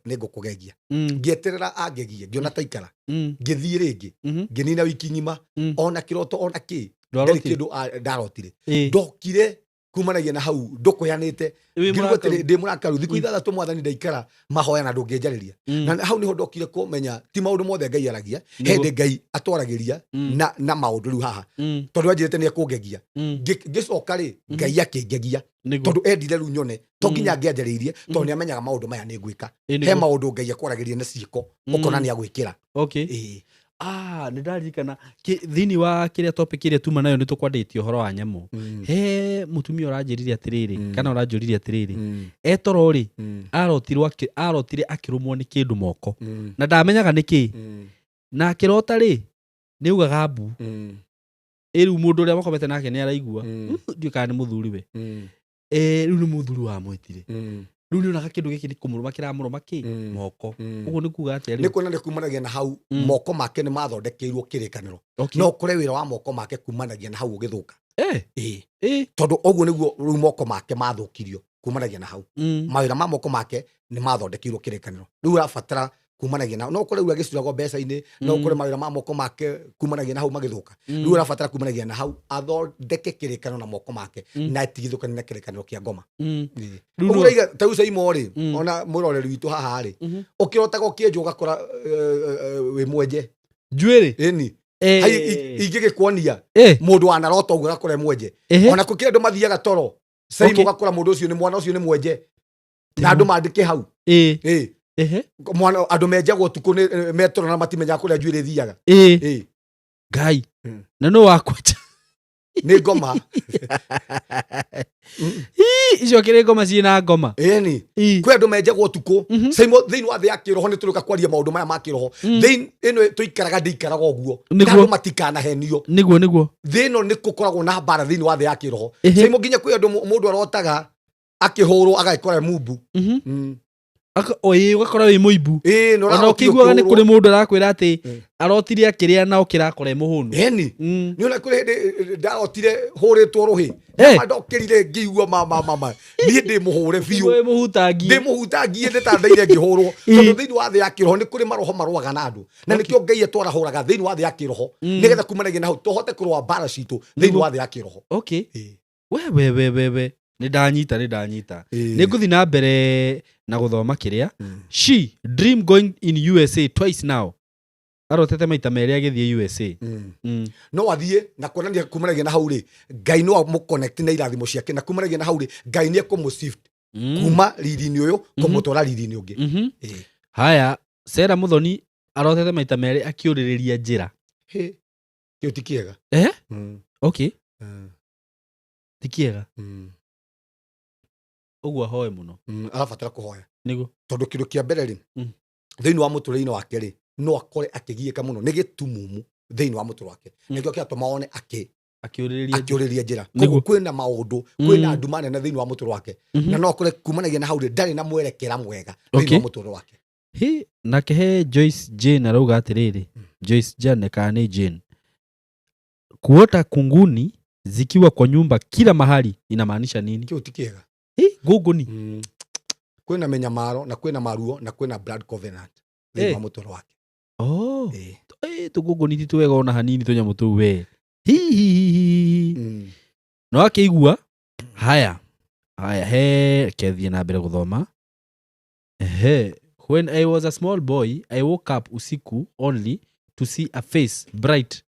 nĩ ngũkũgegia ngĩeterera angegie ngĩona ta ikara ngĩthiĩ rĩngĩ ngĩnina wiki ng'ima ona kĩroto ona kĩ ndarĩ kĩndũ ndarotire ndokire kumanagia na hau ndukuyanite ndi murakaru thiku ithathatu mwathani ndaikara mahoya na ndungienjariria na hau niho ndokire kumenya ti maundu mothe Ngai aragia hindi Ngai atwaragiria na maundu riu haha tondu anjirite ni ekungegia ngicoka ri Ngai akingegia tondu endire riu nyone to nginya ngianjariirie tondu ni amenyaga maundu maya ni ngwika he maundu Ngai akwaragiria na ciiko ukona ni agwikira nindarikana thini wa kiria topic iria tuma nayo nitukwanditie uhoro wa nyamu he mutumia uranjiriria atiriri kana uranjuriria atiriri etoro ri arotire akirumwo ni kindu moko na ndamenyaga niki na akirota ri ni ugaga mbu riu mundu uria makomete nake ni araigua ndio kana ni muthuri we riu ni muthuri wa mwitire riu ni onaga kindu giki ni kumuruma kiramuruma ki moko uguo ni kuga atĩa ni kuona ni kumanagia na hau moko make ni mathondekeirwo kirikaniro no kure wira wa moko make kumanagia na hau ugithuka tondu uguo niguo riu moko make mathukirio kumanagia na hau mawira ma moko make ni mathondekeirwo kirikaniro riu arabatara kumanagia na no kure riu agicuragwo mbeca-ini no kure mawira ma moko make kumanagia na hau magithuka riu arabatara kumanagia na hau athondeke kirikaniro na moko make na atigithukanie na kirikaniro kia ngoma riu reiga tauca imo ri ona muroreri witu haha ri ukirotaga ukienjwo ugakora wi mwenje njuiri ini ingigikuonia mundu anarota uguo agakora mwenje ona kukira andu mathiaga toro saimo ugakora mundu ucio ni mwana ucio ni mwenje na andu mandike hau mwana andu menjagwo tuku ni metoro na matimenya kuria njuiri thiaga Ngai na no wakwacha ni ngoma icio kiri ngoma ciina ngoma ni kwi andu menjagwo tuku saimo thiini wa thi ya kiroho ni turuka kwaria maundu maya ma kiroho thiini ino tuikaraga ndikaraga uguo andu matikana henio niguo thiino ni kukoragwo na mbara thiini wa thi ya kiroho saimo nginya kwi andu mundu arotaga akihurwo agakora mumbu ugakora wi muibu ona ukiguaga ni kuri mundu arakwira ati arotire akiria na ukirakora muhunu ni ona kuri hindi ndarotire huritwo ruhi ndokirire ngiigua mama ni ndi muhure biu ndimuhutangie nditandaire ngihurwo tondu thiini wa thi ya kiroho ni kuri maroho marwaga na andu na nikio Ngai atwarahuraga thiini wa thi ya kiroho nigetha kumanagia na hau tuhote kurwa mbara citu thiini wa thi ya kiroho we nindanyita ninguthi na mbere na guthoma kiria she dream going in USA twice now arotete maita meri agithie USA no athie na kuonania kumanagia na hau ri Ngai no mu connect na irathimo ciake na kumanagia na hau ri Ngai ni ekumu shift kuma riri-ini uyu kumutwara riri-ini ungi haya Sera Muthoni arotete maita meri akiuririria njira kio tikiega tikiega uguo hoe muno arabatara kuhoya niguo tondu kindu kia mbere ri thiini wa muturire-ini wake ri no akore akigieka muno ni gitumumu thiini wa muturire wake nikio kiatuma one akiuriria njira koguo kwina maundu kwina andu manene thiini wa muturire wake na no akore kumanagia na hau ri ndari na mwerekera mwega thiini wa muturire wake nake he Joyce Jane arauga atiriri Joyce Jane kana ni Jane kuota kunguni zikiwa kwa nyumba kila mahali inamaanisha nini? Kio tikiega guguni kwina menyamaro na kwina maruo na kwina blood covenant thiini wa muturire wake tuguguni titwega ona hanini tunyamu tu we no akigua haya he kethie na mbere guthoma when I was a small boy I woke up usiku only to see a face bright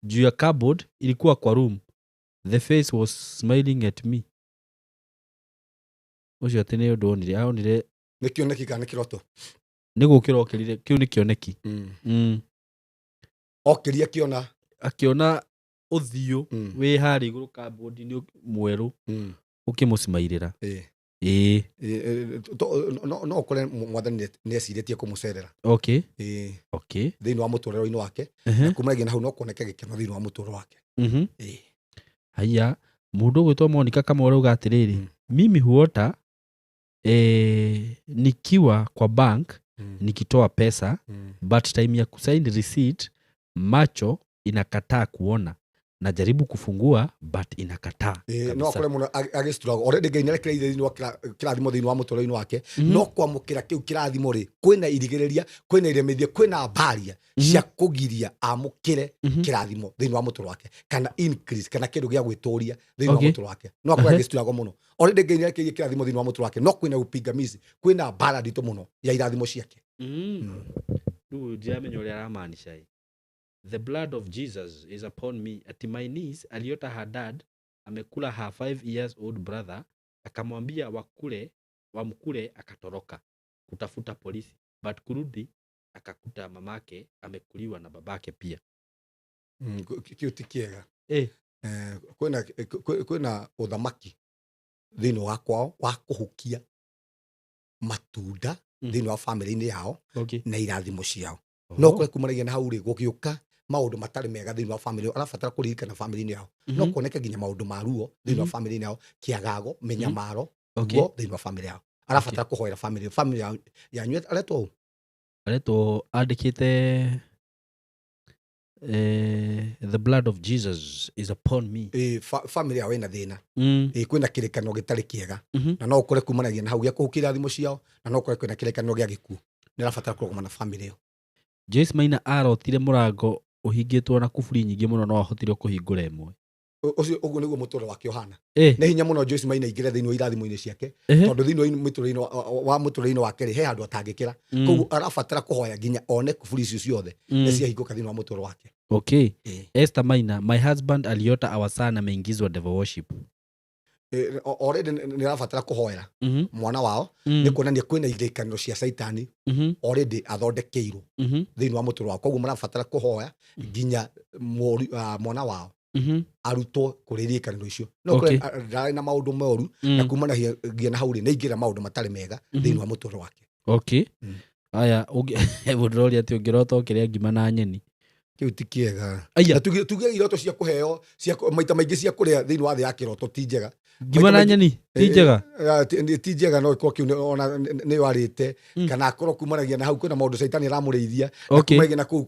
juu ya cupboard ilikuwa kwa room. The face was smiling at me. Ucio ati ni undu onire aonire ni kioneki kana kiroto ni gukira okirire kiu ni kioneki okiria akiona uthio wi hari iguru cupboard ni mweru ukimusimairira no kore mwathani ni esiritie kumucerera thiini wa muturire-ini wake kumanagia na hau no kuoneke gikeno thiini wa muturire wake haya mundu gwitwo Monica Kamau uga atiriri mimi huota nikiwa kwa bank nikitoa pesa but time ya kusign receipt macho inakataa kuona najaribu kufungua but inakataa no kabisa. akore muno agistruggle already Ngai nĩarekĩra thĩinĩ wa kĩrathimo thĩinĩ wa mũtũũrĩre-inĩ wake no kwamũkĩra kĩu kĩrathimo rĩ kwĩna irigĩrĩria kwĩna iremithia kwĩna mbaria cia kũgiria amũkĩre kĩrathimo thĩinĩ wa mũtũũrĩre wake kana increase kana kĩndũ gĩa gwĩtũũria thĩinĩ wa mũtũũrĩre wake no akore agistruggle mũno already Ngai nĩarekĩire kĩrathimo thĩinĩ wa mũtũũrĩre wake no kwĩna upingamizi kwĩna mbara nditũ mũno ya irathimo ciake. Rĩu ndiramenya ũrĩa aramaanisha. The blood of Jesus is upon me. At my knees, aliota her dad, amekula her 5 years old brother, akamwambia wamkule akatoroka kutafuta polisi. But kurudi, akakuta mamake, amekuliwa na babake pia. Kĩu ti kĩega. Kwĩna ũthamaki thĩinĩ wa kwao wa kũhukia matunda thĩinĩ wa family-inĩ yao na irathimo ciao. No kũrĩ kumanagia na hau rĩ gũgĩũka maũndũ matarĩ mega thĩinĩ wa family arabatara kũririkana family-inĩ yao no kuoneka nginya maũndũ ma ruo thĩinĩ wa family-inĩ yao kĩagago menyamaro thĩinĩ wa family yao arabatara kũhoera family yanyu aretwo andĩkĩte the blood of Jesus is upon me. Family yao ĩna thĩna kwĩna kĩrĩkanĩro gĩtarĩ kĩega na no ũkore kumanagia na hau gĩa kũhukia irathimo ciao na no ũkore kwĩna kĩrĩkanĩro gĩa gĩkuũ nĩarabatara kũrũgama na family ĩyo. Joyce Maina arotire mũrango ũhingĩtwo na kuburi nyingĩ mũno no ahotire kũhingũra ĩmwe. Ũguo nĩguo mũtũũrĩre wake ũhana. Nĩ hinya mũno Joyce Maina aingĩre thĩinĩ wa irathimo-inĩ ciake tondũ thĩinĩ wa mũtũũrĩre-inĩ wake rĩ he handũ atangĩkĩra koguo arabatara kũhoya nginya one kuburi icio ciothe nĩciahingũka thĩinĩ wa mũtũũrĩre wake. Okay. Esther Maina, my husband aliota our son ameingizwa devil worship. Already nĩarabatara kũhoera mwana wao nĩ kuonania kwĩna irĩkanĩro cia Saitani already athondekeirwo thĩinĩ wa mũtũũrĩre wao koguo marabatara kũhoya nginya mwana wao arutwo kũrĩ irĩkanĩro icio no ndarĩ na maũndũ moru na kumanagia na hau rĩ nĩaingĩra maũndũ matarĩ mega thĩinĩ wa mũtũũrĩre wake. Okay. Aya ũndũroria atĩ ũngĩrota ũkĩrĩa ngima na nyeni kĩu ti kĩega. Na tuge iroto cia kũheo maita maingĩ cia kũrĩa thĩinĩ wa thĩ ya kĩroto ti njega. Ngima na nyeni ti njega. Ti njega no ĩkorwo kĩu ona nĩ warĩte kana akorwo kumanagia na hau kwĩna maũndũ Saitani aramũrĩithia kumanagia na kũu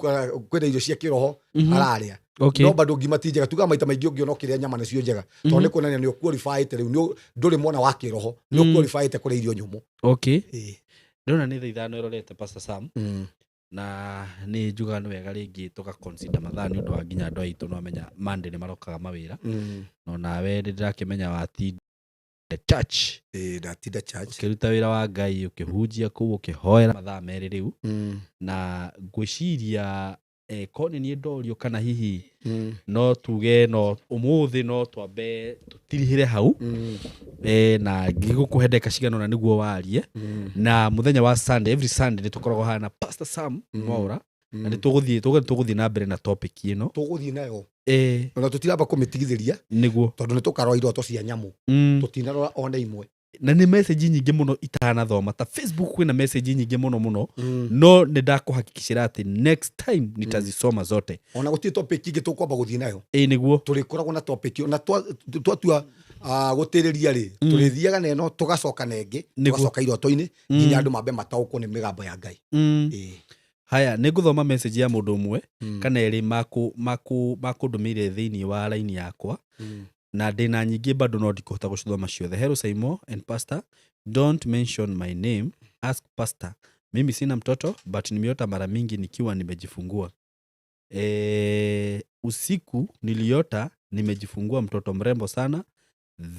kwĩna irio cia kĩroho ararĩa. No bado ngima ti njega tuga maita maingĩ ũngĩona ũkĩrĩa nyama nĩcio njega tondũ nĩ kuonania nĩ ũqualifyĩte rĩu ndũrĩ mwana wa kĩroho nĩ ũqualifyĩte kũrĩa irio nyũmũ. Okay. Ndĩrona nĩ thaa ithano ĩrorete Pastor Sam na nĩ njuga nĩ wega rĩngĩ tũka consider mathaa nĩ ũndũ wa nginya andũ aitũ no amenya Monday nĩ marokaga mawĩra no nawe ndĩrakĩmenya watinda church ndatinda church ũkĩruta wĩra wa Ngai ũkĩhunjia kũu ũkĩhoera mathaa merĩ rĩu na ngwĩciria koni niĩ ndorio kana hihi no tuge no ũmũthĩ no twambe tũtirihĩre hau na ngĩgũkũhe ndeka cigana ũna nĩguo warie na mũthenya wa Sunday every Sunday nĩtũkoragwo hana Pastor Sam Mwaũra na nĩtũgũthiĩ na mbere na topic ĩno tũgũthiĩ nayo ona tũtiramba kũmĩtigithĩria nĩguo tondũ nĩtũkarora iroto cia nyamũ tũtinarora ona imwe na nĩ message nyingĩ mũno itanathoma ta Facebook kwĩna message nyingĩ mũno no nĩndakũhakikishĩra atĩ next time nitazisoma zote ona gũtirĩ topic ingĩ tũkwamba gũthiĩ nayo nĩguo tũrĩkoragwo na topic na twatua gũtĩrĩria rĩ tũrĩthiaga na ĩno tũgacoka na ĩngĩ tũgacoka iroto-inĩ nginya andũ mambe mataũkwo nĩ mĩgambo ya Ngai. Haya nĩngũthoma message ya mũndũ ũmwe kana erĩ makũndũmĩire thĩinĩ wa line yakwa na ndĩna nyingĩ bado no ndikũhota gũcithoma ciothe. Hello Saimo and Pastor, don't mention my name, ask Pastor. Mimi sina mtoto but nimeota mara mingi nikiwa nimejifungua. Usiku niliota nimejifungua mtoto mrembo sana,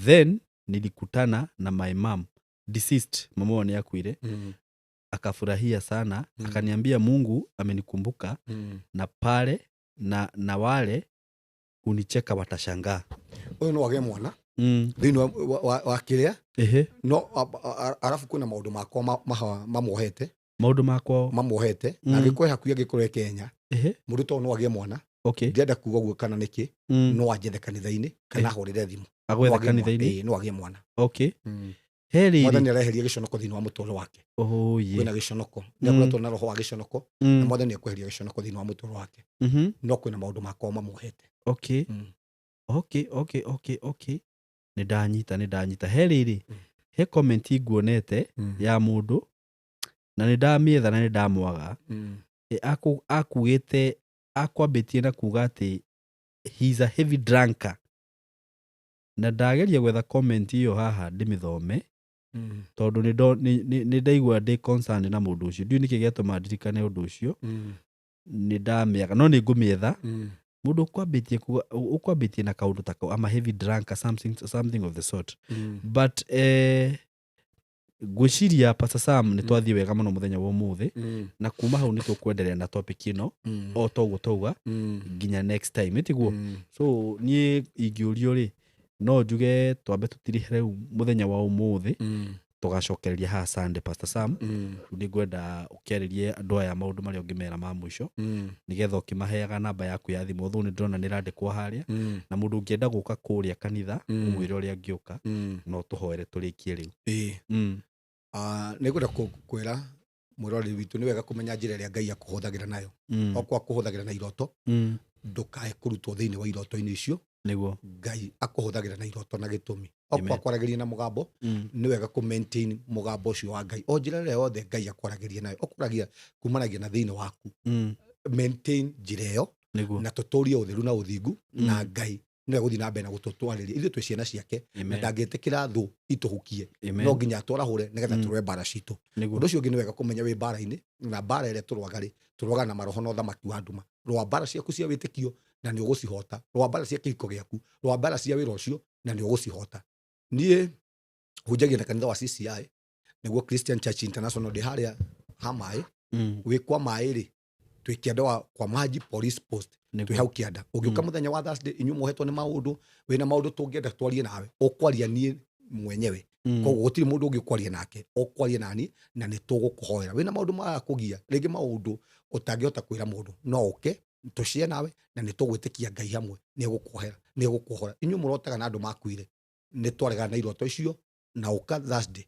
then nilikutana na my mom deceased, mama wani akuire akafurahia sana akaniambia Mungu amenikumbuka na pale na wale unicheka watashangaa. Uyu no wage mwana thĩinĩ wa kĩrĩa no arafu kwĩna maũndũ makwa mamuohete na agĩkũhe hakuhĩ agĩkũre Kenya mũndũ to no wage mwana ndĩrenda kuga ũguo kana nĩkĩ no anjethe kanitha-inĩ kana ahũrĩre thimũ agwethe kanitha-inĩ no wage mwana. Okay. Heri Mwathani areheria gĩconoko thĩinĩ wa mũtũũrĩre wake. Kwĩna gĩconoko nĩakoretwo na roho wa gĩconoko na Mwathani ekweheria gĩconoko thĩinĩ wa mũtũũrĩre wake no kwĩna maũndũ makwa mamuohete. Okay. Okay. Nĩndanyita heri he comment nguonete ya mũndũ na nĩndamĩetha na nĩndamwaga akugĩte akwambĩtie na kuga atĩ he's a heavy drunker. Na ndageria gwetha comment iyo haha ndimithome tondu ni ndaigua ndi concerned na mundu ucio ndiu niki giatuma ndirikane undu ucio ni ndamiaga no ni ngumietha mundu ukwambitie na kaundu ta I'm a heavy drunker, something of the sort but gwiciria Pastor Sam ni twathie wega muno muthenya wa umuthi na kuma hau ni tukwenderea na topic ino o toguo tauga nginya next time itiguo so nie ingiurio ri no njuge twambe tutirihe riu muthenya wa umuthi tugacokereria ha Sunday Pastor Sam ni ngwenda ukeririe andu aya maundu mari ungimera ma mwisho nigetha ukimaheaga namba yaku ya thimu thu ni ndona nirandikwo haria na mundu ungienda guka kuria kanitha umwire uria ngiuka no tuhoere turikie riu nigwenda kwira mwirori witu ni wega kumenya njira iria Ngai akuhuthagira nayo okwa kuhuthagira na iroto ndukae kurutwo thiini wa iroto-ini icio niguo Ngai akuhuthagira na iroto na gitumi okwa kwaragiria na mugambo ni wega ku maintain mugambo ucio wa Ngai o njira yothe Ngai akwaragiria nayo okuragia kumanagia na thiini waku maintain njira iyo na tuturie utheru na uthingu na Ngai no guthi na mbere na gututwarĩria ithuĩ twĩ ciana ciake na ndangĩtĩkĩra thũ ituhukie no nginya tũrahũre nĩgetha tũrwe mbara citũ ũndũ ũcio ũngĩ nĩ wega kũmenya wĩ mbara-inĩ na mbara ĩrĩa tũrwaga na maroho na ũthamaki wa nduma rwa mbara ciaku cia wĩtĩkio na nĩ ũgũcihota rwa mbara cia kĩhiko gĩaku rwa mbara cia wĩra ũcio na nĩ ũgũcihota niĩ hunjagia na kanitha wa CCI nĩguo Christian Church International ndĩ harĩa ha maĩ wĩ kwa maĩ rĩ twĩ kĩanda kwa Maji Police Post twĩ hau kĩanda ũngĩũka mũthenya wa Thursday inyuĩ mohetwo nĩ maũndũ wĩna maũndũ tũngĩenda twarie nawe ũkwaria niĩ mwenyewe koguo gũtirĩ mũndũ ũngĩ ũkwaria nake ũkwaria nani na nĩ tũgũkũhoera wĩna maũndũ ma kũgia rĩngĩ maũndũ ũtangĩhota kwĩra mũndũ no ũke tũcie nawe na nĩ tũgwĩtĩkia Ngai hamwe nĩ egũkuohora inyuĩ mũrotaga na andũ makuire nĩ twaregana na iroto icio na ũka Thursday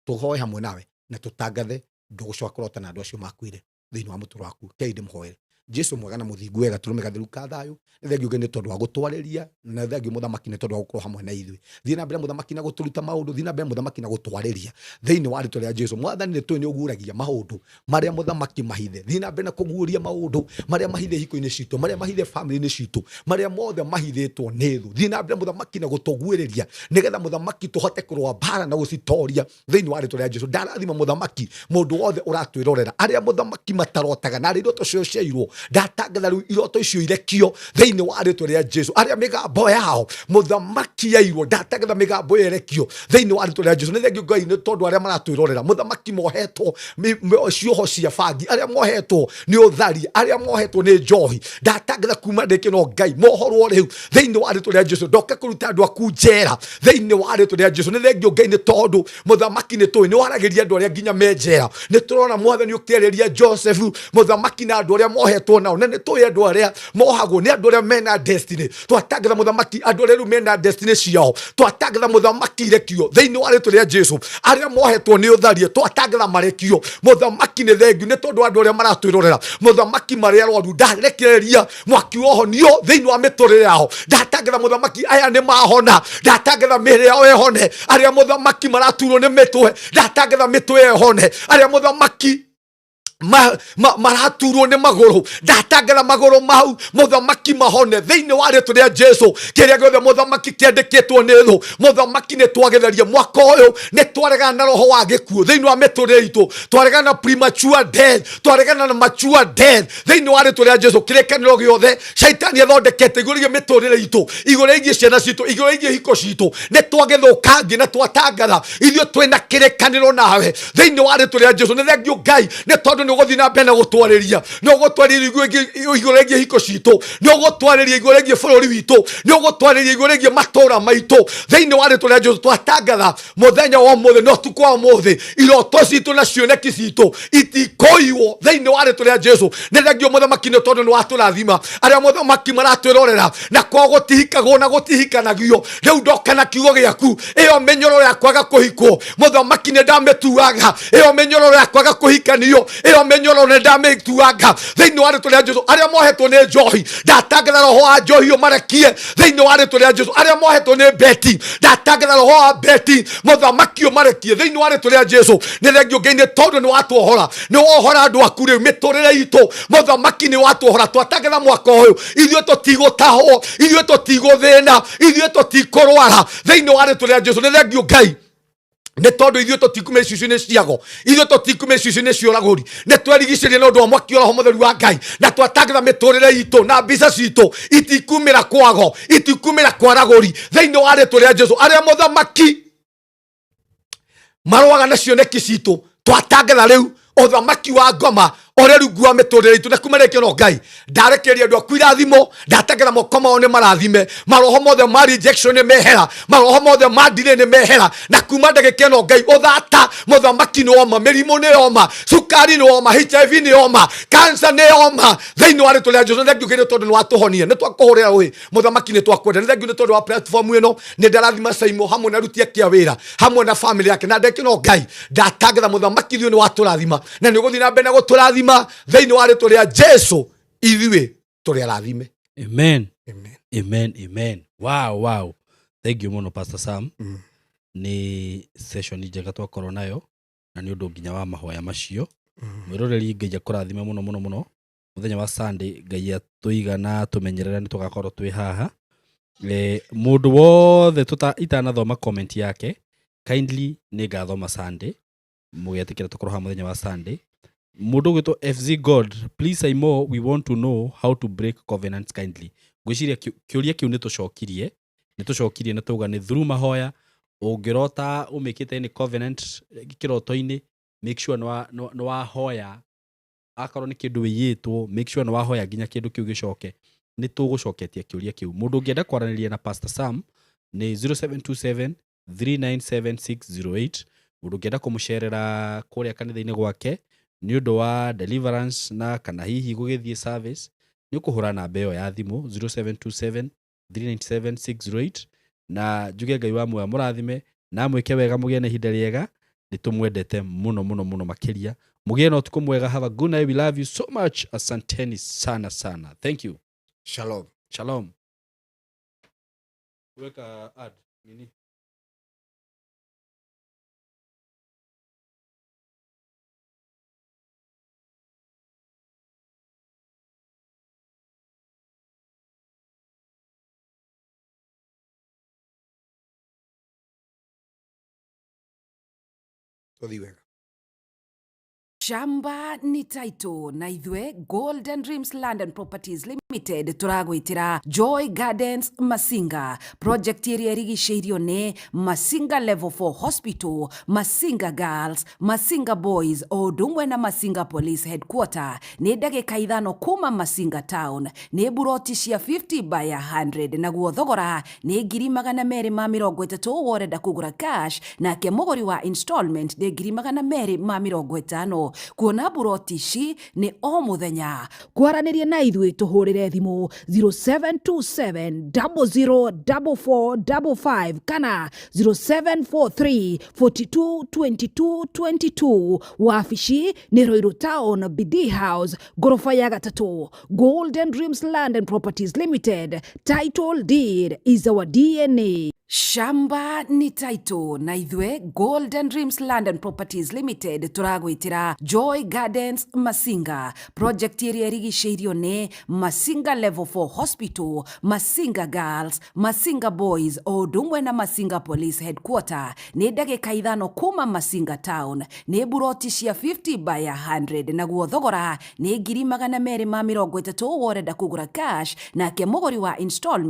tũhoe hamwe nawe na tũtangathe ndũgũcoka kũrota na andũ acio makuire thĩinĩ wa mũtũro waku kei ndĩmũhoere Jesu mwega na mũthingu wega tũrũme gatheru ka thayũ nĩ thengiũ Ngai nĩ tondũ wa gũtwarĩria na thengiũ mũthamaki nĩ tondũ wa gũkorwo hamwe na ithuĩ thiĩ na mbere mũthamaki na gũtũruta maũndũ thiĩ na mbere mũthamaki na gũtwarĩria thĩinĩ wa rĩĩtwa rĩa Jesu mwathani nĩ tũĩ nĩ ũguũragia maũndũ marĩa mũthamaki mahithe thiĩ na mbere na kũguũria maũndũ marĩa mahithe hiko-inĩ citũ marĩa mahithe family-inĩ citũ marĩa mothe mahithĩtwo nĩ thũ thiĩ na mbere mũthamaki na gũtũguũrĩria nĩgetha mũthamaki tũhote kũrũa mbara na gũcitoria thĩinĩ wa rĩĩtwa rĩa Jesu ndarathima mũthamaki mũndũ wothe ũratwĩrorera arĩa mũthamaki matarotaga na iroto cio ciairwo ndatangatha iroto icio irekio thĩinĩ wa rĩĩtwa rĩa Jesu arĩa mĩgambo yao mũthamaki yairwo ndatangatha mĩgambo yerekio thĩinĩ wa rĩĩtwa rĩa Jesu nĩ thengiũ Ngai nĩ tondũ arĩa maratwĩrorera mũthamaki mohetwo cioho cia bangi arĩa mohetwo nĩ ũthari arĩa mohetwo nĩ njohi ndatangatha kuma ndĩkĩno Ngai mohorwo rĩu thĩinĩ wa rĩĩtwa rĩa Jesu ndoka kũruta andũ aku njera thĩinĩ wa rĩĩtwa rĩa Jesu nĩ thengiũ Ngai nĩ tondũ mũthamaki nĩ tũĩ nĩ waragĩria andũ arĩa nginya me njera nĩ tũrona mwathani ũkĩarĩria Joseph mũthamaki na andũ arĩa mohetwo nao na nĩ tũĩ andũ arĩa mohagwo nĩ andũ arĩa mena destiny twatangatha mũthamaki andũ arĩa rĩu mena destiny ciao twatangatha mũthamaki irekio thĩinĩ wa rĩĩtwa rĩa Jesu arĩa mohetwo nĩ ũtharia twatangatha marekio mũthamaki nĩ thengiũ nĩ tondũ andũ arĩa maratwĩrorera mũthamaki marĩa arwaru ndarekereria mwaki wohonio thĩinĩ wa mĩtũrĩre yao ndatangatha mũthamaki aya nĩ mahona ndatangatha mĩĩrĩ yao ĩhone arĩa mũthamaki maraturwo nĩ mĩtwe ndatangatha mĩtwe ĩhone arĩa mũthamaki maraturwo nĩ magũrũ ndatangatha magũrũ mau mũthamaki mahone thĩinĩ wa rĩĩtwa rĩa Jesu kĩrĩa gĩothe mũthamaki kĩandĩkĩtwo nĩ thũ mũthamaki nĩ twagetheria mwaka ũyũ nĩ twaregana na roho wa gĩkuũ thĩinĩ wa mĩtũrĩre itũ twaregana na premature death twaregana na mature death thĩinĩ wa rĩĩtwa rĩa Jesu kĩrĩkanĩro gĩothe shaitani athondekete igũrũ rĩgiĩ mĩtũrĩre itũ igũrũ rĩgiĩ ciana citũ igũrũ rĩgiĩ hiko citũ nĩ twagĩthũkangia na twatangatha ithuĩ twĩna kĩrĩkanĩro nawe thĩinĩ wa rĩĩtwa rĩa Jesu nĩ thengiũ Ngai nĩ tondũ ũgũthi na mbere na gũtwarĩria no gũtwarĩria igũrũ rĩgiĩ hiko citũ no gũtwarĩria igũrũ rĩgiĩ bũrũri witũ no gũtwarĩria igũrũ rĩgiĩ matũũra maitũ thĩinĩ wa rĩĩtwa rĩa Jesu twatangatha mũthenya wa ũmũthĩ no ũtukũ wa ũmũthĩ iroto citũ na cioneki citũ itikũiywo thĩinĩ wa rĩĩtwa rĩa Jesu nĩ thengiũ mũthamaki nĩ tondũ nĩ watũrathima arĩa mũthamaki maratwĩrorera na kwa gũtihikagwo na gũtihikanagio rĩu ndoka na kiugo gĩaku ĩyo mĩnyororo ya kwaga kũhikwo mũthamaki nĩ ndamĩtuaga ĩyo mĩnyororo ya kwaga kũhikanio ĩyo ndamenyoro ne ndamituanga thiini wa ritwa ria Jesu aria mohetwo ni njohi ndatangatha roho wa njohi umarekie thiini wa ritwa ria Jesu aria mohetwo ni beti ndatangatha roho wa beti muthamaki umarekie thiini wa ritwa ria Jesu ni thengio Ngai ni tondu ni watuohora ni wohora andu aku riu miturire itu muthamaki ni watuohora twatangatha mwaka uyu ithuĩ tutigutahwo ithuĩ tutiguthina ithuĩ tutikurwara thiini wa ritwa ria Jesu ni thengio Ngai nä tondå ithuä tå tikume icucu-inä ciago ithuä tå tikume icucu-inä ciåragåri nä twerigicä na å ndå wa mwaki roho må theru wa Ngai na twatangatha mä tå rä re itå na mbica citå itikumä ra kwago itikumä ra kwaragåri thä-inä wa rä twa rä a Jesu arä a må thamaki marwaga na cioneki citå twatangatha rä u å thamaki wa ngoma ore rungu wa miturire itu na kumarekia no Ngai ndarekeria andu aku irathimo ndategera moko mao ni marathime maroho mothe ma rejection ni mehera maroho mothe ma delay ni mehera na kuma ndagike no Ngai uthata muthamaki ni oma mirimo ni oma sukari ni oma HIV ni oma cancer ni oma thiini wa ritwa ria Jesu thank you kire tondu ni watuhonia ni twakuhurira wi muthamaki ni twakwenda thank you ni tondu wa platform ino ni ndarathima Saimo hamwe na ruti akia wira hamwe na family yake na ndeke no Ngai ndatangatha muthamaki thiu ni waturathima na ni guthii na mbere na guturathima thiini wa ritwa ria Jesu ithuĩ tũrĩ arathime. Amen. Amen. Wow. Thank you muno Pastor Sam. Ni session njega twakorwo nayo na ni ũndũ nginya wa mahoya macio. Mwĩroreri Ngai akũrathime muno. Muthenya wa Sunday Ngai atũigana tũmenyerera nĩ tũgakorwo twĩ haha. Mũndũ wothe itanathoma comment yake kindly nĩ ngathoma Sunday. Mũgĩetĩkĩra tũkorwo haha muthenya wa Sunday. Mundu gwito FZ God, please say more. We want to know how to break covenants kindly. Gwiciria kiuria kiu nitucokirie na tuga ni through mahoya ungirota umikite ni covenant kiroto-ini make sure no wahoya akorwo ni kindu wiyitwo make sure no wahoya nginya kindu kiu gicoke ni tugucoketia kiuria kiu. Mundu ungienda kwaraniria na Pastor Sam ni 0727 397608. Mundu ungienda kumucerera kuria kanitha-ini gwake ni undu wa deliverance na kana hihi gugithie service ni ukuhura namba iyo ya thimu 0727 397608 na njuge Ngai wa muoyo murathime na mwike wega mugie na ihinda riega ni tumwendete muno makiria mugie na utuko mwega. Have a good night. We love you so much. Asanteni sana. Thank you. Shalom. Weka ad nini tuthi wega. Shamba ni taito na ithwe Golden Dreams Land and Properties Limited turagwitira Joy Gardens Masinga project area rigiceirio ne Masinga Level 4 Hospital, Masinga Girls, Masinga Boys o dumwe na Masinga Police Headquarter ni ndagika ithano kuma Masinga Town ni buroti cia 50 by 100 na guo thogora ni 230 woreda kugura cash na ke mogori wa installment ni 250 kuona buroti ici ni o muthenya. Kwaranirie na ithuĩ tuhurire thimu 0727 kana 0743 wafici ni Ruiru Town BD House gorofa ya 3. Golden Dreams Land and Properties Limited, title deed is our DNA. Shamba ni taito na ithwe Golden Dreams Land and Properties Limited turagwitira Joy Gardens Masinga project area rigiceirio ne Masinga Level 4 Hospital, Masinga Girls, Masinga Boys o dumwe na Masinga Police Headquarter ni ndagika ithano kuma Masinga Town ni buroti cia 50 by 100 na guo thogora ni 230 woreda kugura cash na ke mogori wa installment